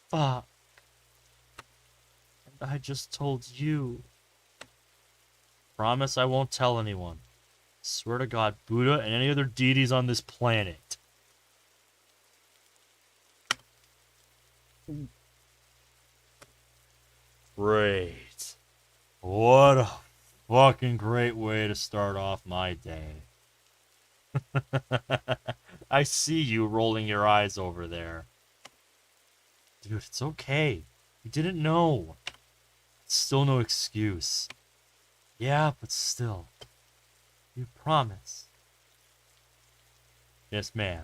Fuck. And I just told you. Promise I won't tell anyone. Swear to God, Buddha and any other deities on this planet. Great. What a fucking great way to start off my day. I see you rolling your eyes over there. Dude, it's okay. You didn't know. It's still no excuse. Yeah, but still. You promise. Yes, ma'am.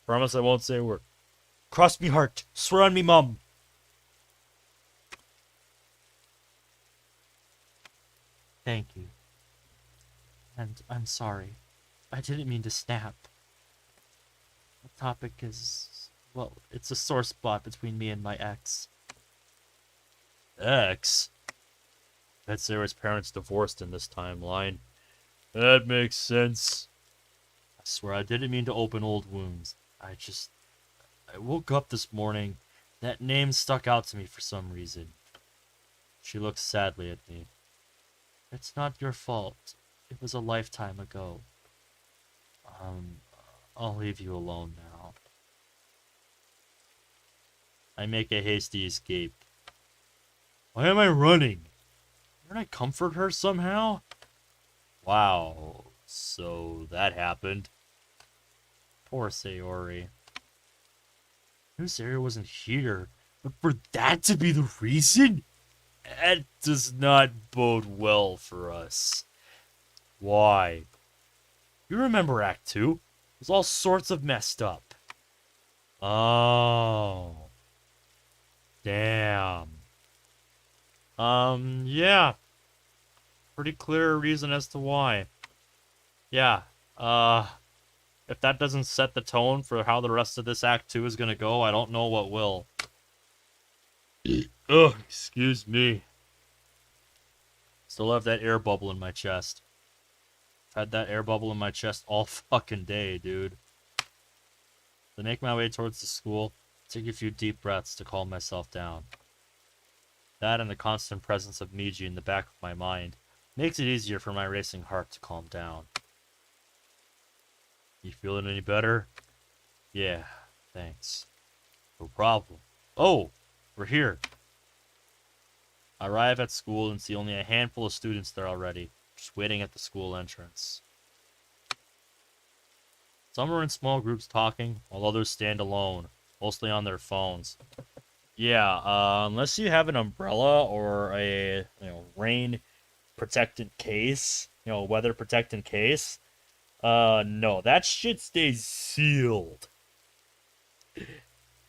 Promise I won't say a word. Cross me heart. Swear on me, mum. Thank you. And I'm sorry. I didn't mean to snap. The topic is... well, it's a sore spot between me and my ex. Ex? Bet Sarah's parents divorced in this timeline. That makes sense. I swear I didn't mean to open old wounds. I woke up this morning. That name stuck out to me for some reason. She looks sadly at me. It's not your fault. It was a lifetime ago. I'll leave you alone now. I make a hasty escape. Why am I running? Didn't I comfort her somehow? Wow, so that happened. Poor Sayori. I knew Sayori wasn't here, but for that to be the reason? That does not bode well for us. Why? You remember Act 2? It was all sorts of messed up. Oh. Damn. Yeah. Pretty clear reason as to why. Yeah. If that doesn't set the tone for how the rest of this Act 2 is gonna go, I don't know what will. Ugh, excuse me. Still have that air bubble in my chest. I've had that air bubble in my chest all fucking day, dude. To make my way towards the school, take a few deep breaths to calm myself down. That and the constant presence of Miji in the back of my mind makes it easier for my racing heart to calm down. You feeling any better? Yeah, thanks. No problem. Oh, we're here. I arrive at school and see only a handful of students there already, just waiting at the school entrance. Some are in small groups talking, while others stand alone, mostly on their phones. Yeah, unless you have an umbrella or a rain protectant case, weather protectant case, no, that shit stays sealed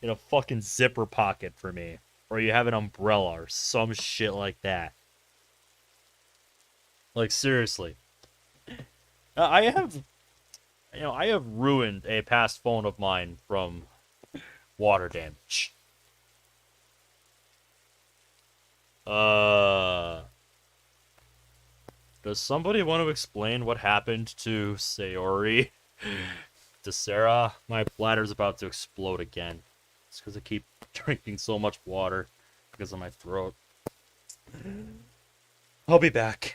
in a fucking zipper pocket for me. Or you have an umbrella or some shit like that. Like, seriously. I have ruined a past phone of mine from water damage. Does somebody want to explain what happened to Sayori to Sarah. My bladder's about to explode again. It's because I keep drinking so much water because of my throat. I'll be back.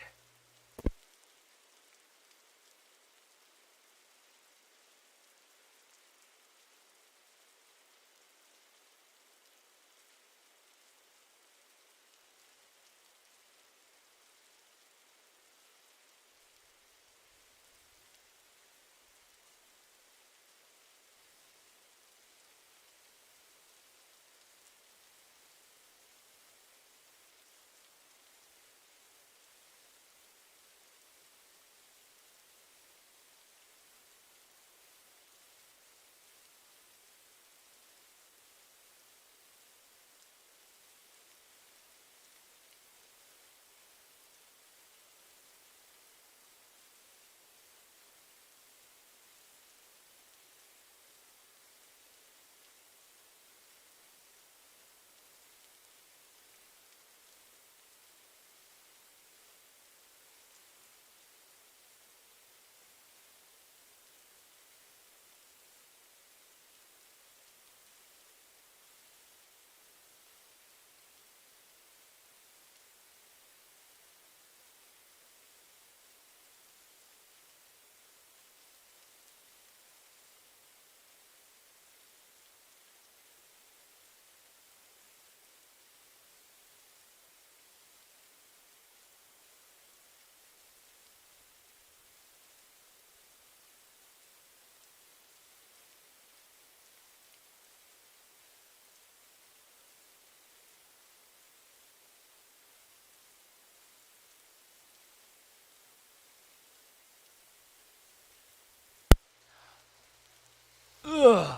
Ugh.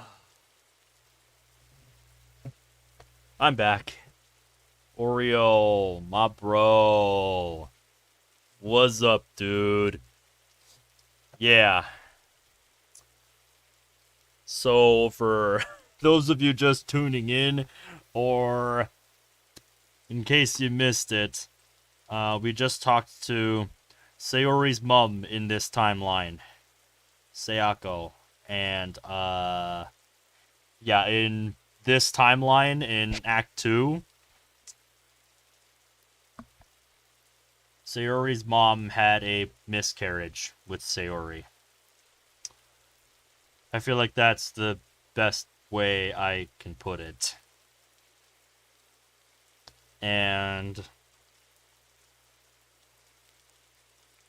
I'm back. Oreo, my bro. What's up, dude? Yeah. So, for those of you just tuning in, or in case you missed it, we just talked to Sayori's mom in this timeline, Sayako. And, yeah, in this timeline, in Act 2, Sayori's mom had a miscarriage with Sayori. I feel like that's the best way I can put it. And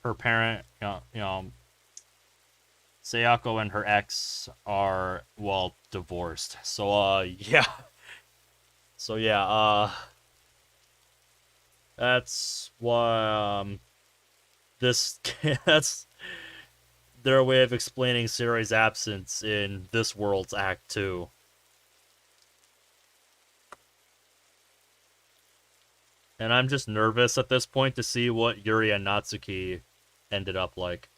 her parent, Sayako and her ex are, well, divorced. So, yeah. So, yeah, that's why, this, that's their way of explaining Sayori's absence in this world's Act 2. And I'm just nervous at this point to see what Yuri and Natsuki ended up like.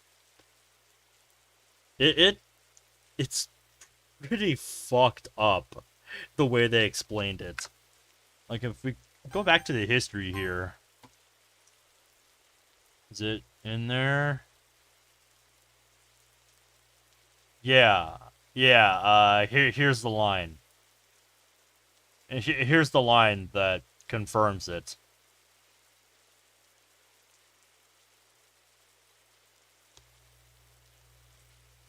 It's pretty fucked up the way they explained it. Like, if we go back to the history here, is it in there? Yeah, here's the line. And here's the line that confirms it.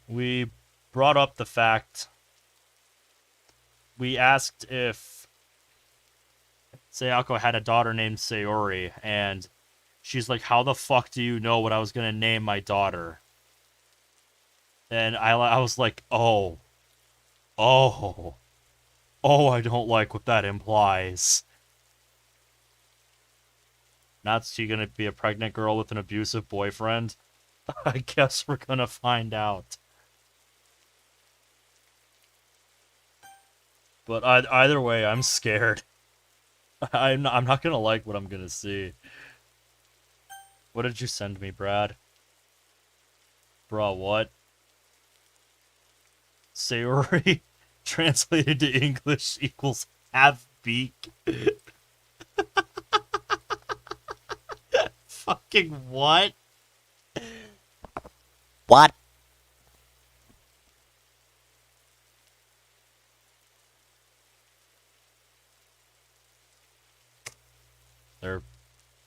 We brought up the fact, we asked if Sayako had a daughter named Sayori, and she's like, how the fuck do you know what I was gonna name my daughter? And I was like, oh, I don't like what that implies. Not she gonna be a pregnant girl with an abusive boyfriend? I guess we're gonna find out. But either way, I'm scared. I'm not gonna like what I'm gonna see. What did you send me, Brad? Bruh, what? Sayori translated to English equals have beak. Fucking what? What? They're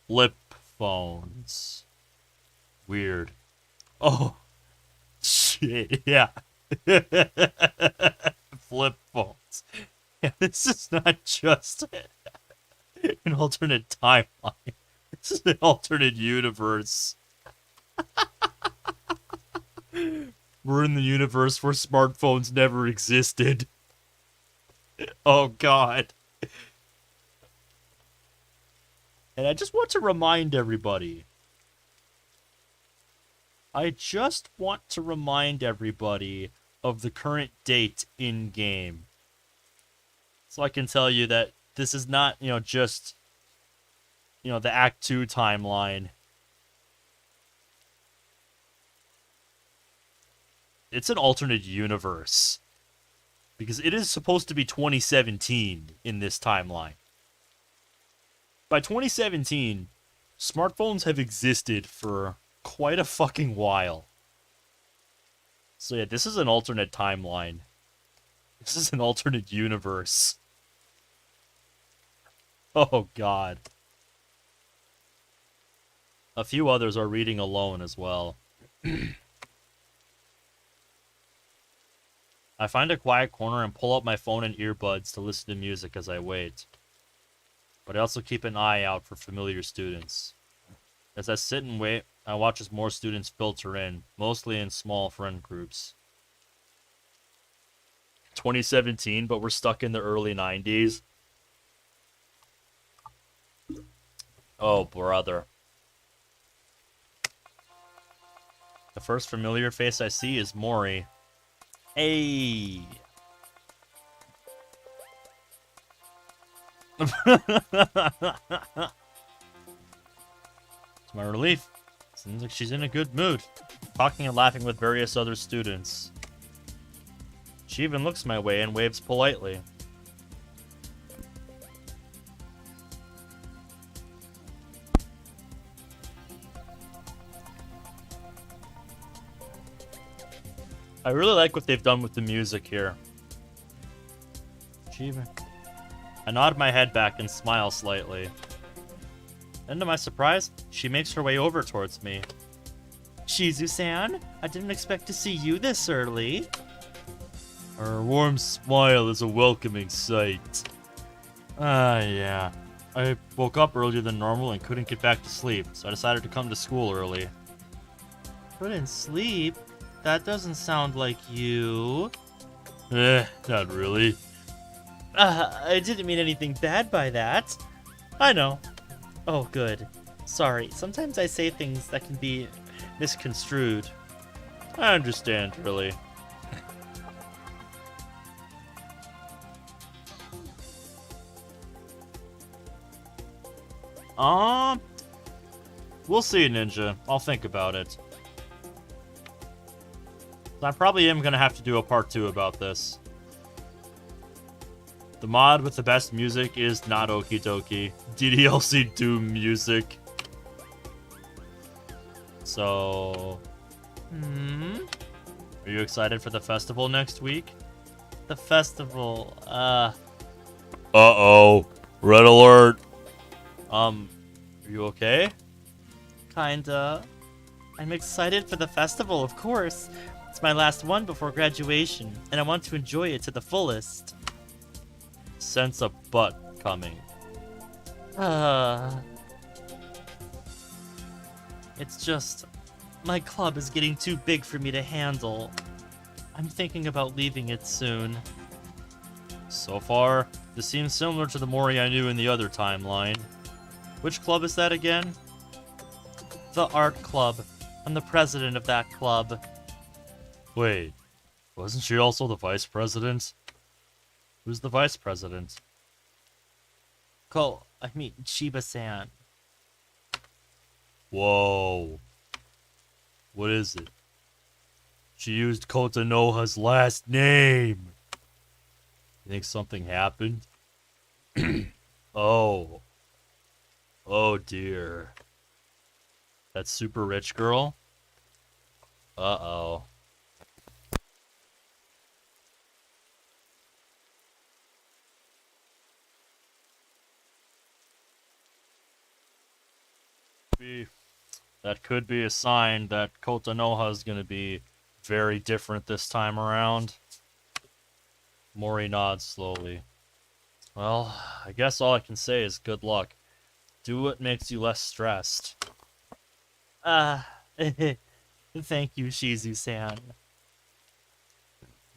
flip phones. Weird. Oh, shit, yeah. Flip phones. Yeah, this is not just an alternate timeline. This is an alternate universe. We're in the universe where smartphones never existed. Oh, God. And I just want to remind everybody. of the current date in game. So I can tell you that this is not, just, the Act 2 timeline. It's an alternate universe. Because it is supposed to be 2017 in this timeline. By 2017, smartphones have existed for quite a fucking while. So yeah, this is an alternate timeline. This is an alternate universe. Oh, God. A few others are reading alone as well. I find a quiet corner and pull out my phone and earbuds to listen to music as I wait. But I also keep an eye out for familiar students. As I sit and wait, I watch as more students filter in, mostly in small friend groups. 2017, but we're stuck in the early 90s. Oh, brother. The first familiar face I see is Mori. Hey! To my relief, seems like she's in a good mood, talking and laughing with various other students. She even looks my way and waves politely. I really like what they've done with the music here. I nod my head back and smile slightly. And to my surprise, she makes her way over towards me. Shizu-san, I didn't expect to see you this early. Her warm smile is a welcoming sight. Yeah. I woke up earlier than normal and couldn't get back to sleep, so I decided to come to school early. Couldn't sleep? That doesn't sound like you. Not really. I didn't mean anything bad by that. I know. Oh, good. Sorry, sometimes I say things that can be misconstrued. I understand, really. We'll see, Ninja. I'll think about it. I probably am gonna have to do a part 2 about this. The mod with the best music is not Doki Doki. DDLC Doom music. So... Are you excited for the festival next week? The festival, Uh-oh. Red alert. Are you okay? Kinda. I'm excited for the festival, of course. It's my last one before graduation, and I want to enjoy it to the fullest. Sense a butt coming. It's just... my club is getting too big for me to handle. I'm thinking about leaving it soon. So far, this seems similar to the Mori I knew in the other timeline. Which club is that again? The art club. I'm the president of that club. Wait, wasn't she also the vice president? Who's the vice president? Chiba-san. Whoa. What is it? She used Kotanoha's last name. You think something happened? Oh. Oh dear. That super rich girl? Uh-oh. could be a sign that Kotonoha is gonna be very different this time around. Mori nods slowly. Well, I guess all I can say is good luck. Do what makes you less stressed. Thank you, Shizu-san.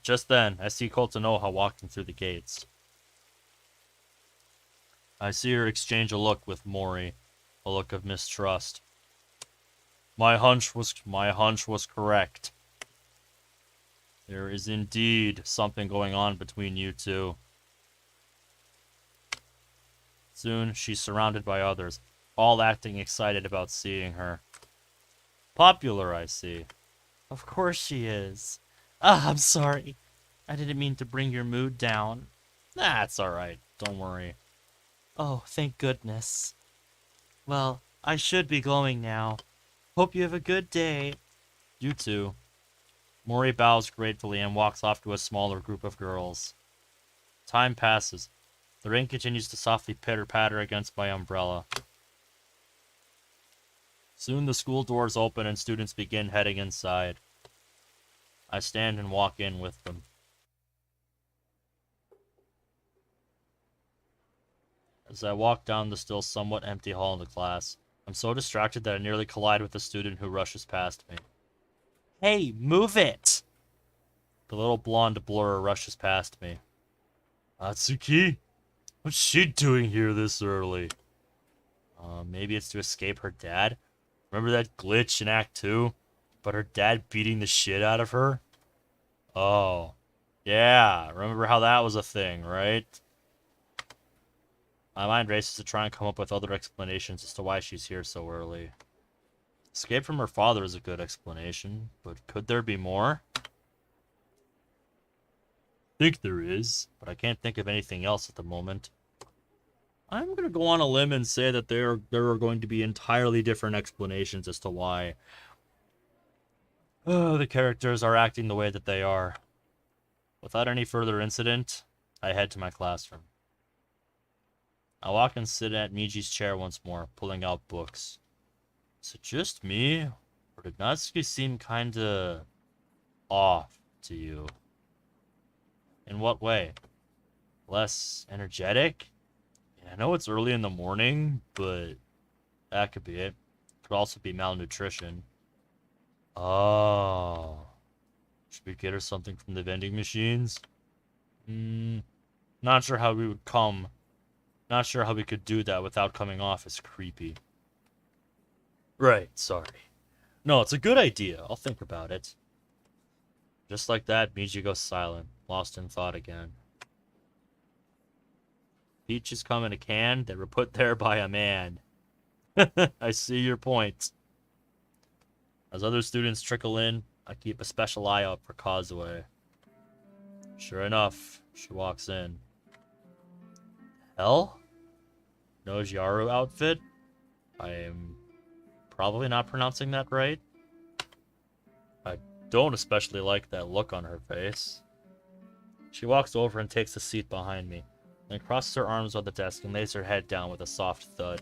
Just then, I see Kotonoha walking through the gates. I see her exchange a look with Mori, a look of mistrust. My hunch was correct. There is indeed something going on between you two. Soon, she's surrounded by others, all acting excited about seeing her. Popular, I see. Of course she is. I'm sorry. I didn't mean to bring your mood down. That's alright, don't worry. Oh, thank goodness. Well, I should be going now. Hope you have a good day. You too. Mori bows gratefully and walks off to a smaller group of girls. Time passes. The rain continues to softly pitter-patter against my umbrella. Soon the school doors open and students begin heading inside. I stand and walk in with them. As I walk down the still somewhat empty hall into class, I'm so distracted that I nearly collide with a student who rushes past me. Hey, move it! The little blonde blur rushes past me. Atsuki? What's she doing here this early? Maybe it's to escape her dad? Remember that glitch in Act 2? But her dad beating the shit out of her? Oh. Yeah, remember how that was a thing, right? My mind races to try and come up with other explanations as to why she's here so early. Escape from her father is a good explanation, but could there be more? I think there is, but I can't think of anything else at the moment. I'm going to go on a limb and say that there are going to be entirely different explanations as to why the characters are acting the way that they are. Without any further incident, I head to my classroom. I walk and sit at Miji's chair once more, pulling out books. Is it just me, or did Natsuki seem kinda off to you? In what way? Less energetic? Yeah, I know it's early in the morning, but that could be it. Could also be malnutrition. Oh. Should we get her something from the vending machines? Not sure how we would come. Not sure how we could do that without coming off as creepy. Right, sorry. No, it's a good idea. I'll think about it. Just like that, Miji goes silent, lost in thought again. Peaches come in a can that were put there by a man. I see your point. As other students trickle in, I keep a special eye out for Kazuo. Sure enough, she walks in. Hell? Nojiaru outfit? I am probably not pronouncing that right. I don't especially like that look on her face. She walks over and takes a seat behind me, then crosses her arms on the desk and lays her head down with a soft thud.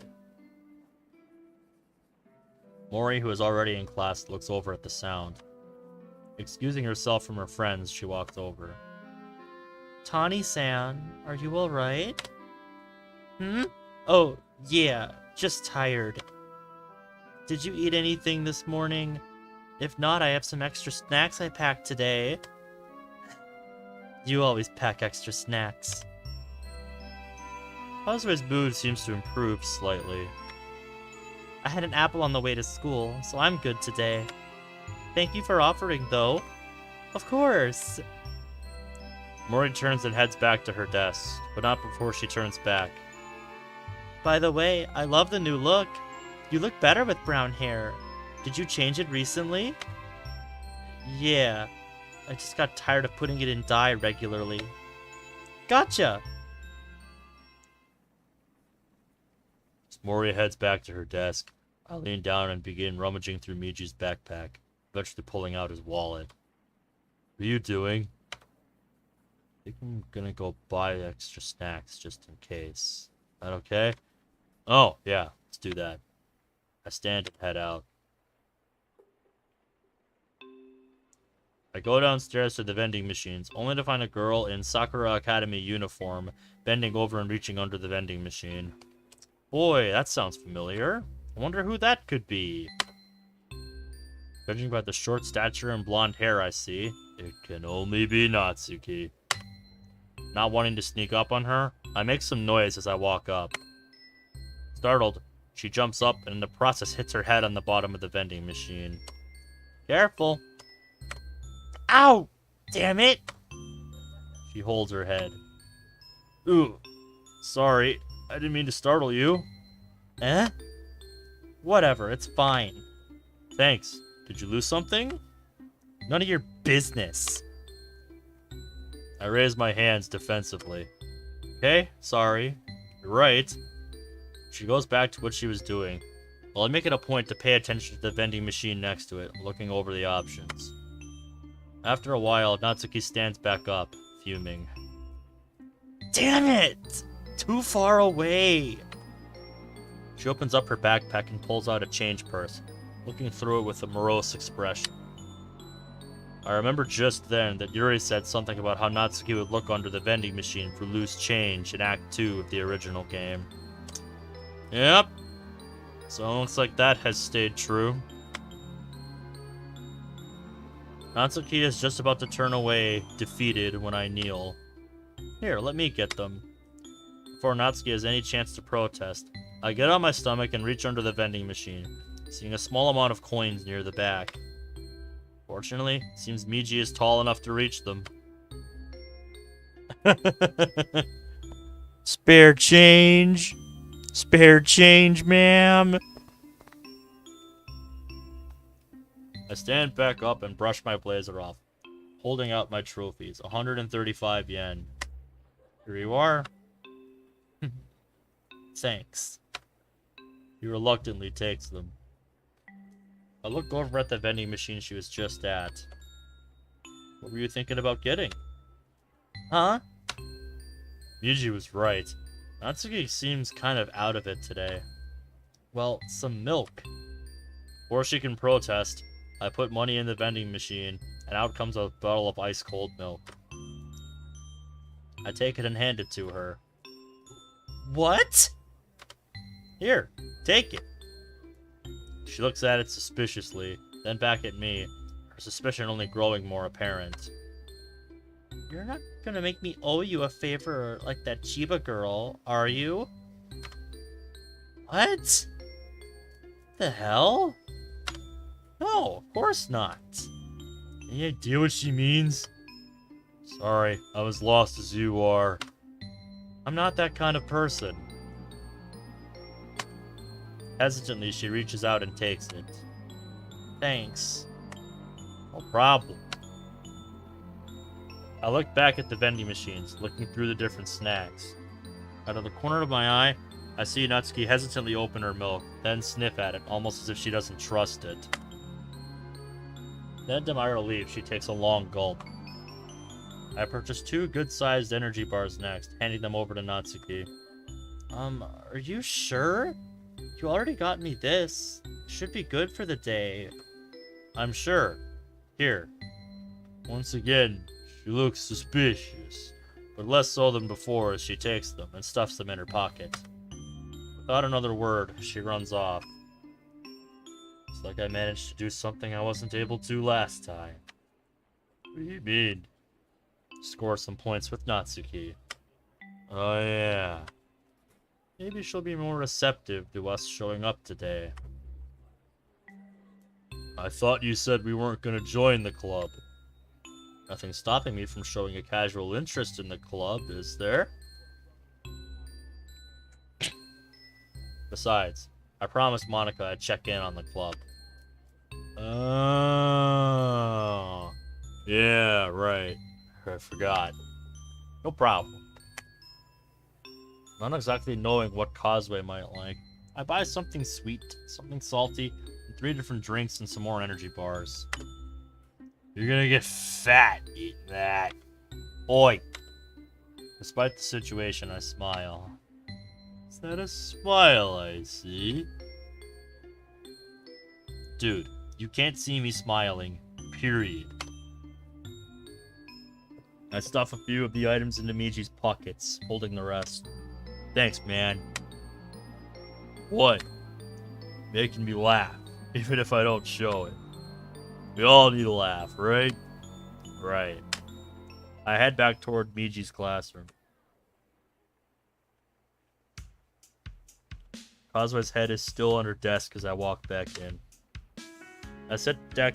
Mori, who is already in class, looks over at the sound. Excusing herself from her friends, she walks over. Tani-san, are you alright? Oh, yeah, just tired. Did you eat anything this morning? If not, I have some extra snacks I packed today. You always pack extra snacks. Kazuo's mood seems to improve slightly. I had an apple on the way to school, so I'm good today. Thank you for offering, though. Of course. Mori turns and heads back to her desk, but not before she turns back. By the way, I love the new look. You look better with brown hair. Did you change it recently? Yeah. I just got tired of putting it in dye regularly. Gotcha! As Mori heads back to her desk, I lean down and begin rummaging through Miji's backpack, eventually pulling out his wallet. What are you doing? I think I'm gonna go buy extra snacks just in case. That okay? Oh, yeah, let's do that. I stand and head out. I go downstairs to the vending machines, only to find a girl in Sakura Academy uniform bending over and reaching under the vending machine. Boy, that sounds familiar. I wonder who that could be. Judging by the short stature and blonde hair I see, it can only be Natsuki. Not wanting to sneak up on her, I make some noise as I walk up. Startled, she jumps up and in the process hits her head on the bottom of the vending machine. Careful! Ow! Damn it! She holds her head. Ooh, sorry, I didn't mean to startle you. Eh? Whatever, it's fine. Thanks. Did you lose something? None of your business. I raise my hands defensively. Okay, sorry. You're right. She goes back to what she was doing, while I make it a point to pay attention to the vending machine next to it, looking over the options. After a while, Natsuki stands back up, fuming. Damn it! Too far away! She opens up her backpack and pulls out a change purse, looking through it with a morose expression. I remember just then that Yuri said something about how Natsuki would look under the vending machine for loose change in Act 2 of the original game. Yep. So it looks like that has stayed true. Natsuki is just about to turn away, defeated, when I kneel. Here, let me get them. Before Natsuki has any chance to protest, I get on my stomach and reach under the vending machine, seeing a small amount of coins near the back. Fortunately, it seems Miji is tall enough to reach them. Spare change! Spare change, ma'am! I stand back up and brush my blazer off, holding out my trophies, 135 yen. Here you are. Thanks. He reluctantly takes them. I look over at the vending machine she was just at. What were you thinking about getting? Huh? Miji was right. Natsuki seems kind of out of it today. Well, some milk. Before she can protest, I put money in the vending machine, and out comes a bottle of ice-cold milk. I take it and hand it to her. What? Here, take it. She looks at it suspiciously, then back at me, her suspicion only growing more apparent. You're not gonna make me owe you a favor like that Chiba girl, are you? What? The hell? No, of course not. Any idea what she means? Sorry, I was lost as you are. I'm not that kind of person. Hesitantly, she reaches out and takes it. Thanks. No problem. I look back at the vending machines, looking through the different snacks. Out of the corner of my eye, I see Natsuki hesitantly open her milk, then sniff at it, almost as if she doesn't trust it. Then, to my relief, she takes a long gulp. I purchase 2 good-sized energy bars next, handing them over to Natsuki. Are you sure? You already got me this. Should be good for the day. I'm sure. Here. Once again, she looks suspicious, but less so than before as she takes them and stuffs them in her pocket. Without another word, she runs off. It's like I managed to do something I wasn't able to last time. What do you mean? Score some points with Natsuki. Oh yeah. Maybe she'll be more receptive to us showing up today. I thought you said we weren't gonna join the club. Nothing stopping me from showing a casual interest in the club, is there? Besides, I promised Monica I'd check in on the club. Oh. Yeah, right. I forgot. No problem. Not exactly knowing what Causeway might like, I buy something sweet, something salty, and 3 different drinks and some more energy bars. You're gonna get fat eating that. Oi! Despite the situation, I smile. Is that a smile I see? Dude, you can't see me smiling. Period. I stuff a few of the items into Miji's pockets, holding the rest. Thanks, man. What? Making me laugh, even if I don't show it. We all need a laugh, right? Right. I head back toward Miji's classroom. Kazue's head is still on her desk as I walk back in. I sit back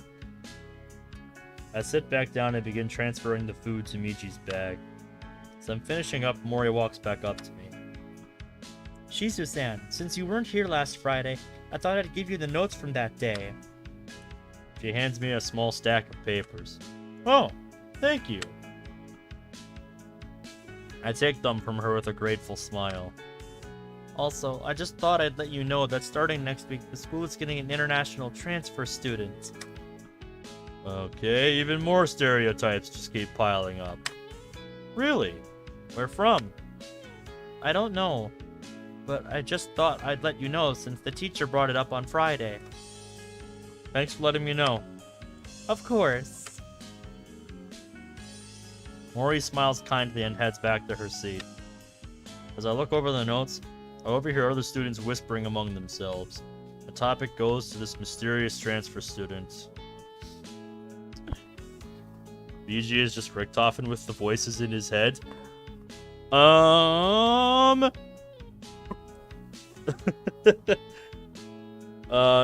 down and begin transferring the food to Miji's bag. As I'm finishing up, Mori walks back up to me. Shizu-san, since you weren't here last Friday, I thought I'd give you the notes from that day. She hands me a small stack of papers. Oh, thank you. I take them from her with a grateful smile. Also, I just thought I'd let you know that starting next week, the school is getting an international transfer student. Okay, even more stereotypes just keep piling up. Really? Where from? I don't know, but I just thought I'd let you know since the teacher brought it up on Friday. Thanks for letting me know. Of course. Mori smiles kindly and heads back to her seat. As I look over the notes, I overhear other students whispering among themselves. The topic goes to this mysterious transfer student. BG is just Richtofen with the voices in his head.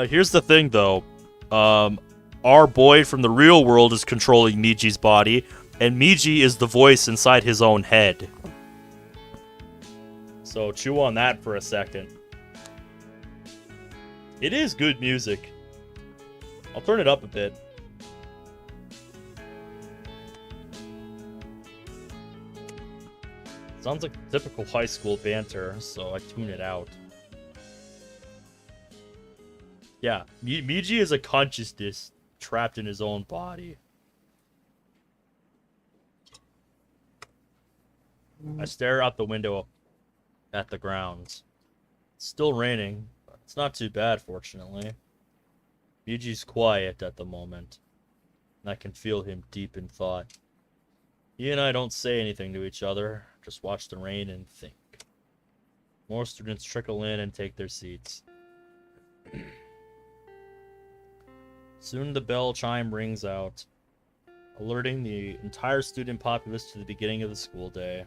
Here's the thing though. Our boy from the real world is controlling Miji's body, and Miji is the voice inside his own head. So chew on that for a second. It is good music. I'll turn it up a bit. Sounds like typical high school banter, so I tune it out. Yeah, Miji is a consciousness trapped in his own body. I stare out the window at the grounds. It's still raining, but it's not too bad, fortunately. Miji's quiet at the moment, and I can feel him deep in thought. He and I don't say anything to each other, just watch the rain and think. More students trickle in and take their seats. Soon the bell chime rings out, alerting the entire student populace to the beginning of the school day.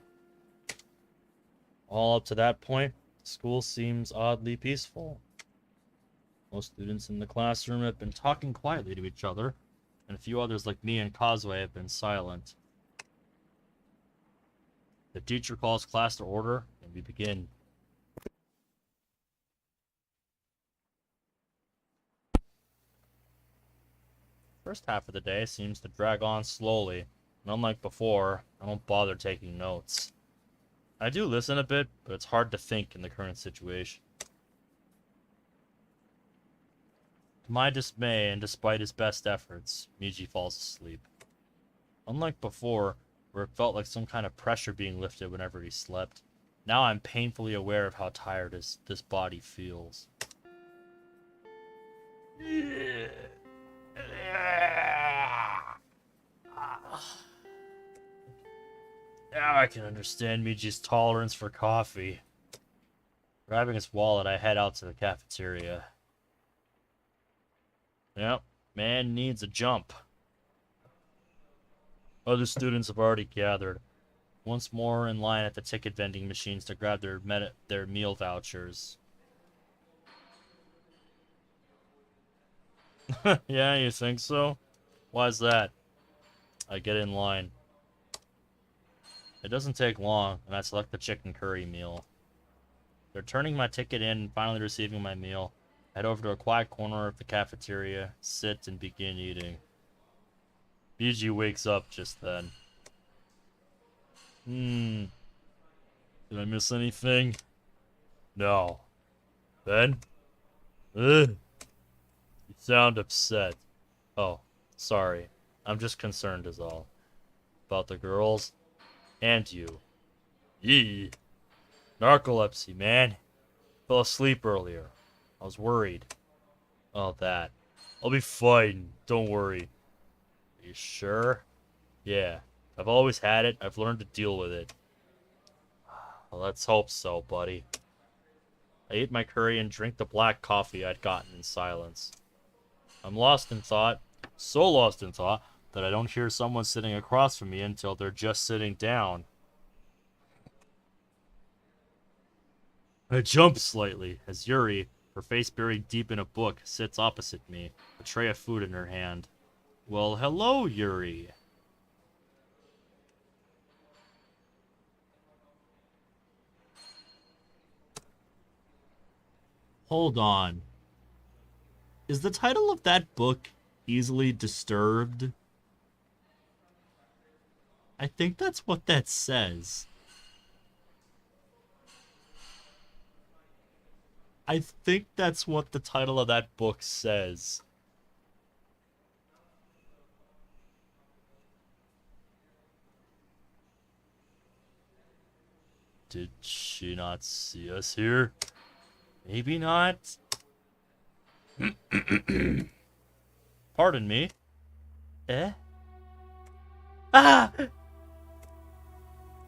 All up to that point, the school seems oddly peaceful. Most students in the classroom have been talking quietly to each other, and a few others like me and Kazue have been silent. The teacher calls class to order, and we begin. First half of the day seems to drag on slowly, and unlike before, I don't bother taking notes. I do listen a bit, but it's hard to think in the current situation. To my dismay, and despite his best efforts, Miji falls asleep. Unlike before, where it felt like some kind of pressure being lifted whenever he slept, now I'm painfully aware of how tired this body feels. Now I can understand Miji's tolerance for coffee. Grabbing his wallet, I head out to the cafeteria. Yep, man needs a jump. Other students have already gathered, once more in line at the ticket vending machines to grab their meal vouchers. Yeah, you think so? Why's that? I get in line. It doesn't take long, and I select the chicken curry meal. They're turning my ticket in and finally receiving my meal. I head over to a quiet corner of the cafeteria, sit, and begin eating. Miji wakes up just then. Did I miss anything? No. Ben? Ugh. You sound upset. Oh, sorry. I'm just concerned is all. About the girls. And you. Yee. Narcolepsy, man. Fell asleep earlier. I was worried. Oh, that. I'll be fine. Don't worry. You sure? Yeah. I've always had it. I've learned to deal with it. Well, let's hope so, buddy. I eat my curry and drink the black coffee I'd gotten in silence. I'm lost in thought. So lost in thought that I don't hear someone sitting across from me until they're just sitting down. I jump slightly as Yuri, her face buried deep in a book, sits opposite me, a tray of food in her hand. Well, hello, Yuri. Hold on. Is the title of that book Easily Disturbed? I think that's what that says. I think that's what the title of that book says. Did she not see us here? Maybe not. Pardon me. Eh? Ah!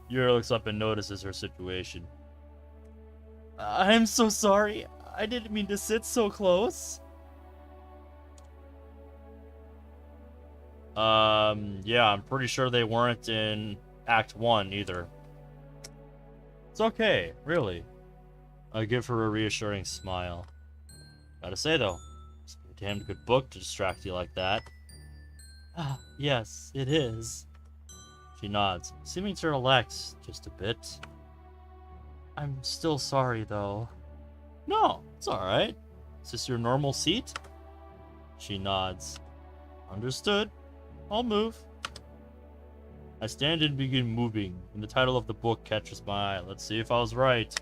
Yuri looks up and notices her situation. I'm so sorry. I didn't mean to sit so close. Yeah, I'm pretty sure they weren't in Act 1 either. It's okay, really. I give her a reassuring smile. Gotta say though, it's a damn good book to distract you like that. Ah, yes, it is. She nods, seeming to relax just a bit. I'm still sorry, though. No, it's alright. Is this your normal seat? She nods. Understood. I'll move. I stand and begin moving, and the title of the book catches my eye. Let's see if I was right.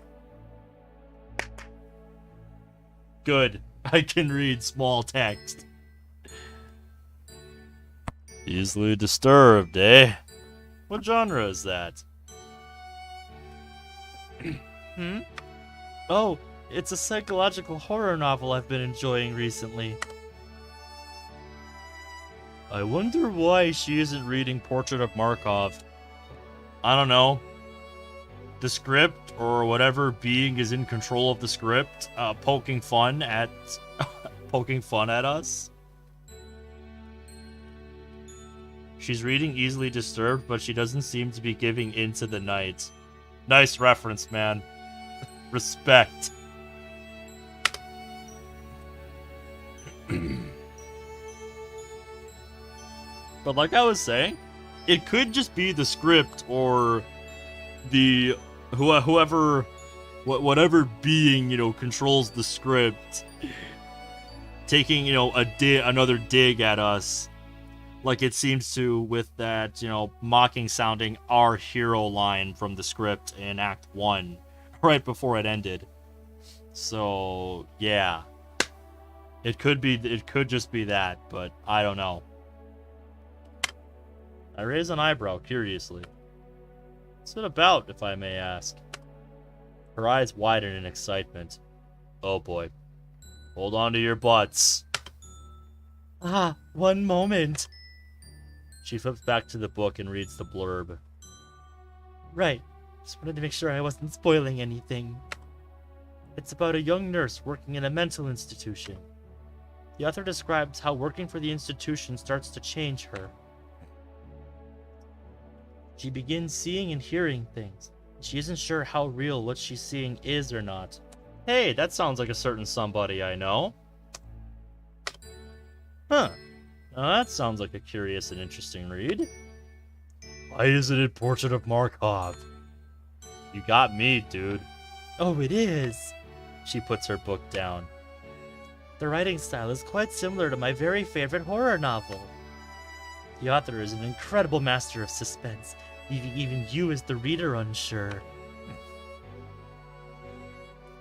Good. I can read small text. Easily disturbed, eh? What genre is that? Hmm? Oh, it's a psychological horror novel I've been enjoying recently. I wonder why she isn't reading Portrait of Markov. I don't know. The script, or whatever being is in control of the script, poking fun at us. She's reading Easily Disturbed, but she doesn't seem to be giving in to the night. Nice reference, man. Respect. But like I was saying, it could just be the script or the whatever being, controls the script taking, another dig at us. Like it seems to with that, mocking sounding our hero line from the script in Act 1, right before it ended. So, yeah. It could just be that, but I don't know. I raise an eyebrow curiously. What's it about, if I may ask? Her eyes widen in excitement. Oh boy. Hold on to your butts. Ah, one moment. She flips back to the book and reads the blurb. Right. Just wanted to make sure I wasn't spoiling anything. It's about a young nurse working in a mental institution. The author describes how working for the institution starts to change her. She begins seeing and hearing things. She isn't sure how real what she's seeing is or not. Hey, that sounds like a certain somebody I know. Huh. Now that sounds like a curious and interesting read. Why isn't it Portrait of Markov? You got me, dude. Oh, it is. She puts her book down. The writing style is quite similar to my very favorite horror novel. The author is an incredible master of suspense, leaving even you as the reader unsure.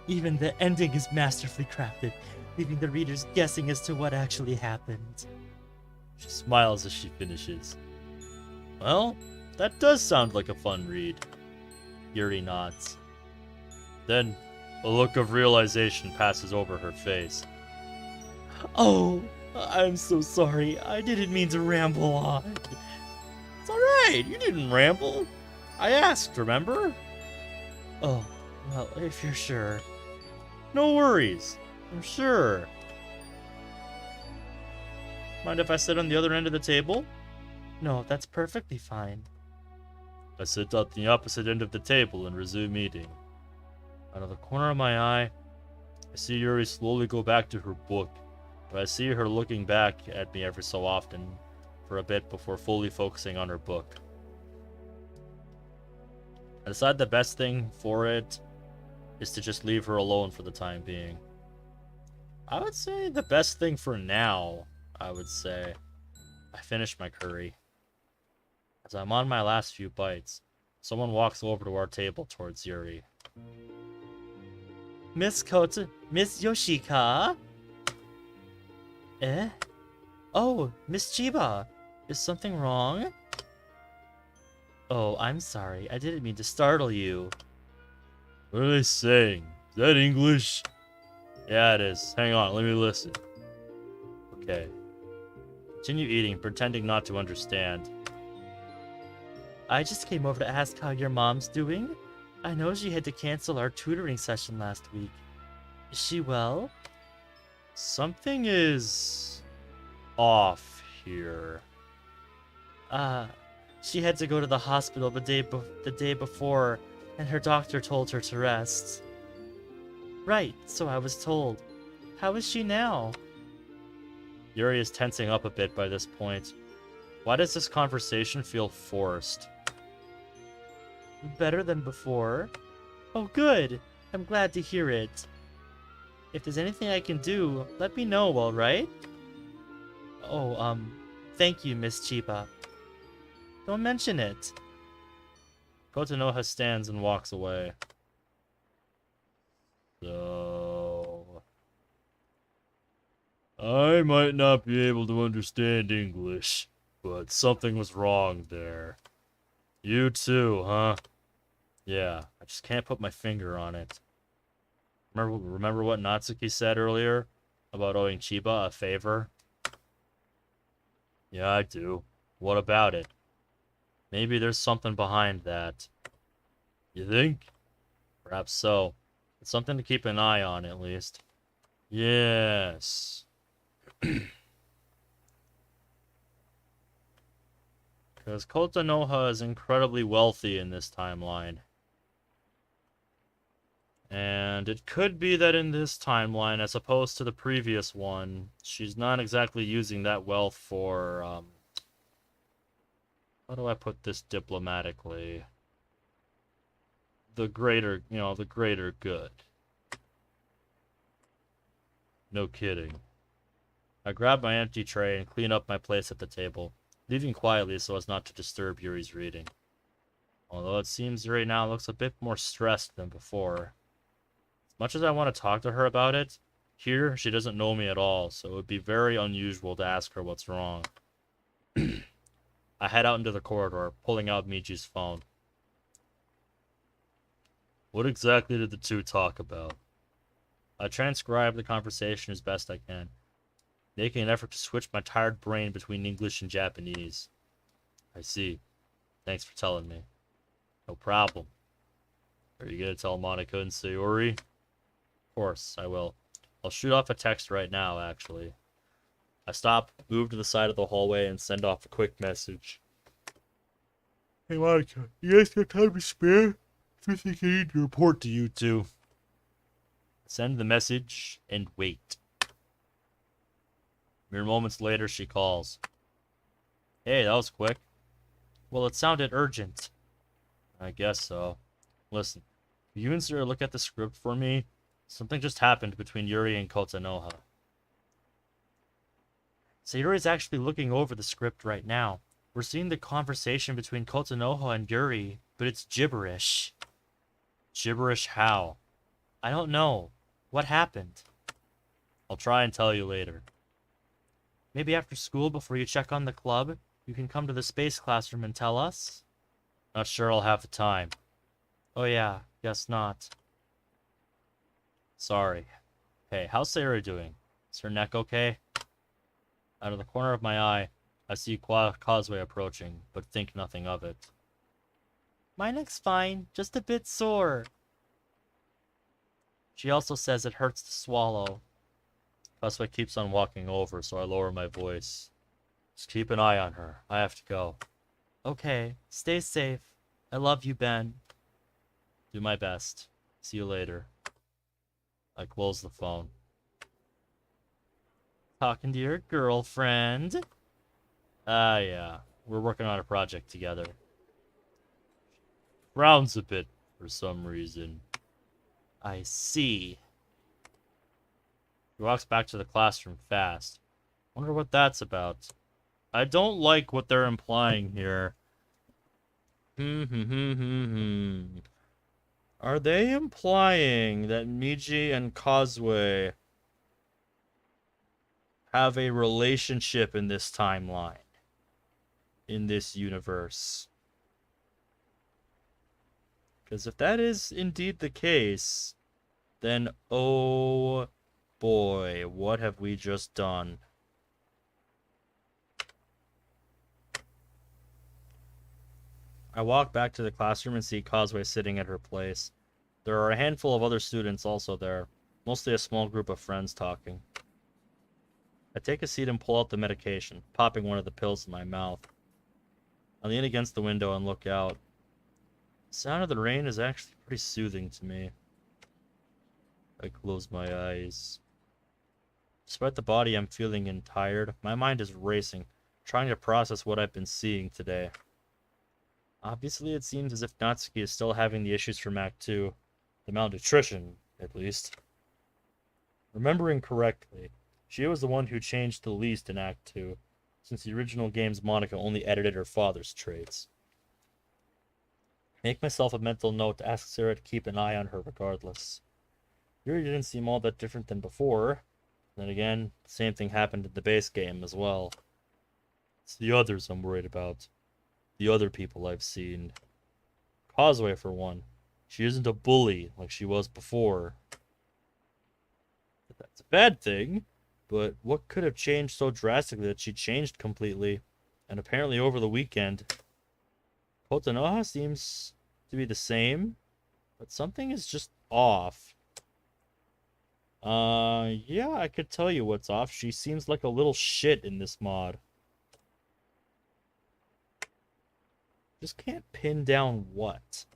Even the ending is masterfully crafted, leaving the readers guessing as to what actually happened. She smiles as she finishes. Well, that does sound like a fun read. Yuri nods. Then, a look of realization passes over her face. Oh, I'm so sorry. I didn't mean to ramble on. It's alright, you didn't ramble. I asked, remember? Oh, well, if you're sure. No worries, I'm sure. Mind if I sit on the other end of the table? No, that's perfectly fine. I sit at the opposite end of the table and resume eating. Out of the corner of my eye, I see Yuri slowly go back to her book, but I see her looking back at me every so often for a bit before fully focusing on her book. I decide the best thing for it is to just leave her alone for the time being. I would say the best thing for now, I finished my curry. As I'm on my last few bites, someone walks over to our table towards Yuri. Miss Yoshika? Eh? Oh, Miss Chiba. Is something wrong? Oh, I'm sorry. I didn't mean to startle you. What are they saying? Is that English? Yeah, it is. Hang on, let me listen. Okay. Continue eating, pretending not to understand. I just came over to ask how your mom's doing. I know she had to cancel our tutoring session last week. Is she well? Something is off here. She had to go to the hospital the day before, and her doctor told her to rest. Right, so I was told. How is she now? Yuri is tensing up a bit by this point. Why does this conversation feel forced? Better than before. Oh, good. I'm glad to hear it. If there's anything I can do, let me know, alright? Oh, thank you, Miss Chiba. Don't mention it. Kotonoha stands and walks away. So... I might not be able to understand English, but something was wrong there. You too, huh? Yeah, I just can't put my finger on it. Remember what Natsuki said earlier about owing Chiba a favor? Yeah, I do. What about it? Maybe there's something behind that. You think? Perhaps so. It's something to keep an eye on, at least. Yes. Because Kotonoha is incredibly wealthy in this timeline. And it could be that in this timeline, as opposed to the previous one, she's not exactly using that wealth for, how do I put this diplomatically? The greater good. No kidding. I grab my empty tray and clean up my place at the table, leaving quietly so as not to disturb Yuri's reading. Although it seems Yuri now looks a bit more stressed than before. As much as I want to talk to her about it, here she doesn't know me at all, so it would be very unusual to ask her what's wrong. I head out into the corridor, pulling out Michi's phone. What exactly did the two talk about? I transcribe the conversation as best I can, making an effort to switch my tired brain between English and Japanese. I see. Thanks for telling me. No problem. Are you gonna tell Monica and Sayori? Of course, I will. I'll shoot off a text right now, actually. I stop, move to the side of the hallway, and send off a quick message. Hey Monica, you guys got time to spare? I think I need to report to you two. Send the message and wait. Mere moments later, she calls. Hey, that was quick. Well, it sounded urgent. I guess so. Listen, will you and Sarah look at the script for me? Something just happened between Yuri and Kotonoha. Sayori's actually looking over the script right now. We're seeing the conversation between Kotonoha and Yuri, but it's gibberish. Gibberish how? I don't know. What happened? I'll try and tell you later. Maybe after school, before you check on the club, you can come to the space classroom and tell us? Not sure I'll have the time. Oh yeah, guess not. Sorry. Hey, how's Sarah doing? Is her neck okay? Out of the corner of my eye, I see Causeway approaching, but think nothing of it. My neck's fine, just a bit sore. She also says it hurts to swallow. Causeway keeps on walking over, so I lower my voice. Just keep an eye on her. I have to go. Okay, stay safe. I love you, Ben. Do my best. See you later. I close the phone. Talking to your girlfriend? Ah, yeah. We're working on a project together. Frowns a bit for some reason. I see. He walks back to the classroom fast. Wonder what that's about. I don't like what they're implying here. Are they implying that Miji and Causeway have a relationship in this timeline? In this universe? Because if that is indeed the case, then oh boy, what have we just done? I walk back to the classroom and see Causeway sitting at her place. There are a handful of other students also there, mostly a small group of friends talking. I take a seat and pull out the medication, popping one of the pills in my mouth. I lean against the window and look out. The sound of the rain is actually pretty soothing to me. I close my eyes. Despite the body I'm feeling and tired, my mind is racing, trying to process what I've been seeing today. Obviously, it seems as if Natsuki is still having the issues from Act 2. The malnutrition, at least. Remembering correctly, she was the one who changed the least in Act 2, since the original game's Monika only edited her father's traits. Make myself a mental note to ask Sarah to keep an eye on her regardless. Yuri didn't seem all that different than before. Then again, the same thing happened in the base game as well. It's the others I'm worried about. The other people I've seen. Causeway, for one. She isn't a bully like she was before. But that's a bad thing. But what could have changed so drastically that she changed completely? And apparently over the weekend. Kotonoha seems to be the same. But something is just off. Yeah, I could tell you what's off. She seems like a little shit in this mod. Just can't pin down what.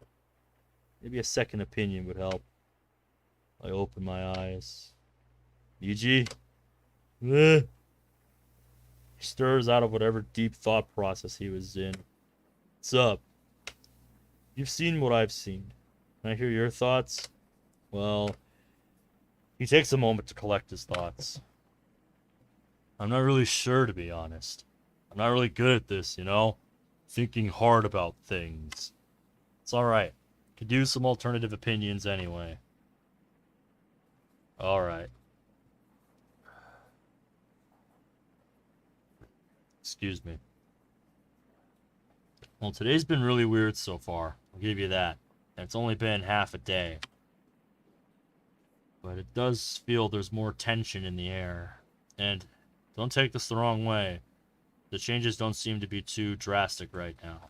Maybe a second opinion would help. I open my eyes. Miji? He stirs out of whatever deep thought process he was in. What's up? You've seen what I've seen. Can I hear your thoughts? Well, he takes a moment to collect his thoughts. I'm not really sure, to be honest. I'm not really good at this, you know? Thinking hard about things. It's alright. Could use some alternative opinions anyway. Alright. Excuse me. Well, today's been really weird so far. I'll give you that. And it's only been half a day. But it does feel there's more tension in the air. And don't take this the wrong way. The changes don't seem to be too drastic right now.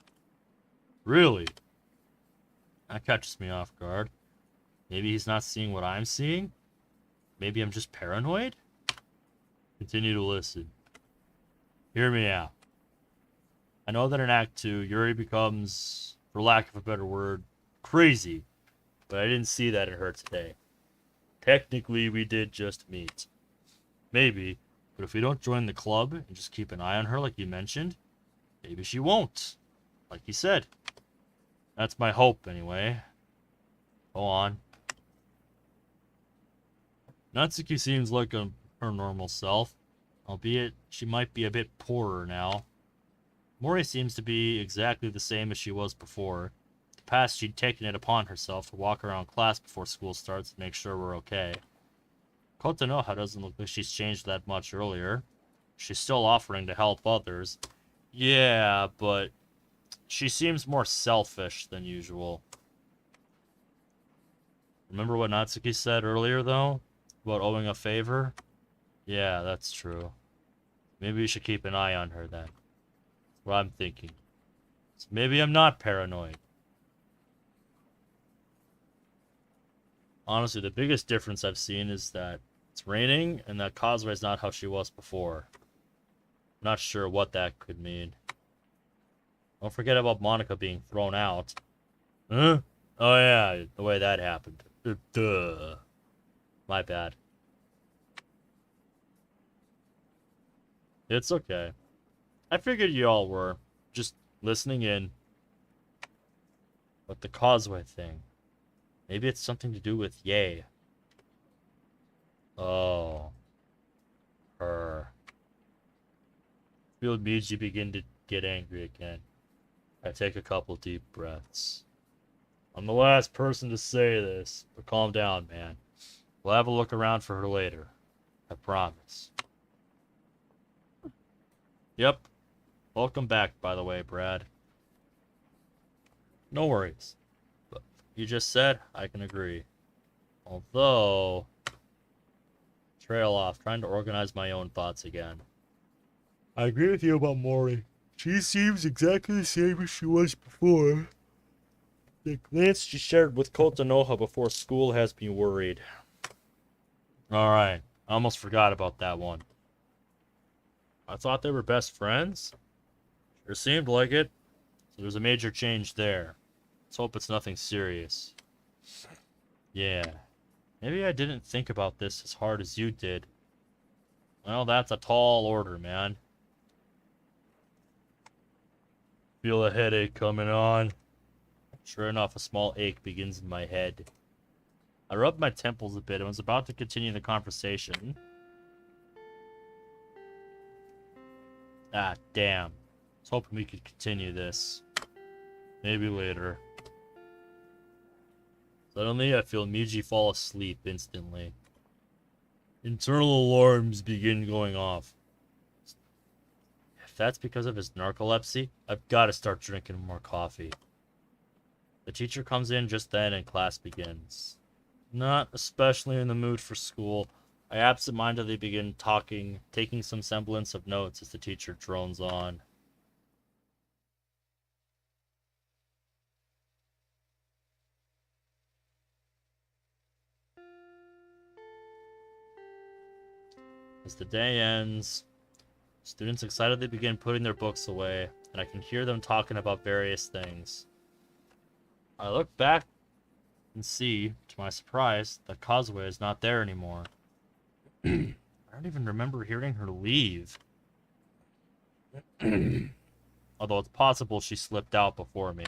Really? That catches me off guard. Maybe he's not seeing what I'm seeing? Maybe I'm just paranoid? Continue to listen. Hear me out. I know that in Act 2, Yuri becomes, for lack of a better word, crazy. But I didn't see that in her today. Technically, we did just meet. Maybe. But if we don't join the club and just keep an eye on her like you mentioned, maybe she won't. Like you said. That's my hope, anyway. Go on. Natsuki seems like her normal self, albeit she might be a bit poorer now. Mori seems to be exactly the same as she was before. In the past, she'd taken it upon herself to walk around class before school starts to make sure we're okay. Kotonoha doesn't look like she's changed that much earlier. She's still offering to help others. Yeah, but she seems more selfish than usual. Remember what Natsuki said earlier, though? About owing a favor? Yeah, that's true. Maybe we should keep an eye on her then. That's what I'm thinking. So maybe I'm not paranoid. Honestly, the biggest difference I've seen is that it's raining and that Causeway's not how she was before. I'm not sure what that could mean. Don't forget about Monica being thrown out. Huh? Oh yeah, the way that happened. Duh. My bad. It's okay. I figured you all were just listening in. But the Causeway thing. Maybe it's something to do with Yay. Oh. Her. Feel Miji begin to get angry again. I take a couple deep breaths. I'm the last person to say this, but calm down, man. We'll have a look around for her later. I promise. Yep. Welcome back, by the way, Brad. No worries. But you just said, I can agree. Although... Trail off, trying to organize my own thoughts again. I agree with you about Mori. She seems exactly the same as she was before. The glance she shared with Kotonoha before school has me worried. Alright, I almost forgot about that one. I thought they were best friends? Sure seemed like it. So there's a major change there. Let's hope it's nothing serious. Yeah. Maybe I didn't think about this as hard as you did. Well, that's a tall order, man. Feel a headache coming on. Sure enough, a small ache begins in my head. I rubbed my temples a bit and was about to continue the conversation. Ah, damn. I was hoping we could continue this. Maybe later. Suddenly, I feel Miji fall asleep instantly. Internal alarms begin going off. If that's because of his narcolepsy, I've got to start drinking more coffee. The teacher comes in just then and class begins. Not especially in the mood for school, I absentmindedly begin talking, taking some semblance of notes as the teacher drones on. As the day ends, students excitedly begin putting their books away, and I can hear them talking about various things. I look back and see, to my surprise, that Causeway is not there anymore. I don't even remember hearing her leave. Although it's possible she slipped out before me.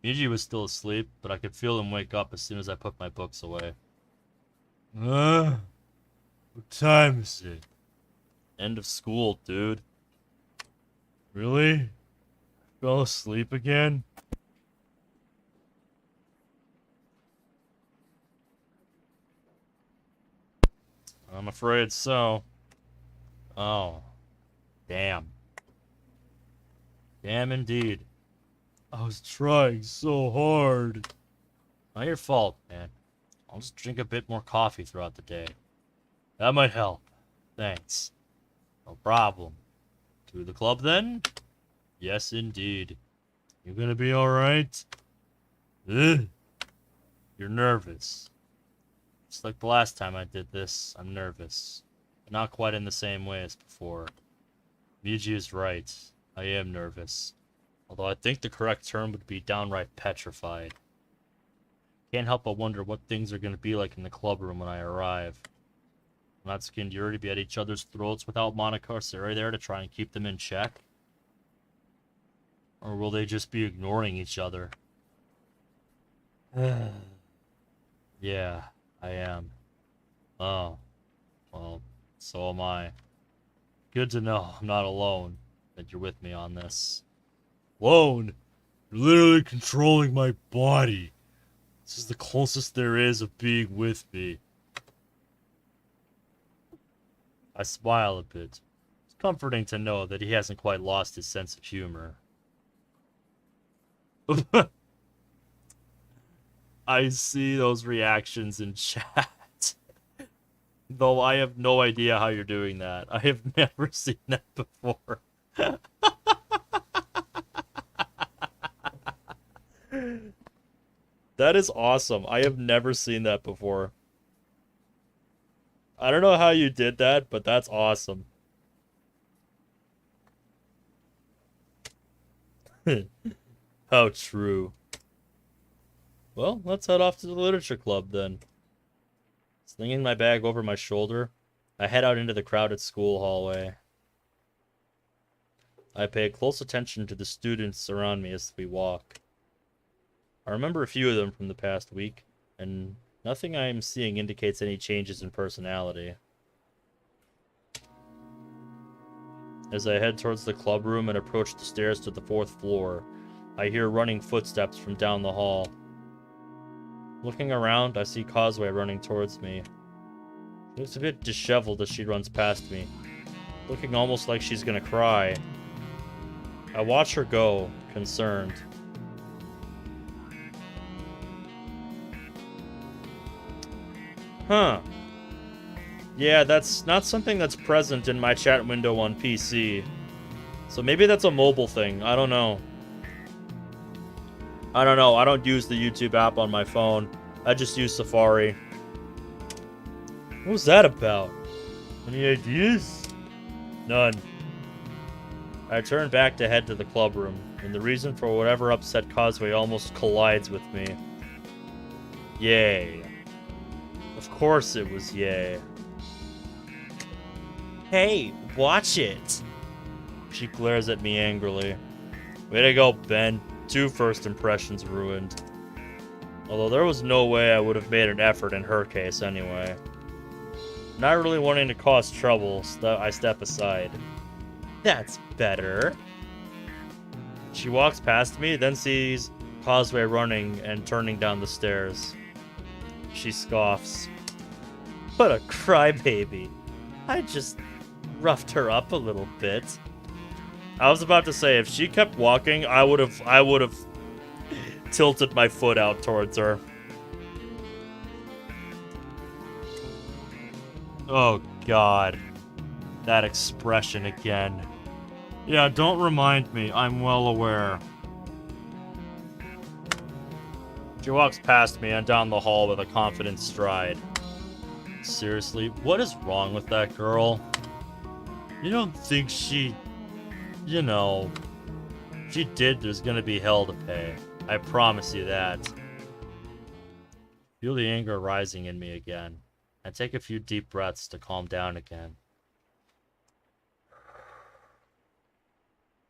Miji was still asleep, but I could feel him wake up as soon as I put my books away. What time is it? End of school, dude. Really? Fell asleep again? I'm afraid so. Oh. Damn. Damn indeed. I was trying so hard. Not your fault, man. I'll just drink a bit more coffee throughout the day. That might help. Thanks. No problem. To the club then? Yes, indeed. You gonna be alright? You're nervous. Just like the last time I did this, I'm nervous. But not quite in the same way as before. Miji is right. I am nervous. Although I think the correct term would be downright petrified. Can't help but wonder what things are gonna be like in the club room when I arrive. Will Natsuki and Yuri be at each other's throats without Monica or Sari there to try and keep them in check? Or will they just be ignoring each other? Yeah, I am. Oh. Well, so am I. Good to know I'm not alone, that you're with me on this. Alone? You're literally controlling my body. This is the closest there is of being with me. I smile a bit. It's comforting to know that he hasn't quite lost his sense of humor. I see those reactions in chat. Though I have no idea how you're doing that. I have never seen that before. That is awesome. I have never seen that before. I don't know how you did that, but that's awesome. How true. Well, let's head off to the literature club then. Slinging my bag over my shoulder, I head out into the crowded school hallway. I pay close attention to the students around me as we walk. I remember a few of them from the past week, and nothing I am seeing indicates any changes in personality. As I head towards the club room and approach the stairs to the 4th floor, I hear running footsteps from down the hall. Looking around, I see Causeway running towards me. She looks a bit disheveled as she runs past me, looking almost like she's gonna cry. I watch her go, concerned. Huh. Yeah, that's not something that's present in my chat window on PC. So maybe that's a mobile thing. I don't know. I don't use the YouTube app on my phone. I just use Safari. What was that about? Any ideas? None. I turn back to head to the club room, and the reason for whatever upset Causeway almost collides with me. Yay. Of course it was yay. Hey, watch it! She glares at me angrily. Way to go, Ben. 2 first impressions ruined. Although there was no way I would have made an effort in her case anyway. Not really wanting to cause trouble, I step aside. That's better. She walks past me, then sees Causeway running and turning down the stairs. She scoffs. What a crybaby. I just roughed her up a little bit. I was about to say, if she kept walking, I would have tilted my foot out towards her. Oh God. That expression again. Yeah, don't remind me. I'm well aware. She walks past me and down the hall with a confident stride. Seriously, what is wrong with that girl? You don't think she... You know... If she did, there's gonna be hell to pay. I promise you that. Feel the anger rising in me again. I take a few deep breaths to calm down again.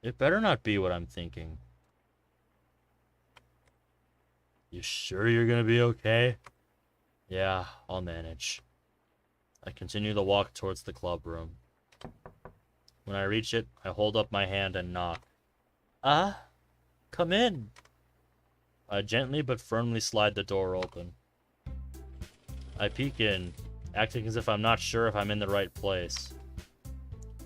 It better not be what I'm thinking. You sure you're gonna be okay? Yeah, I'll manage. I continue the walk towards the club room. When I reach it, I hold up my hand and knock. Come in. I gently but firmly slide the door open. I peek in, acting as if I'm not sure if I'm in the right place.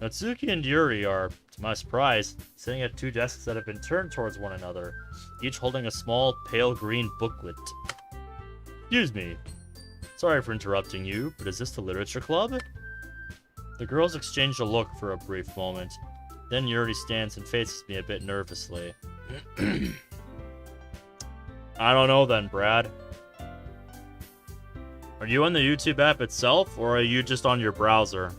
Natsuki and Yuri are, to my surprise, sitting at 2 desks that have been turned towards one another, each holding a small, pale green booklet. Excuse me. Sorry for interrupting you, but is this the literature club? The girls exchange a look for a brief moment. Then Yuri stands and faces me a bit nervously. I don't know then, Brad. Are you on the YouTube app itself, or are you just on your browser?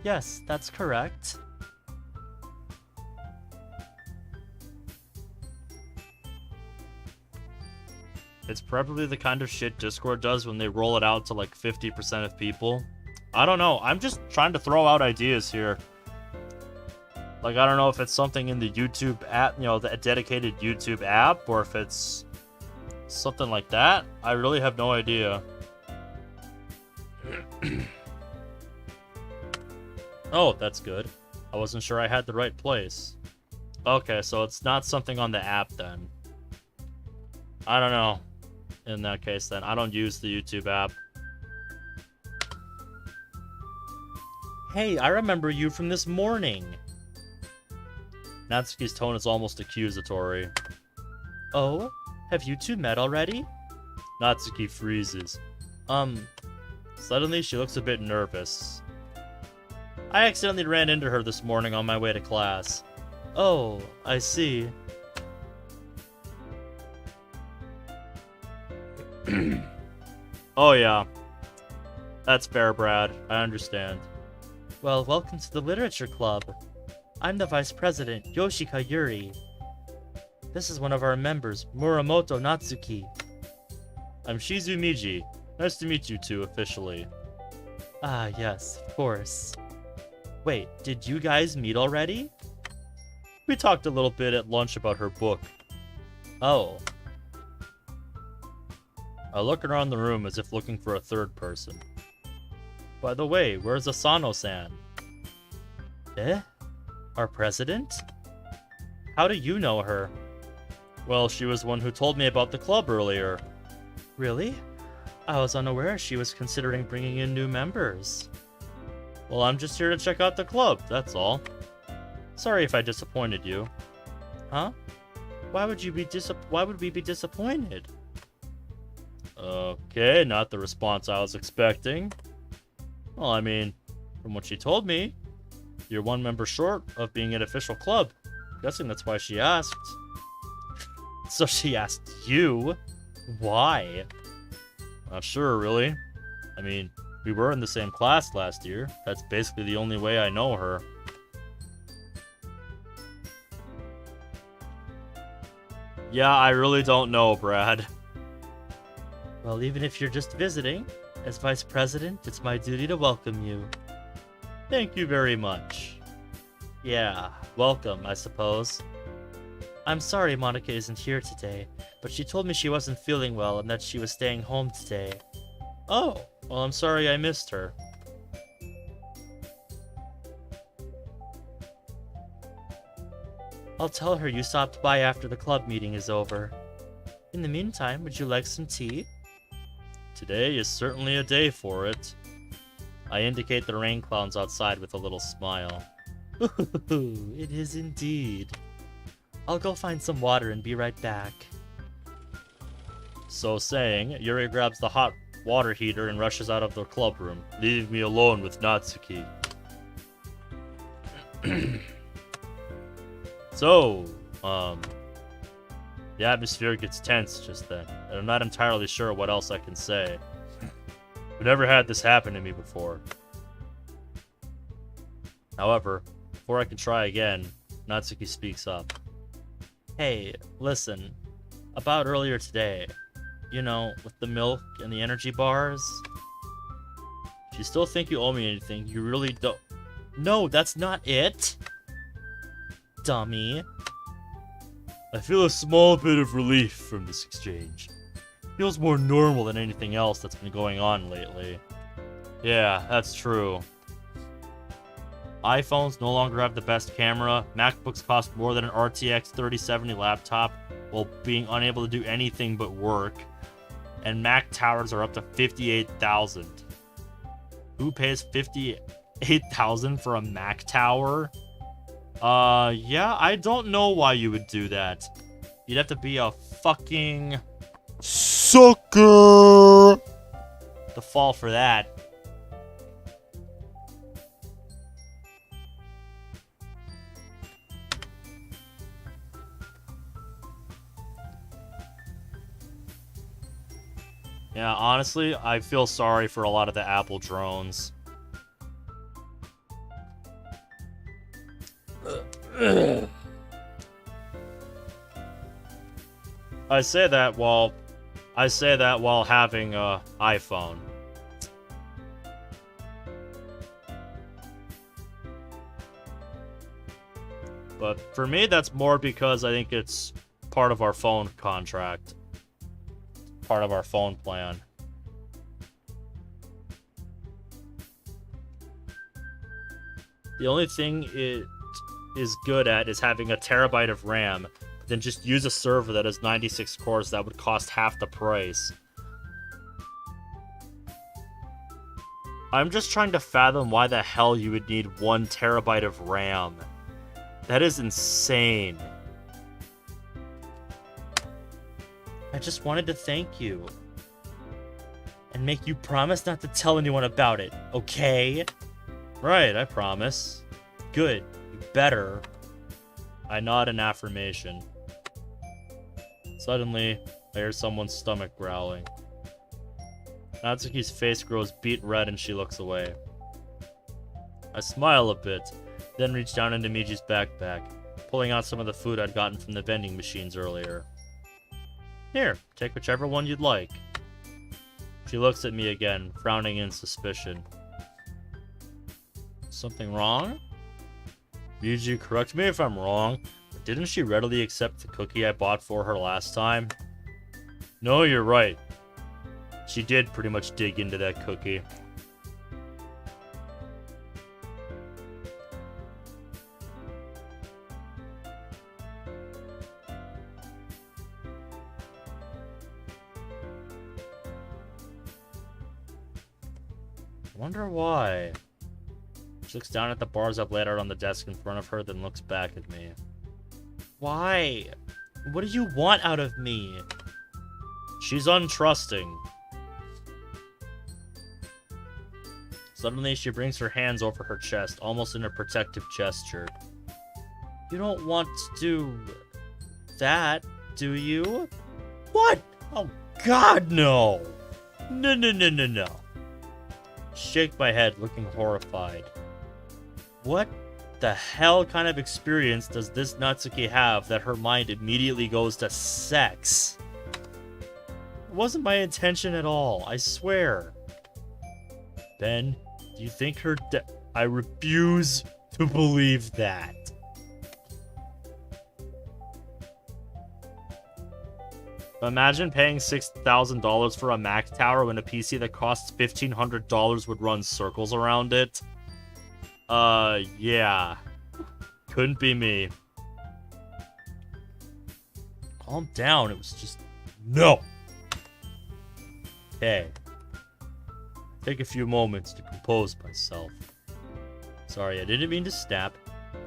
Yes, that's correct. It's probably the kind of shit Discord does when they roll it out to like 50% of people. I don't know. I'm just trying to throw out ideas here. Like, I don't know if it's something in the YouTube app, you know, the dedicated YouTube app, or if it's something like that. I really have no idea. Oh, that's good. I wasn't sure I had the right place. Okay, so it's not something on the app then. I don't know. In that case then, I don't use the YouTube app. Hey, I remember you from this morning. Natsuki's tone is almost accusatory. Oh? Have you two met already? Natsuki freezes. Suddenly she looks a bit nervous. I accidentally ran into her this morning on my way to class. Oh, I see. Oh yeah. That's fair, Brad. I understand. Well, welcome to the Literature Club. I'm the Vice President, Yoshika Yuri. This is one of our members, Muramoto Natsuki. I'm Shizu Miji. Nice to meet you two officially. Ah, yes, of course. Wait, did you guys meet already? We talked a little bit at lunch about her book. Oh. I look around the room as if looking for a third person. By the way, where's Asano-san? Eh? Our president? How do you know her? Well, she was one who told me about the club earlier. Really? I was unaware she was considering bringing in new members. Well, I'm just here to check out the club, that's all. Sorry if I disappointed you. Huh? Why would we be disappointed? Okay, not the response I was expecting. Well, I mean, from what she told me, you're one member short of being an official club. Guessing that's why she asked. So she asked you? Why? Not sure, really. I mean, we were in the same class last year. That's basically the only way I know her. Yeah, I really don't know, Brad. Well, even if you're just visiting, as Vice President, it's my duty to welcome you. Thank you very much. Yeah, welcome, I suppose. I'm sorry Monica isn't here today, but she told me she wasn't feeling well and that she was staying home today. Oh, well, I'm sorry I missed her. I'll tell her you stopped by after the club meeting is over. In the meantime, would you like some tea? Today is certainly a day for it. I indicate the rain clouds outside with a little smile. Ooh, it is indeed. I'll go find some water and be right back. So saying, Yuri grabs the hot water heater and rushes out of the club room, leaving me alone with Natsuki. So, the atmosphere gets tense just then, and I'm not entirely sure what else I can say. I've never had this happen to me before. However, before I can try again, Natsuki speaks up. Hey, listen. About earlier today, you know, with the milk and the energy bars. If you still think you owe me anything, you really don't. No, that's not it. Dummy. I feel a small bit of relief from this exchange. Feels more normal than anything else that's been going on lately. Yeah, that's true. iPhones no longer have the best camera, MacBooks cost more than an RTX 3070 laptop while being unable to do anything but work, and Mac towers are up to 58,000. Who pays 58,000 for a Mac tower? Yeah, I don't know why you would do that. You'd have to be a fucking sucker to fall for that. Yeah, honestly, I feel sorry for a lot of the Apple drones. I say that while having a iPhone. But for me, that's more because I think it's part of our phone contract. Part of our phone plan. The only thing it is good at is having a terabyte of RAM. Then just use a server that has 96 cores that would cost half the price. I'm just trying to fathom why the hell you would need 1 terabyte of RAM. That is insane. I just wanted to thank you. And make you promise not to tell anyone about it, okay? Right, I promise. Good. You better. I nod in affirmation. Suddenly, I hear someone's stomach growling. Natsuki's face grows beet red and she looks away. I smile a bit, then reach down into Miji's backpack, pulling out some of the food I'd gotten from the vending machines earlier. Here, take whichever one you'd like. She looks at me again, frowning in suspicion. Something wrong? Miji, correct me if I'm wrong, but didn't she readily accept the cookie I bought for her last time? No, you're right. She did pretty much dig into that cookie. Wonder why. She looks down at the bars I've laid out on the desk in front of her, then looks back at me. Why? What do you want out of me? She's untrusting. Suddenly, she brings her hands over her chest, almost in a protective gesture. You don't want to do that, do you? What? Oh, God, no! No. Shake my head, looking horrified. What the hell kind of experience does this Natsuki have that her mind immediately goes to sex? It wasn't my intention at all, I swear. Ben, do you think her I refuse to believe that. Imagine paying $6,000 for a Mac tower when a PC that costs $1,500 would run circles around it. Yeah. Couldn't be me. Calm down, it was just... No! Okay. Take a few moments to compose myself. Sorry, I didn't mean to snap.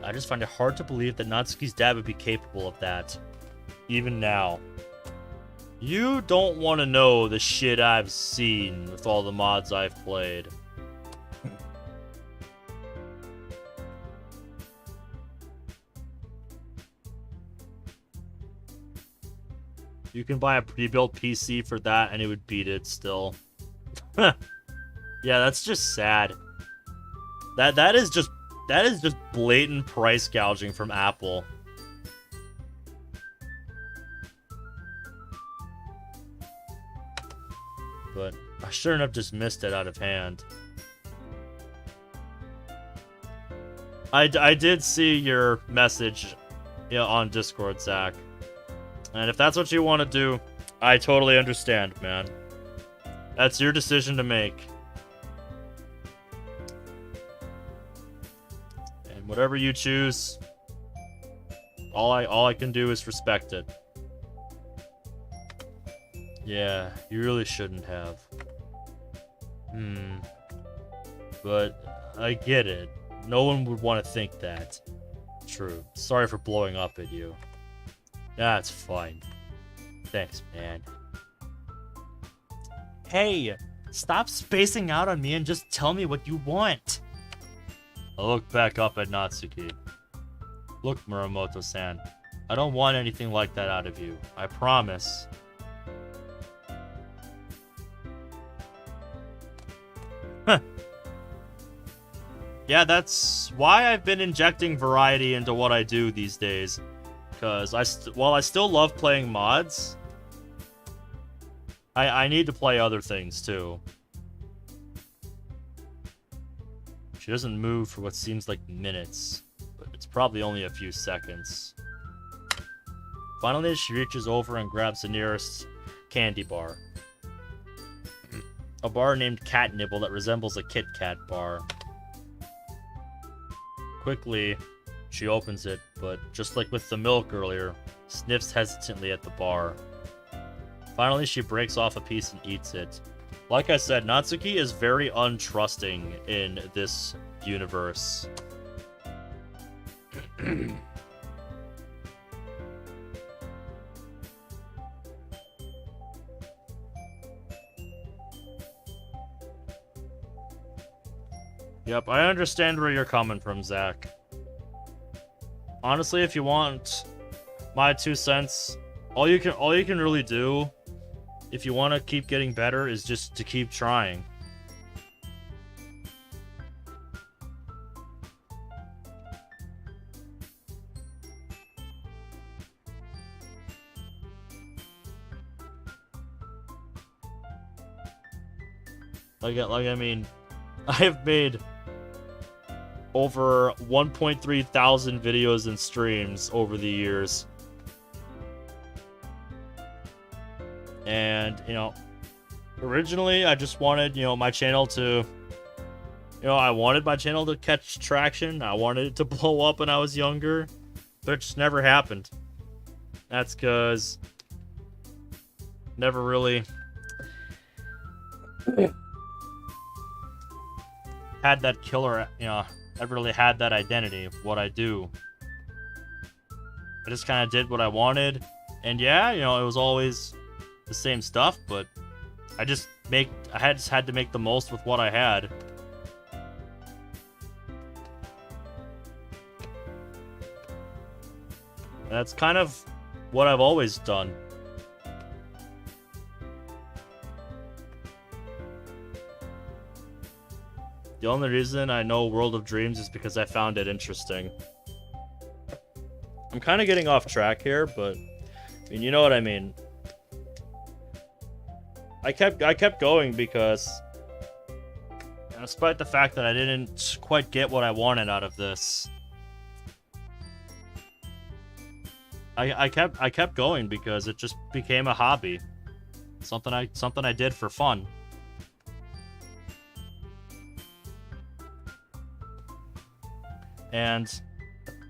I just find it hard to believe that Natsuki's dad would be capable of that. Even now. You don't want to know the shit I've seen with all the mods I've played. You can buy a pre-built PC for that and it would beat it still. Yeah, that's just sad. That is just blatant price gouging from Apple. But I sure enough just missed it out of hand. I did see your message, on Discord, Zach. And if that's what you want to do, I totally understand, man. That's your decision to make. And whatever you choose, all I can do is respect it. Yeah, you really shouldn't have. But I get it. No one would want to think that. True. Sorry for blowing up at you. That's fine. Thanks, man. Hey, stop spacing out on me and just tell me what you want. I look back up at Natsuki. Look, Muramoto-san. I don't want anything like that out of you. I promise. Huh. Yeah, that's why I've been injecting variety into what I do these days. Because while I still love playing mods, I need to play other things too. She doesn't move for what seems like minutes, but it's probably only a few seconds. Finally, she reaches over and grabs the nearest candy bar. A bar named Cat Nibble that resembles a Kit Kat bar. Quickly, she opens it, but just like with the milk earlier, sniffs hesitantly at the bar. Finally, she breaks off a piece and eats it. Like I said, Natsuki is very untrusting in this universe. Yep, I understand where you're coming from, Zach. Honestly, if you want my 2 cents, all you can really do if you want to keep getting better is just to keep trying. I mean, I have made over 1.3 thousand videos and streams over the years. And, originally I just wanted, my channel to, I wanted my channel to catch traction. I wanted it to blow up when I was younger, but it just never happened. That's because never really had that killer, never really had that identity of what I do. I just kind of did what I wanted, and yeah, it was always the same stuff, but I just had to make the most with what I had. And that's kind of what I've always done. The only reason I know World of Dreams is because I found it interesting. I'm kind of getting off track here, but I mean, you know what I mean. I kept going because, despite the fact that I didn't quite get what I wanted out of this, I kept going because it just became a hobby, something I did for fun. And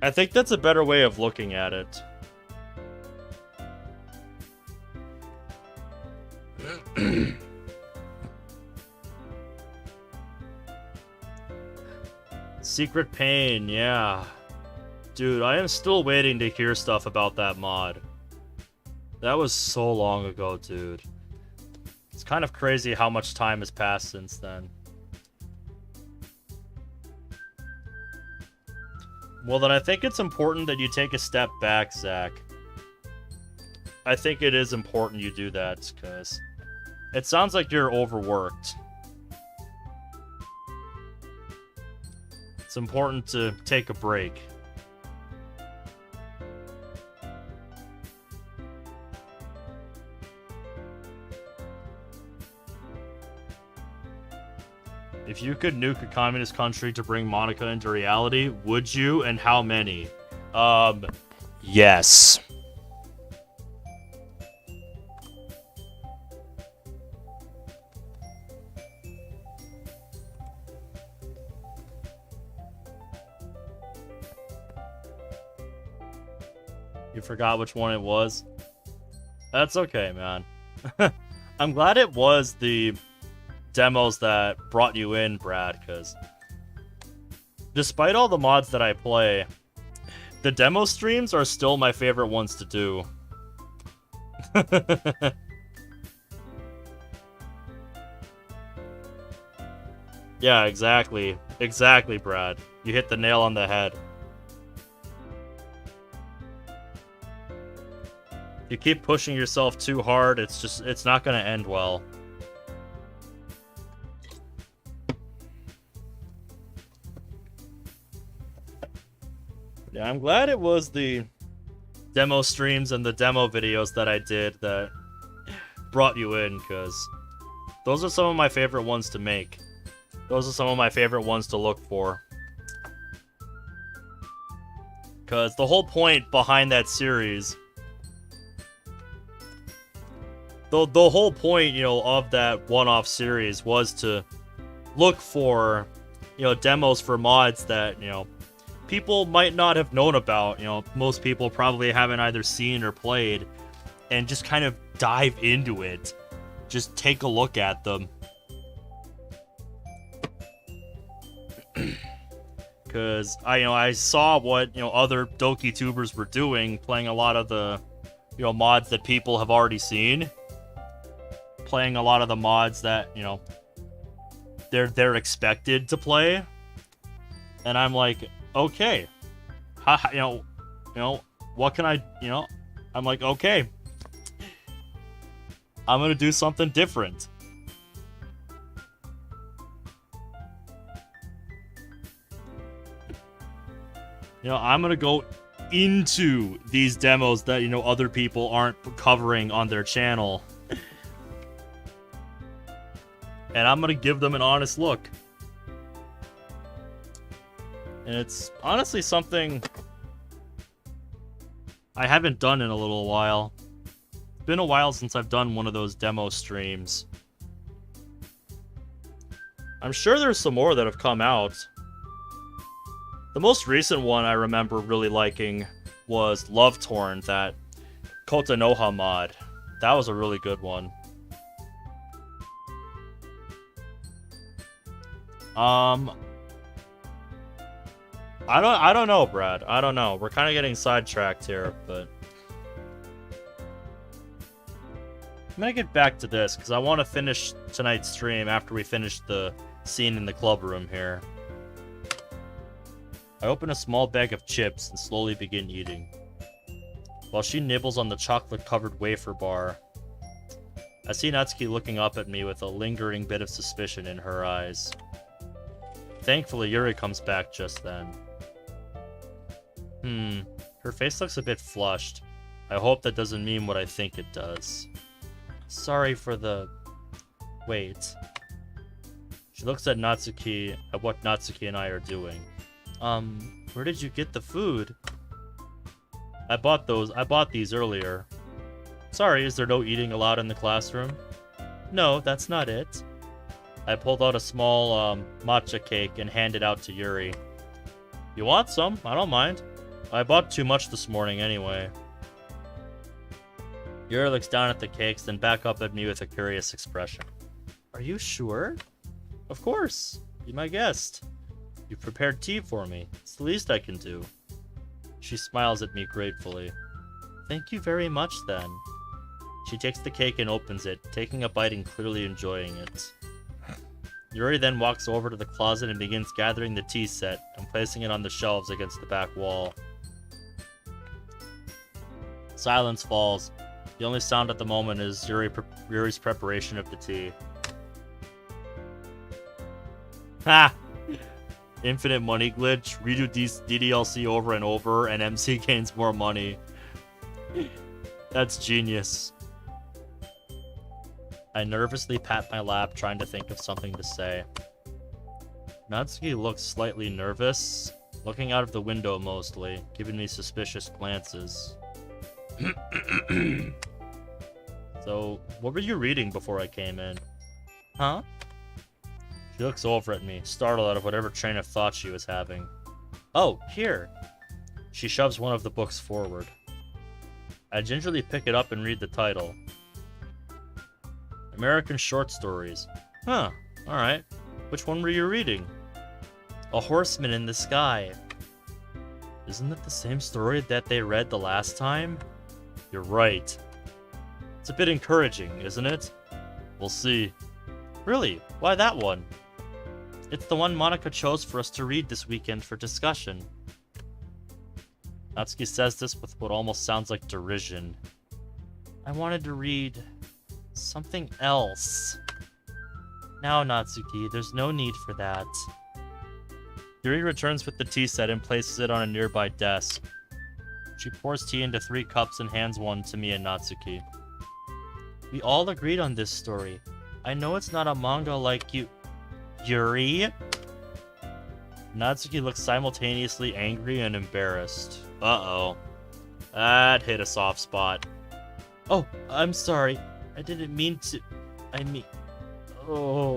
I think that's a better way of looking at it. Secret Pain, yeah. Dude, I am still waiting to hear stuff about that mod. That was so long ago, dude. It's kind of crazy how much time has passed since then. Well, then I think it's important that you take a step back, Zach. I think it is important you do that, because it sounds like you're overworked. It's important to take a break. If you could nuke a communist country to bring Monica into reality, would you, and how many? Yes. You forgot which one it was? That's okay, man. I'm glad it was the demos that brought you in, Brad, because despite all the mods that I play, the demo streams are still my favorite ones to do. Yeah, exactly. Exactly, Brad. You hit the nail on the head. If you keep pushing yourself too hard, it's not gonna end well. Yeah, I'm glad it was the demo streams and the demo videos that I did that brought you in, because those are some of my favorite ones to make. Those are some of my favorite ones to look for. Because the whole point behind that series, the whole point, of that one-off series was to look for, demos for mods that, people might not have known about. You know, most people probably haven't either seen or played, and just kind of dive into it. Just take a look at them. Because I saw what other Doki tubers were doing, playing a lot of the mods that people have already seen, playing a lot of the mods that they're expected to play, and I'm like, okay, what can I I'm like, okay, I'm gonna do something different. I'm gonna go into these demos that other people aren't covering on their channel, and I'm gonna give them an honest look. And it's honestly something I haven't done in a little while. It's been a while since I've done one of those demo streams. I'm sure there's some more that have come out. The most recent one I remember really liking was Love Torn, that Kotanoha mod. That was a really good one. I don't know, Brad. I don't know. We're kind of getting sidetracked here, but I'm gonna get back to this because I want to finish tonight's stream after we finish the scene in the club room here. I open a small bag of chips and slowly begin eating, while she nibbles on the chocolate-covered wafer bar. I see Natsuki looking up at me with a lingering bit of suspicion in her eyes. Thankfully, Yuri comes back just then. Her face looks a bit flushed. I hope that doesn't mean what I think it does. Sorry for the... Wait. She looks at Natsuki, at what Natsuki and I are doing. Where did you get the food? I bought these earlier. Sorry, is there no eating allowed in the classroom? No, that's not it. I pulled out a small, matcha cake and handed it out to Yuri. You want some? I don't mind. I bought too much this morning anyway. Yuri looks down at the cakes, then back up at me with a curious expression. Are you sure? Of course. Be my guest. You've prepared tea for me. It's the least I can do. She smiles at me gratefully. Thank you very much, then. She takes the cake and opens it, taking a bite and clearly enjoying it. Yuri then walks over to the closet and begins gathering the tea set and placing it on the shelves against the back wall. Silence falls. The only sound at the moment is Yuri's preparation of the tea. Ha! Infinite money glitch. Redo DDLC over and over, and MC gains more money. That's genius. I nervously pat my lap, trying to think of something to say. Natsuki looks slightly nervous, looking out of the window mostly, giving me suspicious glances. So, what were you reading before I came in? Huh? She looks over at me, startled out of whatever train of thought she was having. Oh, here! She shoves one of the books forward. I gingerly pick it up and read the title. American Short Stories. Huh, alright. Which one were you reading? A Horseman in the Sky. Isn't it the same story that they read the last time? You're right. It's a bit encouraging, isn't it? We'll see. Really? Why that one? It's the one Monica chose for us to read this weekend for discussion. Natsuki says this with what almost sounds like derision. I wanted to read something else. Now, Natsuki, there's no need for that. Yuri returns with the tea set and places it on a nearby desk. She pours tea into 3 cups and hands one to me and Natsuki. We all agreed on this story. I know it's not a manga like you... Yuri? Natsuki looks simultaneously angry and embarrassed. Uh-oh. That hit a soft spot. Oh, I'm sorry. I didn't mean to... Oh...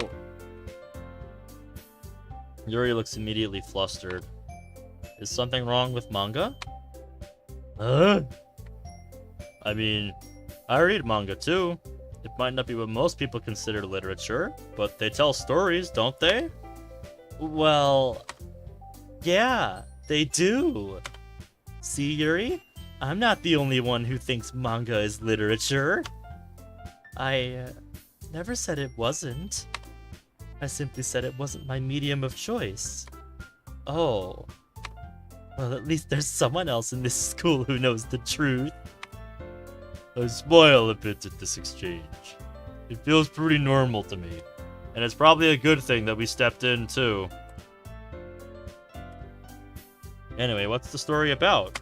Yuri looks immediately flustered. Is something wrong with manga? Huh? I mean, I read manga too. It might not be what most people consider literature, but they tell stories, don't they? Well, yeah, they do. See, Yuri? I'm not the only one who thinks manga is literature. I never said it wasn't. I simply said it wasn't my medium of choice. Oh. Well, at least there's someone else in this school who knows the truth. I smile a bit at this exchange. It feels pretty normal to me. And it's probably a good thing that we stepped in, too. Anyway, what's the story about?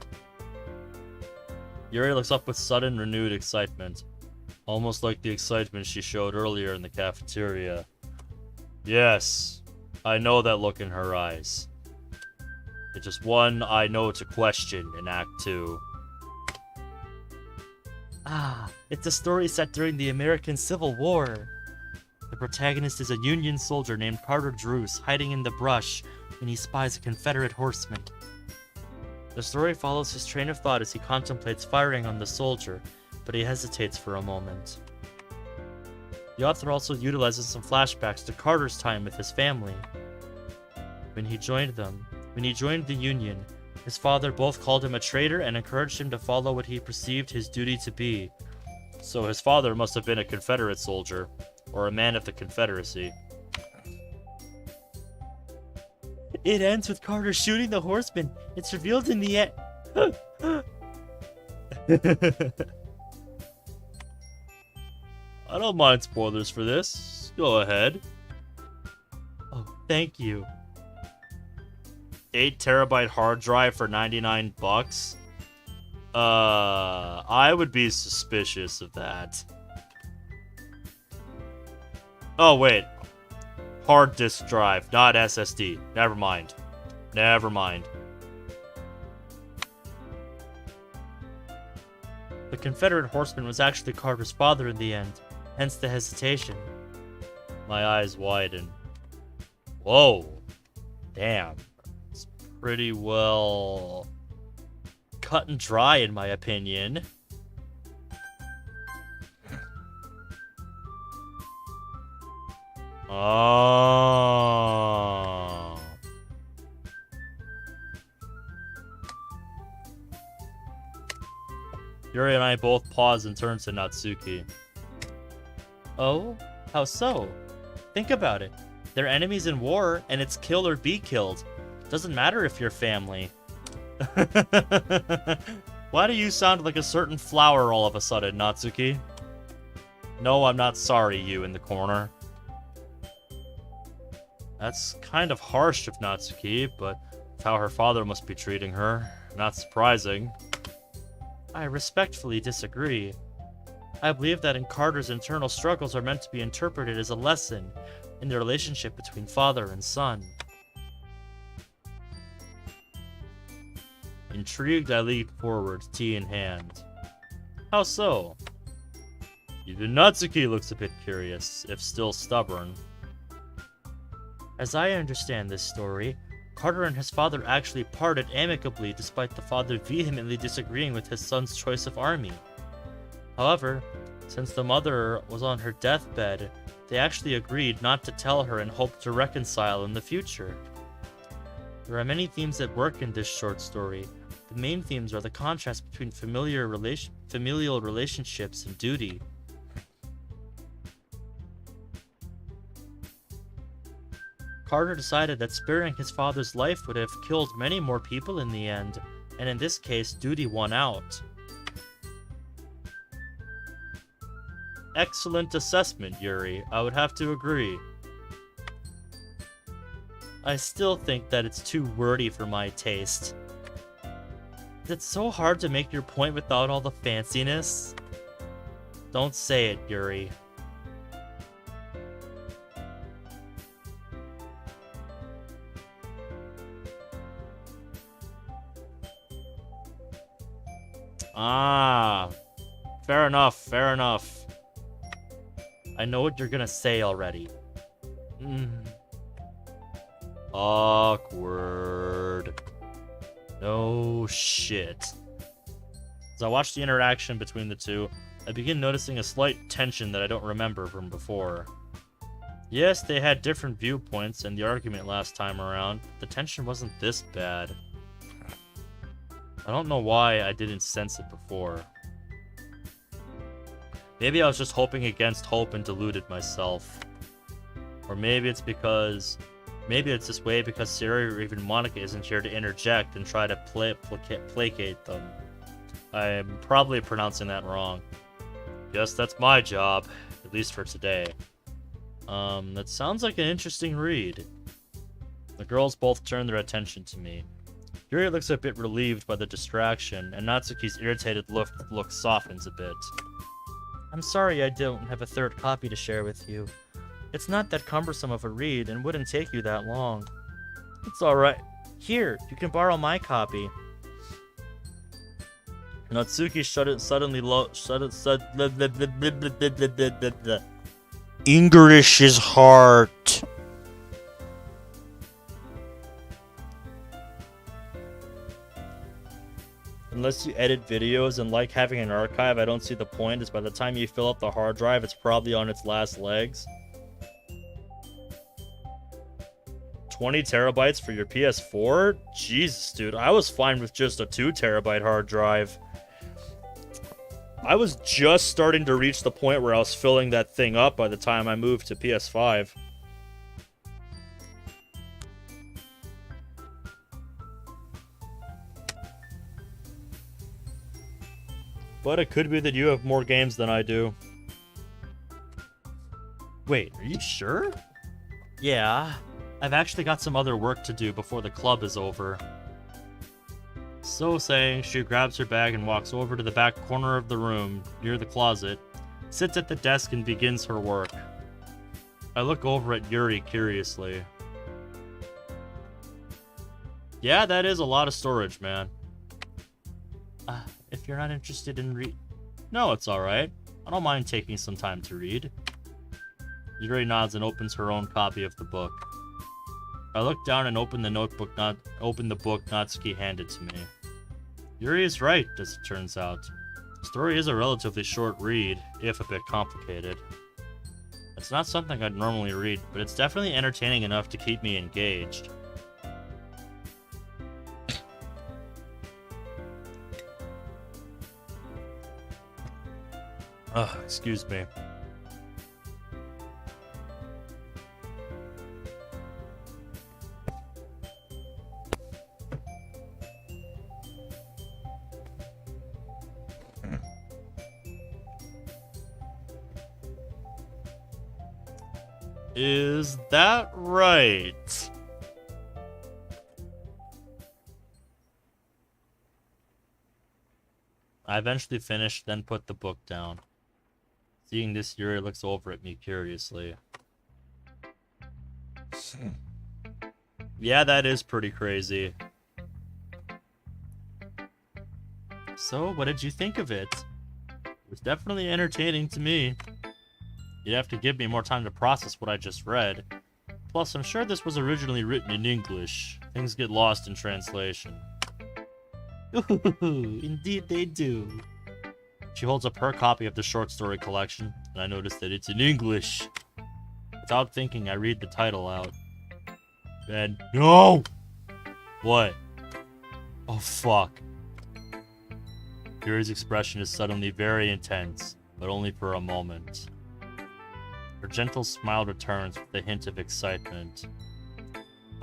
Yuri looks up with sudden renewed excitement. Almost like the excitement she showed earlier in the cafeteria. Yes, I know that look in her eyes. It's just one I know to question in Act 2. Ah, it's a story set during the American Civil War. The protagonist is a Union soldier named Carter Drews hiding in the brush when he spies a Confederate horseman. The story follows his train of thought as he contemplates firing on the soldier, but he hesitates for a moment. The author also utilizes some flashbacks to Carter's time with his family. When he joined the Union, his father both called him a traitor and encouraged him to follow what he perceived his duty to be. So his father must have been a Confederate soldier, or a man of the Confederacy. It ends with Carter shooting the horseman. It's revealed in the end. I don't mind spoilers for this. Go ahead. Oh, thank you. 8 terabyte hard drive for $99? I would be suspicious of that. Oh, wait. Hard disk drive, not SSD. Never mind. Never mind. The Confederate horseman was actually Carter's father in the end, hence the hesitation. My eyes widen. Whoa. Damn. It's pretty well cut and dry, in my opinion. Oh. Yuri and I both pause and turn to Natsuki. Oh? How so? Think about it. They're enemies in war, and it's kill or be killed. Doesn't matter if you're family. Why do you sound like a certain flower all of a sudden, Natsuki? No, I'm not sorry, you in the corner. That's kind of harsh of Natsuki, but it's how her father must be treating her. Not surprising. I respectfully disagree. I believe that in Carter's internal struggles are meant to be interpreted as a lesson in the relationship between father and son. Intrigued, I lean forward, tea in hand. How so? Even Natsuki looks a bit curious, if still stubborn. As I understand this story, Carter and his father actually parted amicably despite the father vehemently disagreeing with his son's choice of army. However, since the mother was on her deathbed, they actually agreed not to tell her and hoped to reconcile in the future. There are many themes at work in this short story. The main themes are the contrast between familial relationships and duty. Carter decided that sparing his father's life would have killed many more people in the end, and in this case, duty won out. Excellent assessment, Yuri. I would have to agree. I still think that it's too wordy for my taste. It's so hard to make your point without all the fanciness. Don't say it, Yuri. Ah, fair enough, fair enough. I know what you're gonna say already. Awkward. No shit. As I watch the interaction between the two, I begin noticing a slight tension that I don't remember from before. Yes, they had different viewpoints in the argument last time around, but the tension wasn't this bad. I don't know why I didn't sense it before. Maybe I was just hoping against hope and deluded myself. Or maybe it's this way because Siri or even Monica isn't here to interject and try to placate them. I'm probably pronouncing that wrong. Guess that's my job, at least for today. That sounds like an interesting read. The girls both turn their attention to me. Yuri looks a bit relieved by the distraction, and Natsuki's irritated look softens a bit. I'm sorry I don't have a third copy to share with you. It's not that cumbersome of a read and wouldn't take you that long. It's alright. Here, you can borrow my copy. Natsuki English is hard. Unless you edit videos and like having an archive, I don't see the point, as by the time you fill up the hard drive, it's probably on its last legs. 20 terabytes for your PS4? Jesus, dude. I was fine with just a 2 terabyte hard drive. I was just starting to reach the point where I was filling that thing up by the time I moved to PS5. But it could be that you have more games than I do. Wait, are you sure? Yeah, I've actually got some other work to do before the club is over. So saying, she grabs her bag and walks over to the back corner of the room, near the closet, sits at the desk and begins her work. I look over at Yuri curiously. Yeah, that is a lot of storage, man. If you're not interested in No, it's alright. I don't mind taking some time to read. Yuri nods and opens her own copy of the book. I look down and open the book Natsuki handed to me. Yuri is right, as it turns out. The story is a relatively short read, if a bit complicated. It's not something I'd normally read, but it's definitely entertaining enough to keep me engaged. Excuse me. Is that right? I eventually finished, then put the book down. Seeing this, Yuri looks over at me curiously. Yeah, that is pretty crazy. So, what did you think of it? It was definitely entertaining to me. You'd have to give me more time to process what I just read. Plus, I'm sure this was originally written in English. Things get lost in translation. Ooh, indeed they do. She holds up her copy of the short story collection, and I notice that it's in English. Without thinking, I read the title out. And no! What? Oh, fuck. Yuri's expression is suddenly very intense, but only for a moment. Her gentle smile returns with a hint of excitement.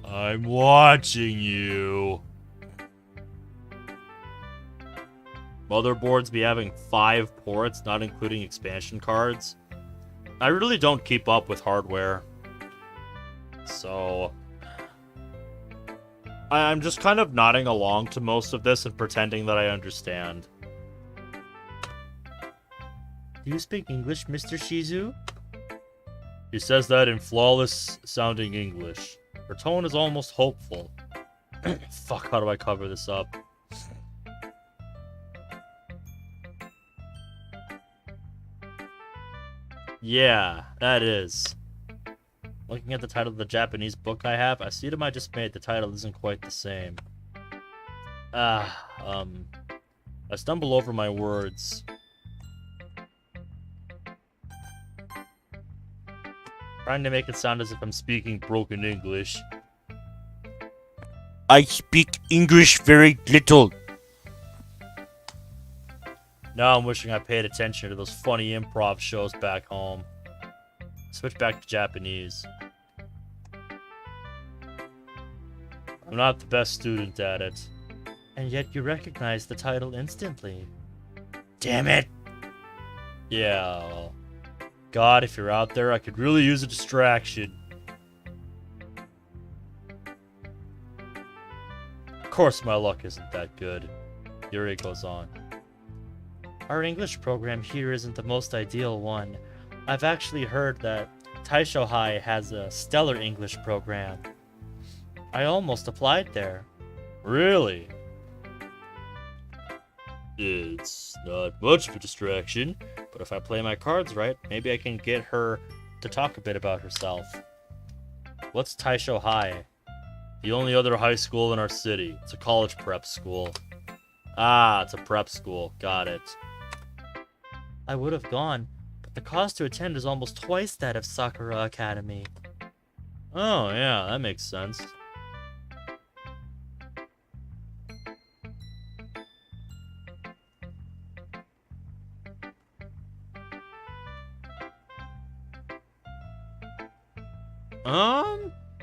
I'm watching you. Motherboards be having 5 ports, not including expansion cards. I really don't keep up with hardware. So I'm just kind of nodding along to most of this and pretending that I understand. Do you speak English, Mr. Shizu? He says that in flawless sounding English. Her tone is almost hopeful. Fuck, how do I cover this up? Yeah, that is. Looking at the title of the Japanese book I have, I see to my dismay the title isn't quite the same. I stumble over my words. Trying to make it sound as if I'm speaking broken English. I speak English very little. Now I'm wishing I paid attention to those funny improv shows back home. Switch back to Japanese. I'm not the best student at it. And yet you recognize the title instantly. Damn it. Yeah, well, God, if you're out there, I could really use a distraction. Of course my luck isn't that good. Yuri goes on. Our English program here isn't the most ideal one. I've actually heard that Taisho High has a stellar English program. I almost applied there. Really? It's not much of a distraction, but if I play my cards right, maybe I can get her to talk a bit about herself. What's Taisho High? The only other high school in our city. It's a college prep school. Ah, it's a prep school. Got it. I would have gone, but the cost to attend is almost twice that of Sakura Academy. Oh, yeah, that makes sense.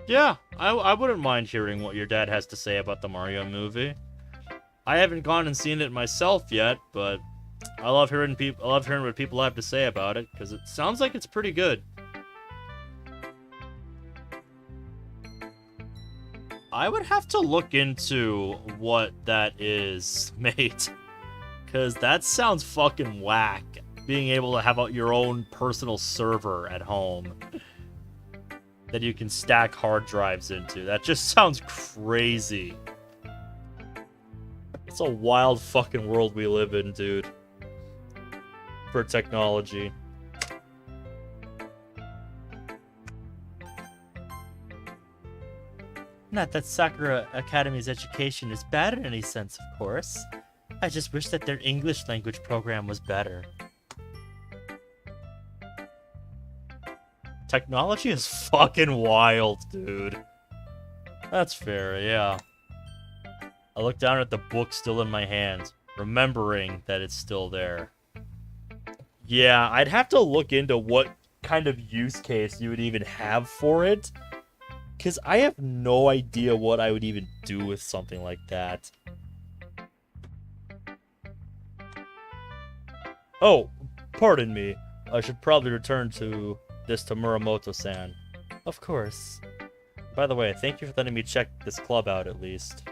Yeah, I wouldn't mind hearing what your dad has to say about the Mario movie. I haven't gone and seen it myself yet, but I love hearing what people have to say about it because it sounds like it's pretty good. I would have to look into what that is, mate, because that sounds fucking whack. Being able to have your own personal server at home that you can stack hard drives into. That just sounds crazy. It's a wild fucking world we live in, dude. For technology. Not that Sakura Academy's education is bad in any sense, of course. I just wish that their English language program was better. Technology is fucking wild, dude. That's fair, yeah. I look down at the book still in my hand, remembering that it's still there. Yeah, I'd have to look into what kind of use case you would even have for it, because I have no idea what I would even do with something like that. Oh, pardon me. I should probably return to this to Muramoto-san. Of course. By the way, thank you for letting me check this club out at least.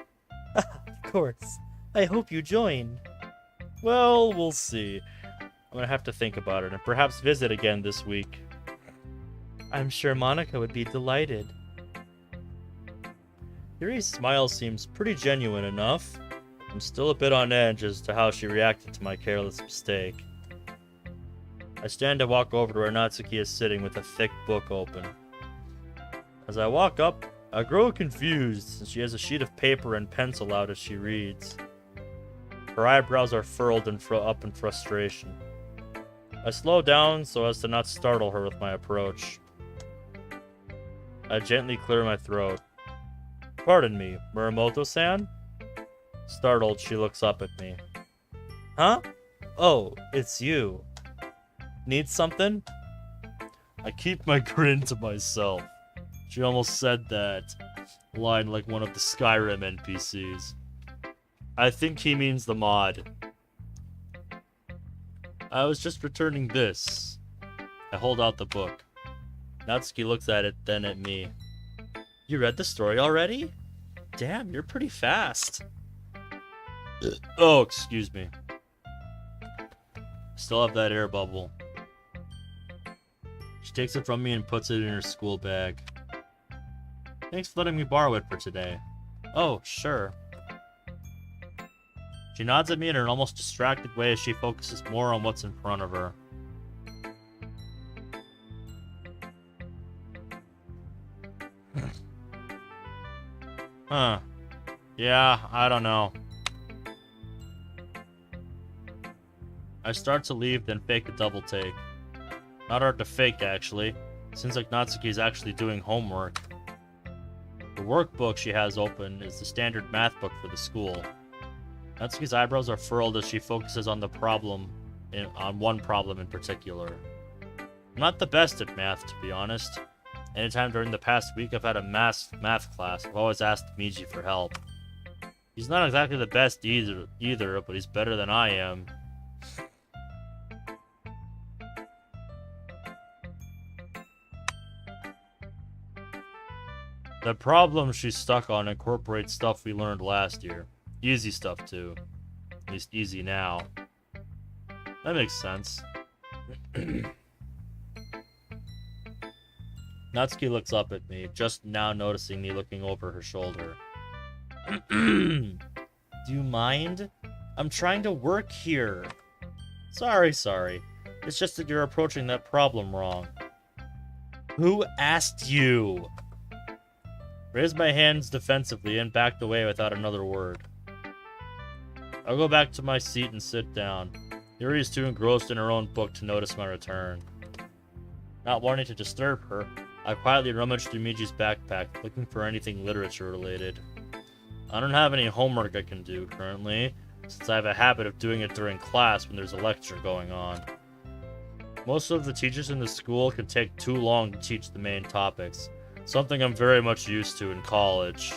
Of course. I hope you join. Well, we'll see. I'm gonna have to think about it and perhaps visit again this week. I'm sure Monica would be delighted. Yuri's smile seems pretty genuine enough. I'm still a bit on edge as to how she reacted to my careless mistake. I stand to walk over to where Natsuki is sitting with a thick book open. As I walk up, I grow confused since she has a sheet of paper and pencil out as she reads. Her eyebrows are furled up in frustration. I slow down so as to not startle her with my approach. I gently clear my throat. Pardon me, Muramoto-san? Startled, she looks up at me. Huh? Oh, it's you. Need something? I keep my grin to myself. She almost said that line like one of the Skyrim NPCs. I think he means the mod. I was just returning this. I hold out the book. Natsuki looks at it, then at me. You read the story already? Damn, you're pretty fast. Oh, excuse me. Still have that air bubble. She takes it from me and puts it in her school bag. Thanks for letting me borrow it for today. Oh, sure. She nods at me in an almost distracted way as she focuses more on what's in front of her. Huh. Yeah, I don't know. I start to leave, then fake a double take. Not hard to fake, actually. Seems like Natsuki's actually doing homework. The workbook she has open is the standard math book for the school. Natsuki's eyebrows are furrowed as she focuses on on one problem in particular. I'm not the best at math, to be honest. Anytime during the past week I've had a math class, I've always asked Miji for help. He's not exactly the best either, but he's better than I am. The problem she's stuck on incorporates stuff we learned last year. Easy stuff, too. At least easy now. That makes sense. Natsuki looks up at me, just now noticing me looking over her shoulder. Do you mind? I'm trying to work here. Sorry. It's just that you're approaching that problem wrong. Who asked you? Raised my hands defensively and backed away without another word. I'll go back to my seat and sit down. Yuri is too engrossed in her own book to notice my return. Not wanting to disturb her, I quietly rummaged through Miji's backpack, looking for anything literature related. I don't have any homework I can do currently, since I have a habit of doing it during class when there's a lecture going on. Most of the teachers in the school can take too long to teach the main topics, something I'm very much used to in college.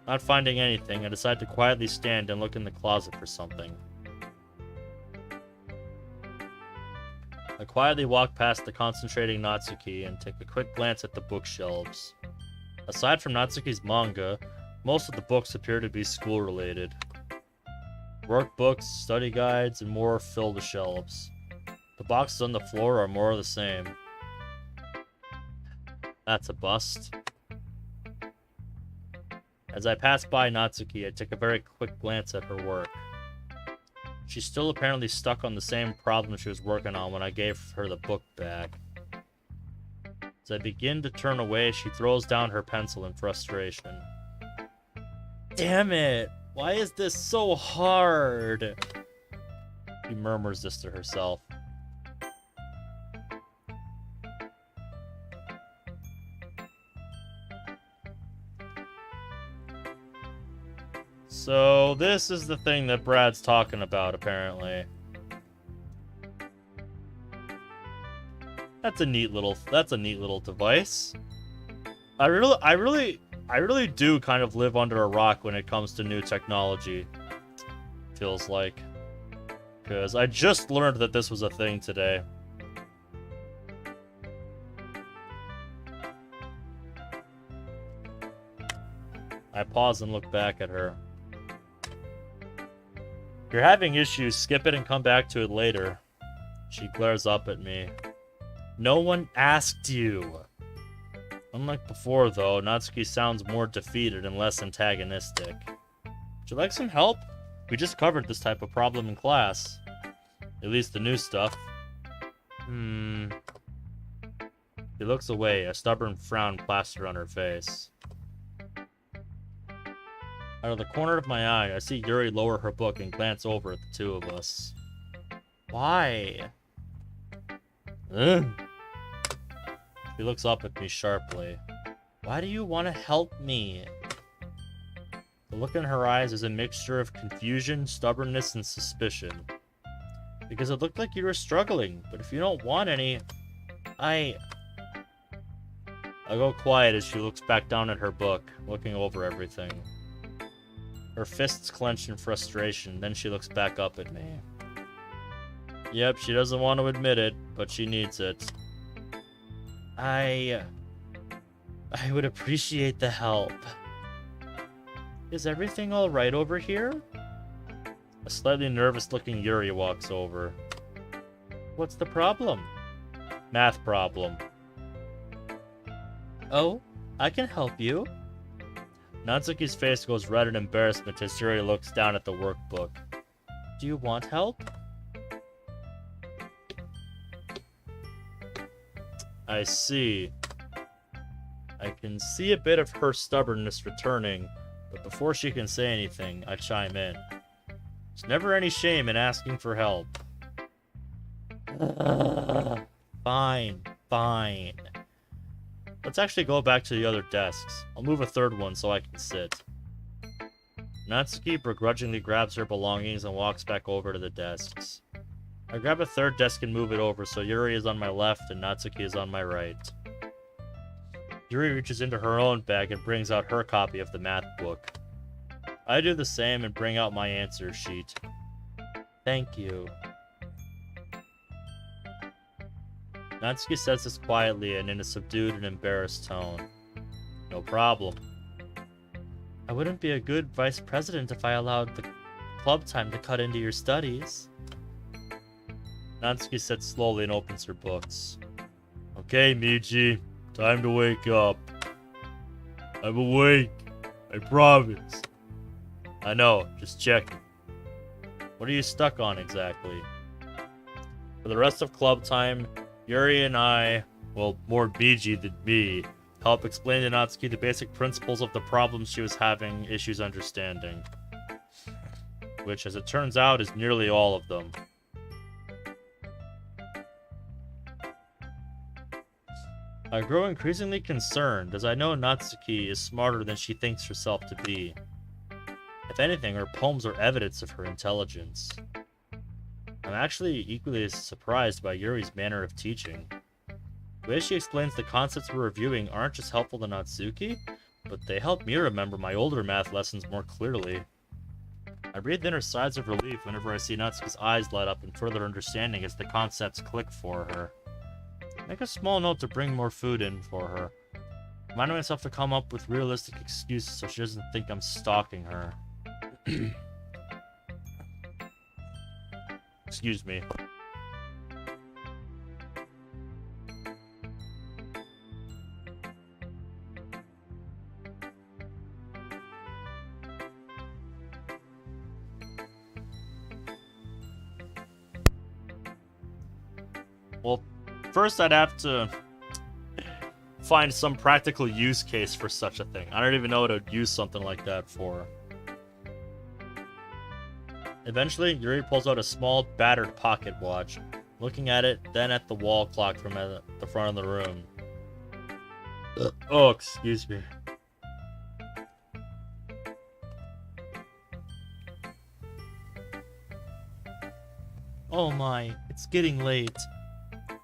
Not finding anything, I decide to quietly stand and look in the closet for something. I quietly walk past the concentrating Natsuki and take a quick glance at the bookshelves. Aside from Natsuki's manga, most of the books appear to be school-related. Workbooks, study guides, and more fill the shelves. The boxes on the floor are more of the same. That's a bust. As I pass by Natsuki, I take a very quick glance at her work. She's still apparently stuck on the same problem she was working on when I gave her the book back. As I begin to turn away, she throws down her pencil in frustration. Damn it! Why is this so hard? She murmurs this to herself. So this is the thing that Brad's talking about, apparently. That's a neat little device. I really do kind of live under a rock when it comes to new technology. Feels like. Because I just learned that this was a thing today. I pause and look back at her. If you're having issues, skip it and come back to it later. She glares up at me. No one asked you. Unlike before, though, Natsuki sounds more defeated and less antagonistic. Would you like some help? We just covered this type of problem in class. At least the new stuff. She looks away, a stubborn frown plastered on her face. Out of the corner of my eye, I see Yuri lower her book and glance over at the two of us. Why? Ugh. She looks up at me sharply. Why do you want to help me? The look in her eyes is a mixture of confusion, stubbornness, and suspicion. Because it looked like you were struggling, but if you don't want any, I go quiet as she looks back down at her book, looking over everything. Her fists clench in frustration, then she looks back up at me. Yep, she doesn't want to admit it, but she needs it. I would appreciate the help. Is everything alright over here? A slightly nervous-looking Yuri walks over. What's the problem? Math problem. Oh, I can help you. Natsuki's face goes red in embarrassment as Yuri looks down at the workbook. Do you want help? I see. I can see a bit of her stubbornness returning, but before she can say anything, I chime in. There's never any shame in asking for help. Fine, fine. Let's actually go back to the other desks. I'll move a third one so I can sit. Natsuki begrudgingly grabs her belongings and walks back over to the desks. I grab a third desk and move it over so Yuri is on my left and Natsuki is on my right. Yuri reaches into her own bag and brings out her copy of the math book. I do the same and bring out my answer sheet. Thank you. Natsuki says this quietly and in a subdued and embarrassed tone. No problem. I wouldn't be a good vice president if I allowed the club time to cut into your studies. Natsuki sits slowly and opens her books. Okay, Miji. Time to wake up. I'm awake. I promise. I know, just checking. What are you stuck on exactly? For the rest of club time, Yuri and I, well, more Miji than me, help explain to Natsuki the basic principles of the problems she was having issues understanding. Which, as it turns out, is nearly all of them. I grow increasingly concerned, as I know Natsuki is smarter than she thinks herself to be. If anything, her poems are evidence of her intelligence. I'm actually equally as surprised by Yuri's manner of teaching. The way she explains the concepts we're reviewing aren't just helpful to Natsuki, but they help me remember my older math lessons more clearly. I breathe in her sighs of relief whenever I see Natsuki's eyes light up in further understanding as the concepts click for her. Make a small note to bring more food in for her. Reminding myself to come up with realistic excuses so she doesn't think I'm stalking her. Excuse me. Well, first I'd have to find some practical use case for such a thing. I don't even know what I'd use something like that for. Eventually, Yuri pulls out a small, battered pocket watch, looking at it, then at the wall clock from at the front of the room. Oh, excuse me. Oh my, it's getting late.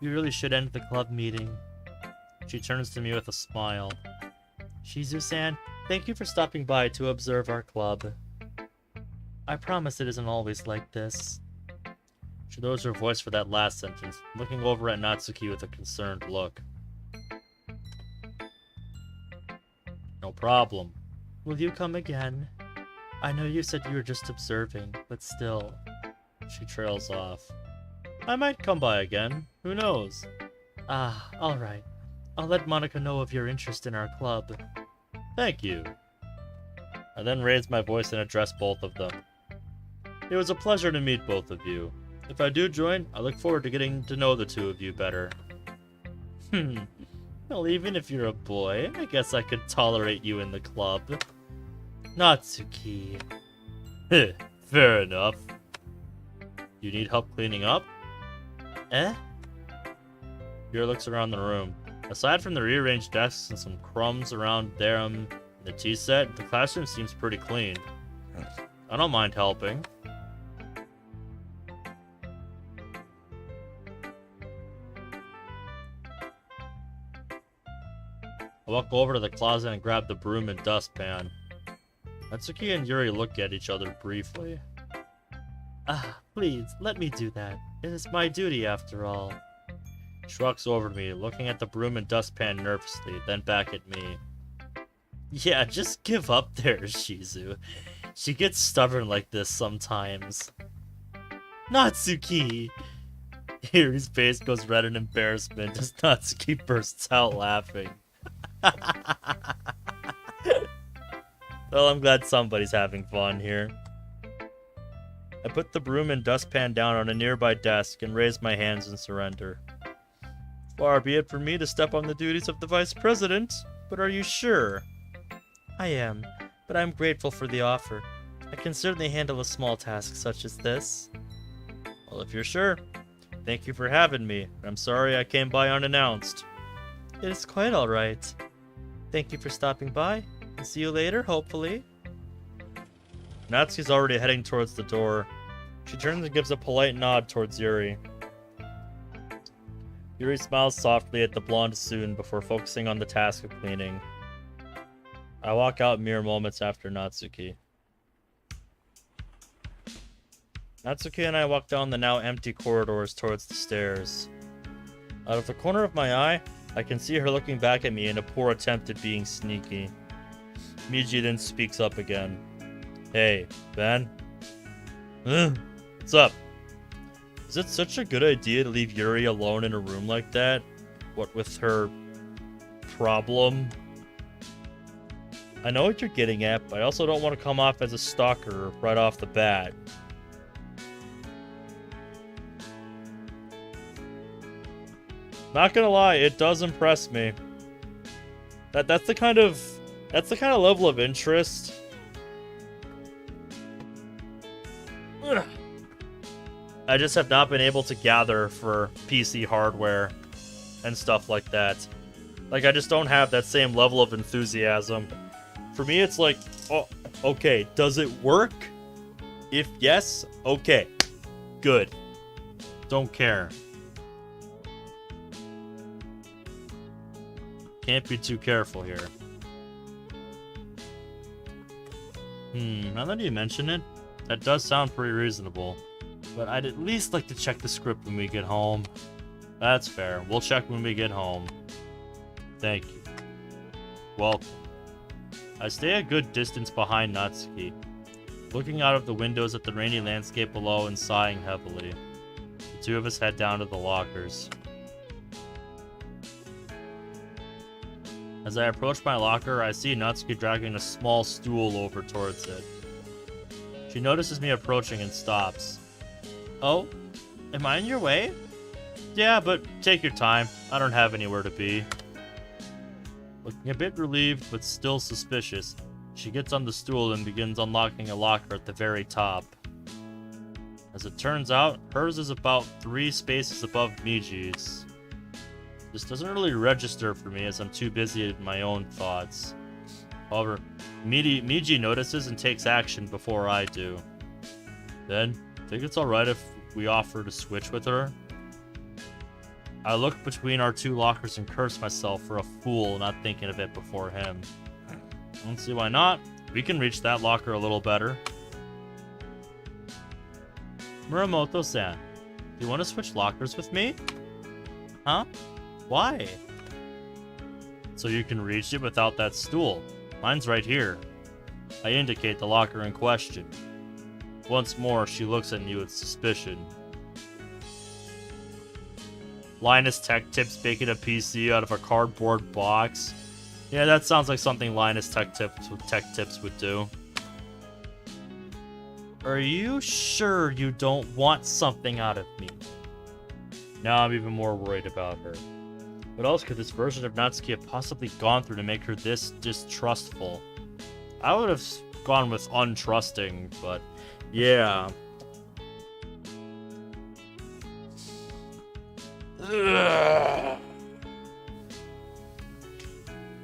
We really should end the club meeting. She turns to me with a smile. Shizu-san, thank you for stopping by to observe our club. I promise it isn't always like this. She lowers her voice for that last sentence, looking over at Natsuki with a concerned look. No problem. Will you come again? I know you said you were just observing, but still. She trails off. I might come by again. Who knows? Ah, alright. I'll let Monica know of your interest in our club. Thank you. I then raised my voice and addressed both of them. It was a pleasure to meet both of you. If I do join, I look forward to getting to know the two of you better. Well, even if you're a boy, I guess I could tolerate you in the club. Natsuki. Fair enough. You need help cleaning up? Eh? Yuri looks around the room. Aside from the rearranged desks and some crumbs around there in the tea set, the classroom seems pretty clean. I don't mind helping. I walk over to the closet and grab the broom and dustpan. Natsuki and Yuri look at each other briefly. Ah, please, let me do that. It is my duty after all. She walks over to me, looking at the broom and dustpan nervously, then back at me. Yeah, just give up there, Shizu. She gets stubborn like this sometimes. Natsuki! Yuri's face goes red in embarrassment as Natsuki bursts out laughing. Well, I'm glad somebody's having fun here. I put the broom and dustpan down on a nearby desk and raise my hands in surrender. Far be it from me to step on the duties of the vice president, but are you sure? I am, but I'm grateful for the offer. I can certainly handle a small task such as this. Well, if you're sure, Thank you for having me. I'm sorry I came by unannounced. It is quite alright. Thank you for stopping by, and see you later, hopefully. Natsuki's already heading towards the door. She turns and gives a polite nod towards Yuri. Yuri smiles softly at the blonde Soon before focusing on the task of cleaning. I walk out mere moments after Natsuki. Natsuki and I walk down the now empty corridors towards the stairs. Out of the corner of my eye, I can see her looking back at me in a poor attempt at being sneaky. Miji then speaks up again. Hey, Ben? What's up? Is it such a good idea to leave Yuri alone in a room like that? What with her problem? I know what you're getting at, but I also don't want to come off as a stalker right off the bat. Not gonna lie, it does impress me. That's the kind of level of interest. Ugh. I just have not been able to gather for PC hardware and stuff like that. Like, I just don't have that same level of enthusiasm. For me, it's like, oh, okay, does it work? If yes, okay, good. Don't care. Can't be too careful here. Now that you mention it, that does sound pretty reasonable. But I'd at least like to check the script when we get home. That's fair. We'll check when we get home. Thank you. Welcome. I stay a good distance behind Natsuki, looking out of the windows at the rainy landscape below and sighing heavily. The two of us head down to the lockers. As I approach my locker, I see Natsuki dragging a small stool over towards it. She notices me approaching and stops. Oh, am I in your way? Yeah, but take your time. I don't have anywhere to be. Looking a bit relieved, but still suspicious, she gets on the stool and begins unlocking a locker at the very top. As it turns out, hers is about 3 spaces above Miji's. This doesn't really register for me as I'm too busy in my own thoughts. However, Miji notices and takes action before I do. Then, think it's alright if we offer to switch with her? I look between our 2 lockers and curse myself for a fool not thinking of it before him. I don't see why not. We can reach that locker a little better. Muramoto-san, do you want to switch lockers with me? Huh? Why? So you can reach it without that stool. Mine's right here. I indicate the locker in question. Once more, she looks at me with suspicion. Linus Tech Tips making a PC out of a cardboard box. Yeah, that sounds like something Linus Tech Tips would do. Are you sure you don't want something out of me? Now I'm even more worried about her. What else could this version of Natsuki have possibly gone through to make her this distrustful? I would have gone with untrusting, but yeah. Ugh.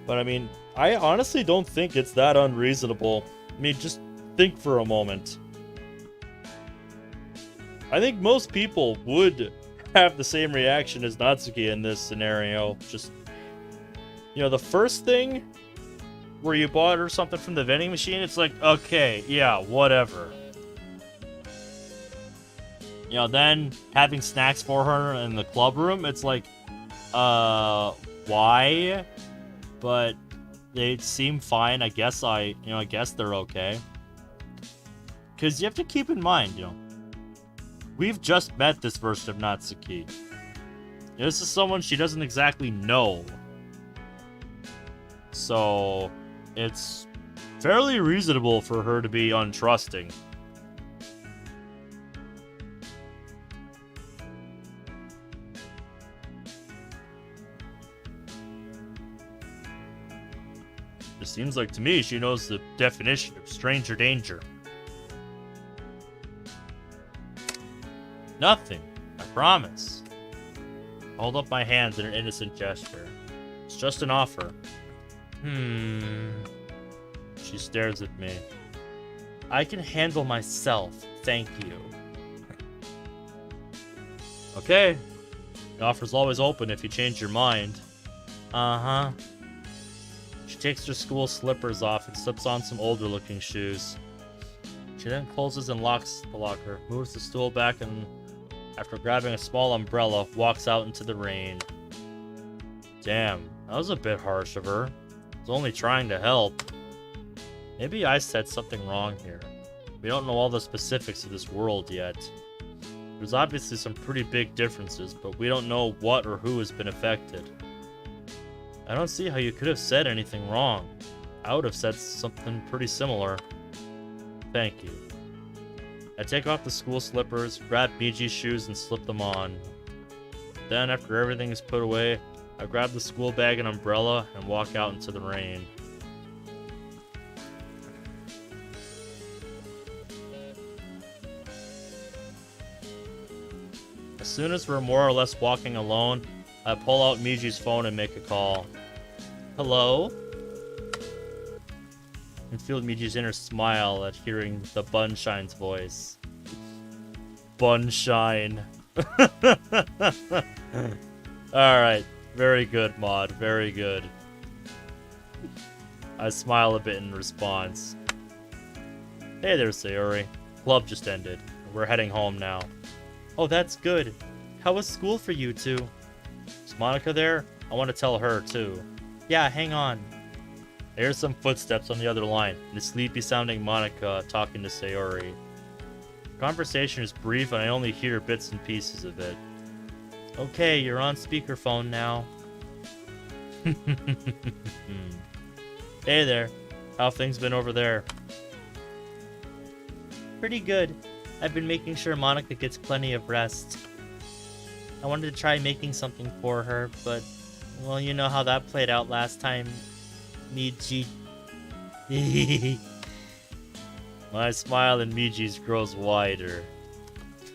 But I mean, I honestly don't think it's that unreasonable. I mean, just think for a moment. I think most people would have the same reaction as Natsuki in this scenario. Just, you know, the first thing where you bought her something from the vending machine, it's like, okay, yeah, whatever. You know, then having snacks for her in the club room, it's like, why? But they seem fine. I guess they're okay. Because you have to keep in mind, you know, we've just met this version of Natsuki. This is someone she doesn't exactly know. So, it's fairly reasonable for her to be untrusting. It seems like to me she knows the definition of stranger danger. Nothing. I Promise. Hold up my hands in an innocent gesture. It's just an offer. She stares at me. I can handle myself, thank you. Okay. The offer's always open if you change your mind. Uh-huh. She takes her school slippers off and slips on some older looking shoes. She then closes and locks the locker, moves the stool back, and after grabbing a small umbrella, walks out into the rain. Damn, that was a bit harsh of her. I was only trying to help. Maybe I said something wrong here. We don't know all the specifics of this world yet. There's obviously some pretty big differences, but we don't know what or who has been affected. I don't see how you could have said anything wrong. I would have said something pretty similar. Thank you. I take off the school slippers, grab Miji's shoes, and slip them on. Then, after everything is put away, I grab the school bag and umbrella and walk out into the rain. As soon as we're more or less walking alone, I pull out Miji's phone and make a call. Hello? And feel Miji's inner smile at hearing the Bunshine's voice. Bunshine. Alright, very good, Mod, very good. I smile a bit in response. Hey there, Sayori. Club just ended. We're heading home now. Oh, that's good. How was school for you two? Is Monica there? I want to tell her, too. Yeah, hang on. I hear some footsteps on the other line, and a sleepy-sounding Monica talking to Sayori. The conversation is brief, and I only hear bits and pieces of it. Okay, you're on speakerphone now. Hey there. How have things been over there? Pretty good. I've been making sure Monica gets plenty of rest. I wanted to try making something for her, but, well, you know how that played out last time. Miji. My smile in Miji's grows wider.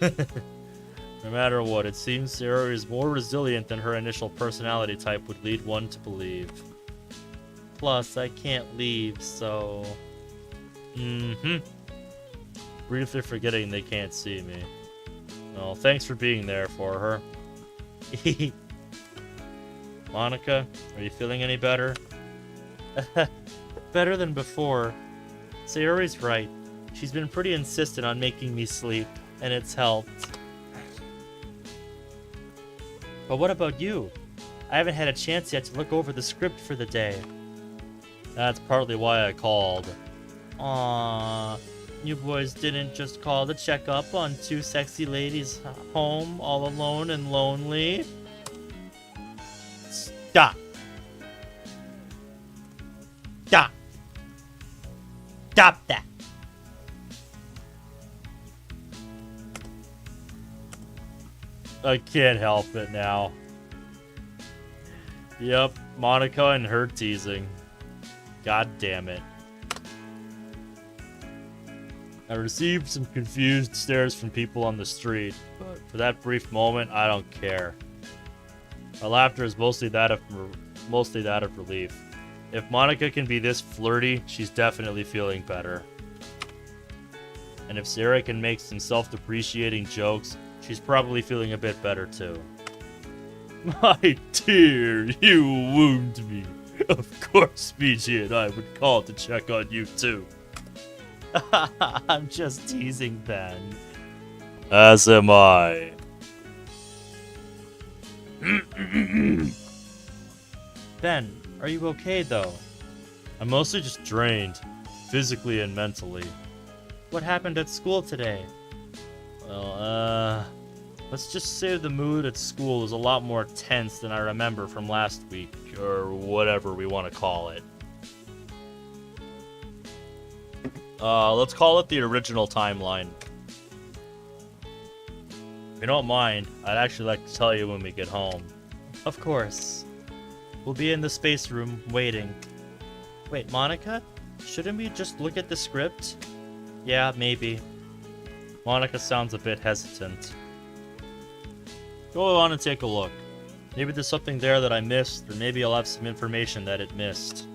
No matter what, it seems Sayori is more resilient than her initial personality type would lead one to believe. Plus, I can't leave, so... Briefly forgetting they can't see me. Well, thanks for being there for her. Monica, are you feeling any better? Better than before. Sayori's right. She's been pretty insistent on making me sleep, and it's helped. But what about you? I haven't had a chance yet to look over the script for the day. That's partly why I called. Aww. You boys didn't just call to check up on two sexy ladies home, all alone and lonely? Stop! Stop! Stop that! I can't help it now. Yep, Monica and her teasing. God damn it. I received some confused stares from people on the street, but for that brief moment, I don't care. My laughter is mostly that of relief. If Monica can be this flirty, she's definitely feeling better. And if Sarah can make some self-depreciating jokes, she's probably feeling a bit better too. My dear, you wound me. Of course, Miji and I would call to check on you too. I'm just teasing, Ben. As am I. Ben, are you okay though? I'm mostly just drained, physically and mentally. What happened at school today? Well, let's just say the mood at school is a lot more tense than I remember from last week, or whatever we want to call it. Let's call it the original timeline. If you don't mind, I'd actually like to tell you when we get home. Of course. We'll be in the space room, waiting. Wait, Monica? Shouldn't we just look at the script? Yeah, maybe. Monica sounds a bit hesitant. Go on and take a look. Maybe there's something there that I missed, or maybe I'll have some information that it missed.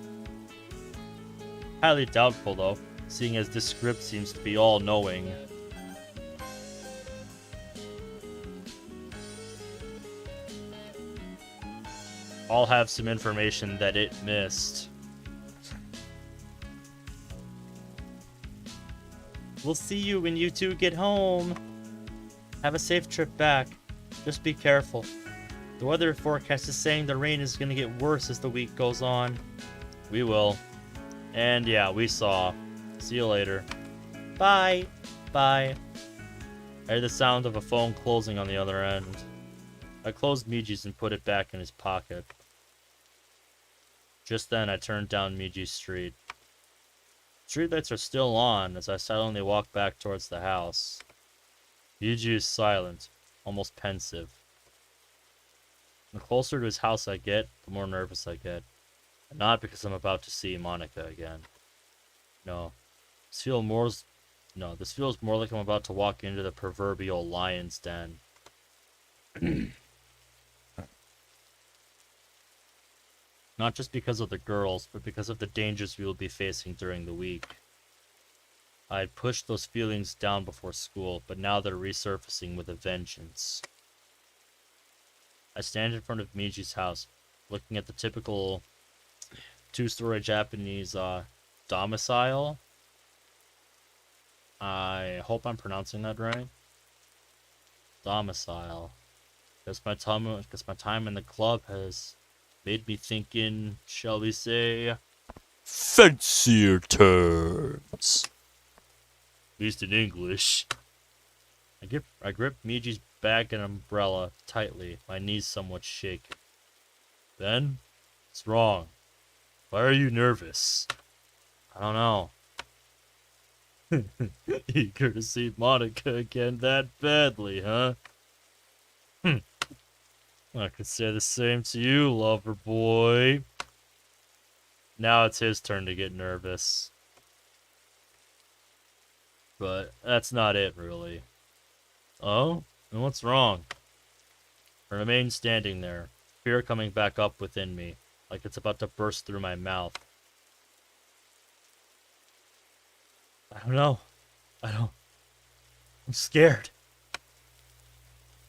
Highly doubtful, though, seeing as this script seems to be all-knowing. I'll have some information that it missed. We'll see you when you two get home. Have a safe trip back. Just be careful. The weather forecast is saying the rain is gonna get worse as the week goes on. We will. And yeah, we saw. See you later. Bye. Bye. I heard the sound of a phone closing on the other end. I closed Miji's and put it back in his pocket. Just then, I turned down Miji's street. Streetlights are still on as I silently walk back towards the house. Miji is silent, almost pensive. The closer to his house I get, the more nervous I get. And not because I'm about to see Monica again. No. This feels more like I'm about to walk into the proverbial lion's den. Not just because of the girls, but because of the dangers we will be facing during the week. I had pushed those feelings down before school, but now they're resurfacing with a vengeance. I stand in front of Miji's house, looking at the typical two-story Japanese domicile. I hope I'm pronouncing that right. Domicile. Because my time in the club has made me think in, shall we say, fancier terms. At least in English. I grip Miji's bag and umbrella tightly, my knees somewhat shaking. Ben? What's wrong? Why are you nervous? I don't know. Eager to see Monica again that badly, huh? I could say the same to you, lover boy. Now it's his turn to get nervous. But that's not it, really. Oh? And what's wrong? I remain standing there, fear coming back up within me, like it's about to burst through my mouth. I don't know. I'm scared.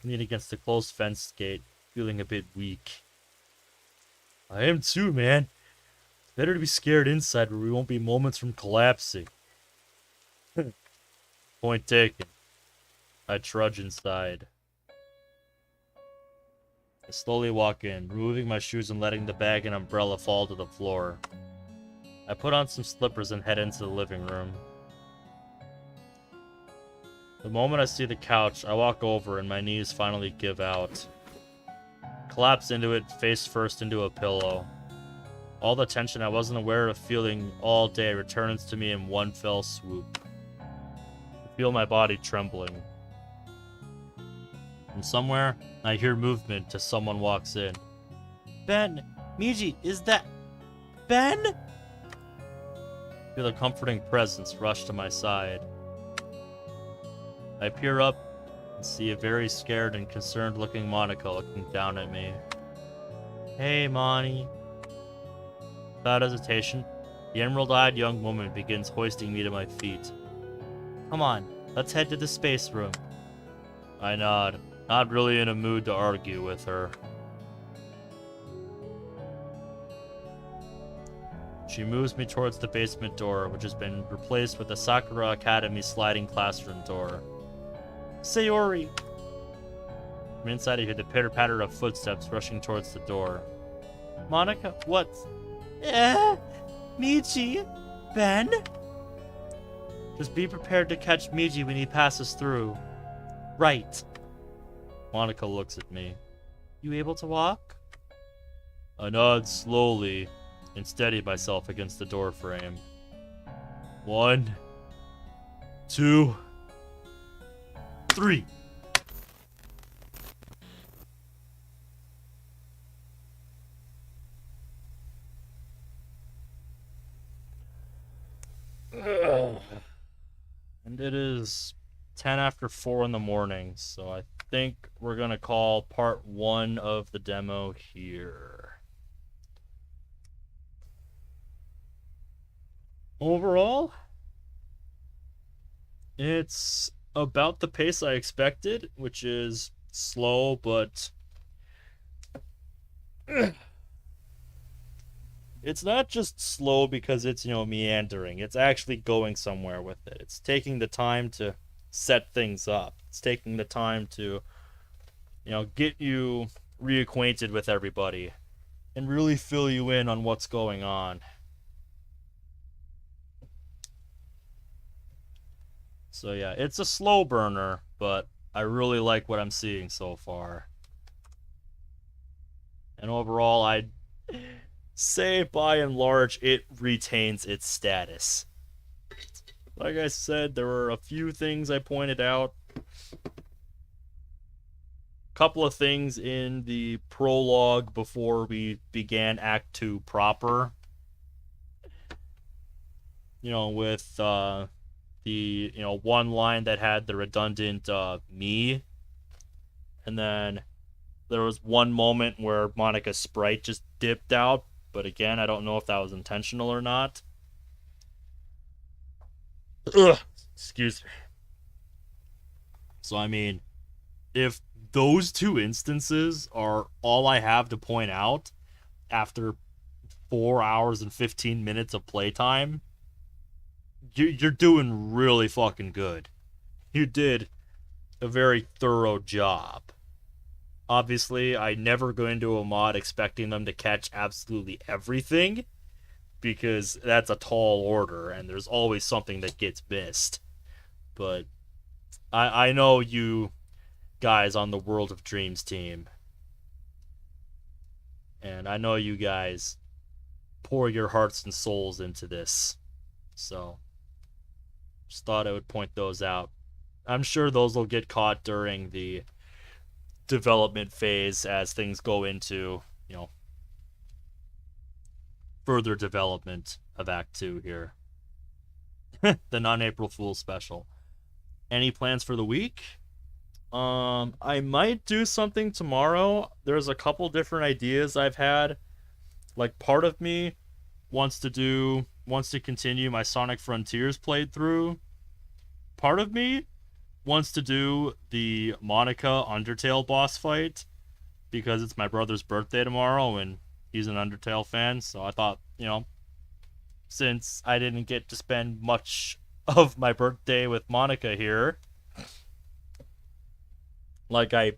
I lean against the closed fence gate, feeling a bit weak. I am too, man. It's better to be scared inside where we won't be moments from collapsing. Point taken. I trudge inside. I slowly walk in, removing my shoes and letting the bag and umbrella fall to the floor. I put on some slippers and head into the living room. The moment I see the couch, I walk over and my knees finally give out. Collapse into it, face first into a pillow. All the tension I wasn't aware of feeling all day returns to me in one fell swoop. I feel my body trembling. From somewhere, I hear movement as someone walks in. Ben! Miji, is that... Ben? I feel a comforting presence rush to my side. I peer up and see a very scared and concerned looking Monica looking down at me. Hey, Monty. Without hesitation, the emerald-eyed young woman begins hoisting me to my feet. Come on, let's head to the space room. I nod, not really in a mood to argue with her. She moves me towards the basement door, which has been replaced with the Sakura Academy sliding classroom door. Sayori! From inside, I hear the pitter-patter of footsteps rushing towards the door. Monica, what? Miji? Ben? Just be prepared to catch Miji when he passes through. Right. Monica looks at me. You able to walk? I nod slowly and steady myself against the door frame. 1, 2, 3. And it is 10 after 4 in the morning, so I think we're gonna call part 1 of the demo here. Overall, it's about the pace I expected, which is slow, but it's not just slow because it's, meandering. It's actually going somewhere with it. It's taking the time to set things up. It's taking the time to, get you reacquainted with everybody and really fill you in on what's going on. So yeah, it's a slow burner, but I really like what I'm seeing so far. And overall, I'd say by and large it retains its status. Like I said, there were a few things I pointed out. Couple of things in the prologue before we began Act 2 proper. With the one line that had the redundant me, and then there was one moment where Monica's sprite just dipped out, but again, I don't know if that was intentional or not. Ugh, excuse me. So I mean, if those two instances are all I have to point out after 4 hours and 15 minutes of playtime, you're doing really fucking good. You did a very thorough job. Obviously, I never go into a mod expecting them to catch absolutely everything, because that's a tall order, and there's always something that gets missed. But I know you guys on the World of Dreams team, and I know you guys pour your hearts and souls into this. So, just thought I would point those out. I'm sure those will get caught during the development phase as things go into, further development of Act 2 here. The non-April Fool's special. Any plans for the week? I might do something tomorrow. There's a couple different ideas I've had. Like, part of me wants to continue my Sonic Frontiers playthrough. Part of me wants to do the Monica Undertale boss fight, because it's my brother's birthday tomorrow and he's an Undertale fan, so I thought, since I didn't get to spend much of my birthday with Monica here, like, I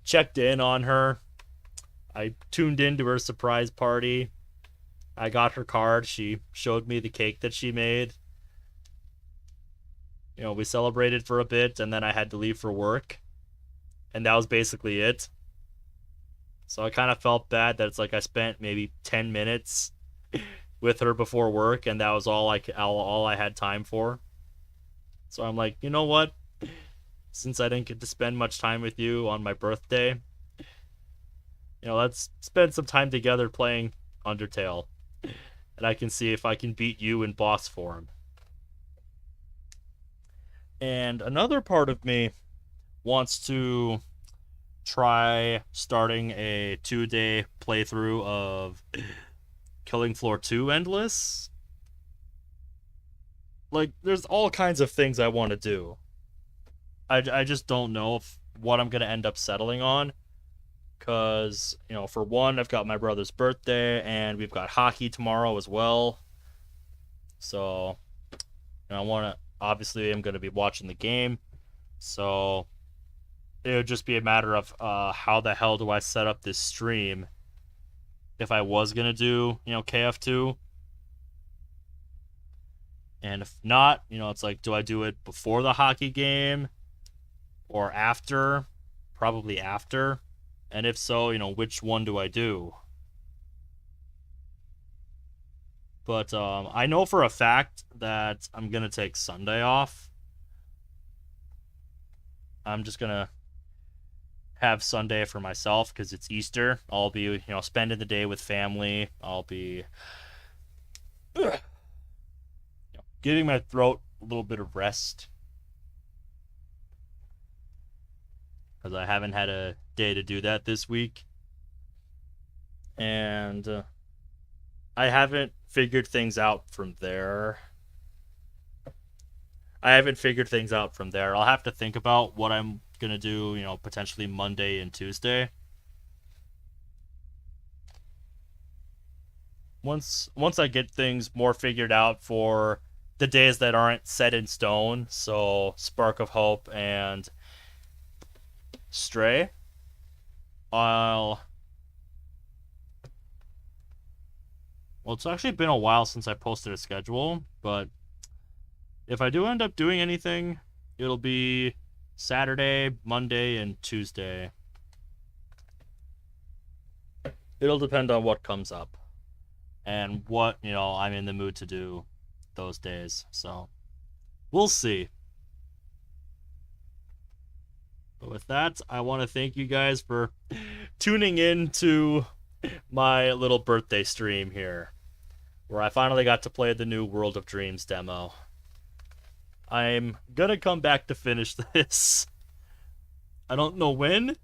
checked in on her, I tuned into her surprise party, I got her card, she showed me the cake that she made. We celebrated for a bit, and then I had to leave for work, and that was basically it. So I kind of felt bad that it's like I spent maybe 10 minutes with her before work, and that was all I had time for. So I'm like, you know what? Since I didn't get to spend much time with you on my birthday, let's spend some time together playing Undertale, and I can see if I can beat you in boss form. And another part of me wants to try starting a 2-day playthrough of Killing Floor 2 Endless. Like, there's all kinds of things I want to do. I just don't know what I'm going to end up settling on. Because, for one, I've got my brother's birthday, and we've got hockey tomorrow as well. So, obviously, I'm going to be watching the game. So, it would just be a matter of how the hell do I set up this stream if I was going to do, KF2. And if not, it's like, do I do it before the hockey game or after? Probably after. And if so, which one do I do? But I know for a fact that I'm going to take Sunday off. I'm just going to have Sunday for myself because it's Easter. I'll be, spending the day with family. I'll be giving my throat a little bit of rest. because I haven't had a day to do that this week. And I haven't figured things out from there. I'll have to think about what I'm going to do, potentially Monday and Tuesday. Once I get things more figured out for the days that aren't set in stone, so Spark of Hope and Stray, well, it's actually been a while since I posted a schedule, but if I do end up doing anything, it'll be Saturday, Monday, and Tuesday. It'll depend on what comes up and what, I'm in the mood to do those days. So, we'll see. But with that, I want to thank you guys for tuning in to my little birthday stream here, where I finally got to play the new World of Dreams demo. I'm gonna come back to finish this. I don't know when.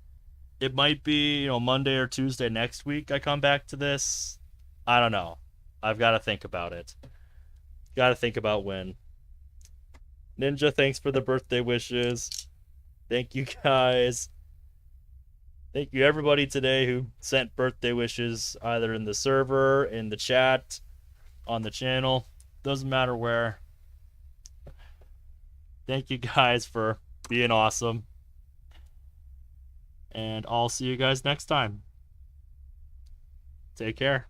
It might be, Monday or Tuesday next week I come back to this. I don't know. I've got to think about it. Got to think about when. Ninja, thanks for the birthday wishes. Thank you guys. Thank you everybody today who sent birthday wishes either in the server, in the chat, on the channel. Doesn't matter where. Thank you guys for being awesome. And I'll see you guys next time. Take care.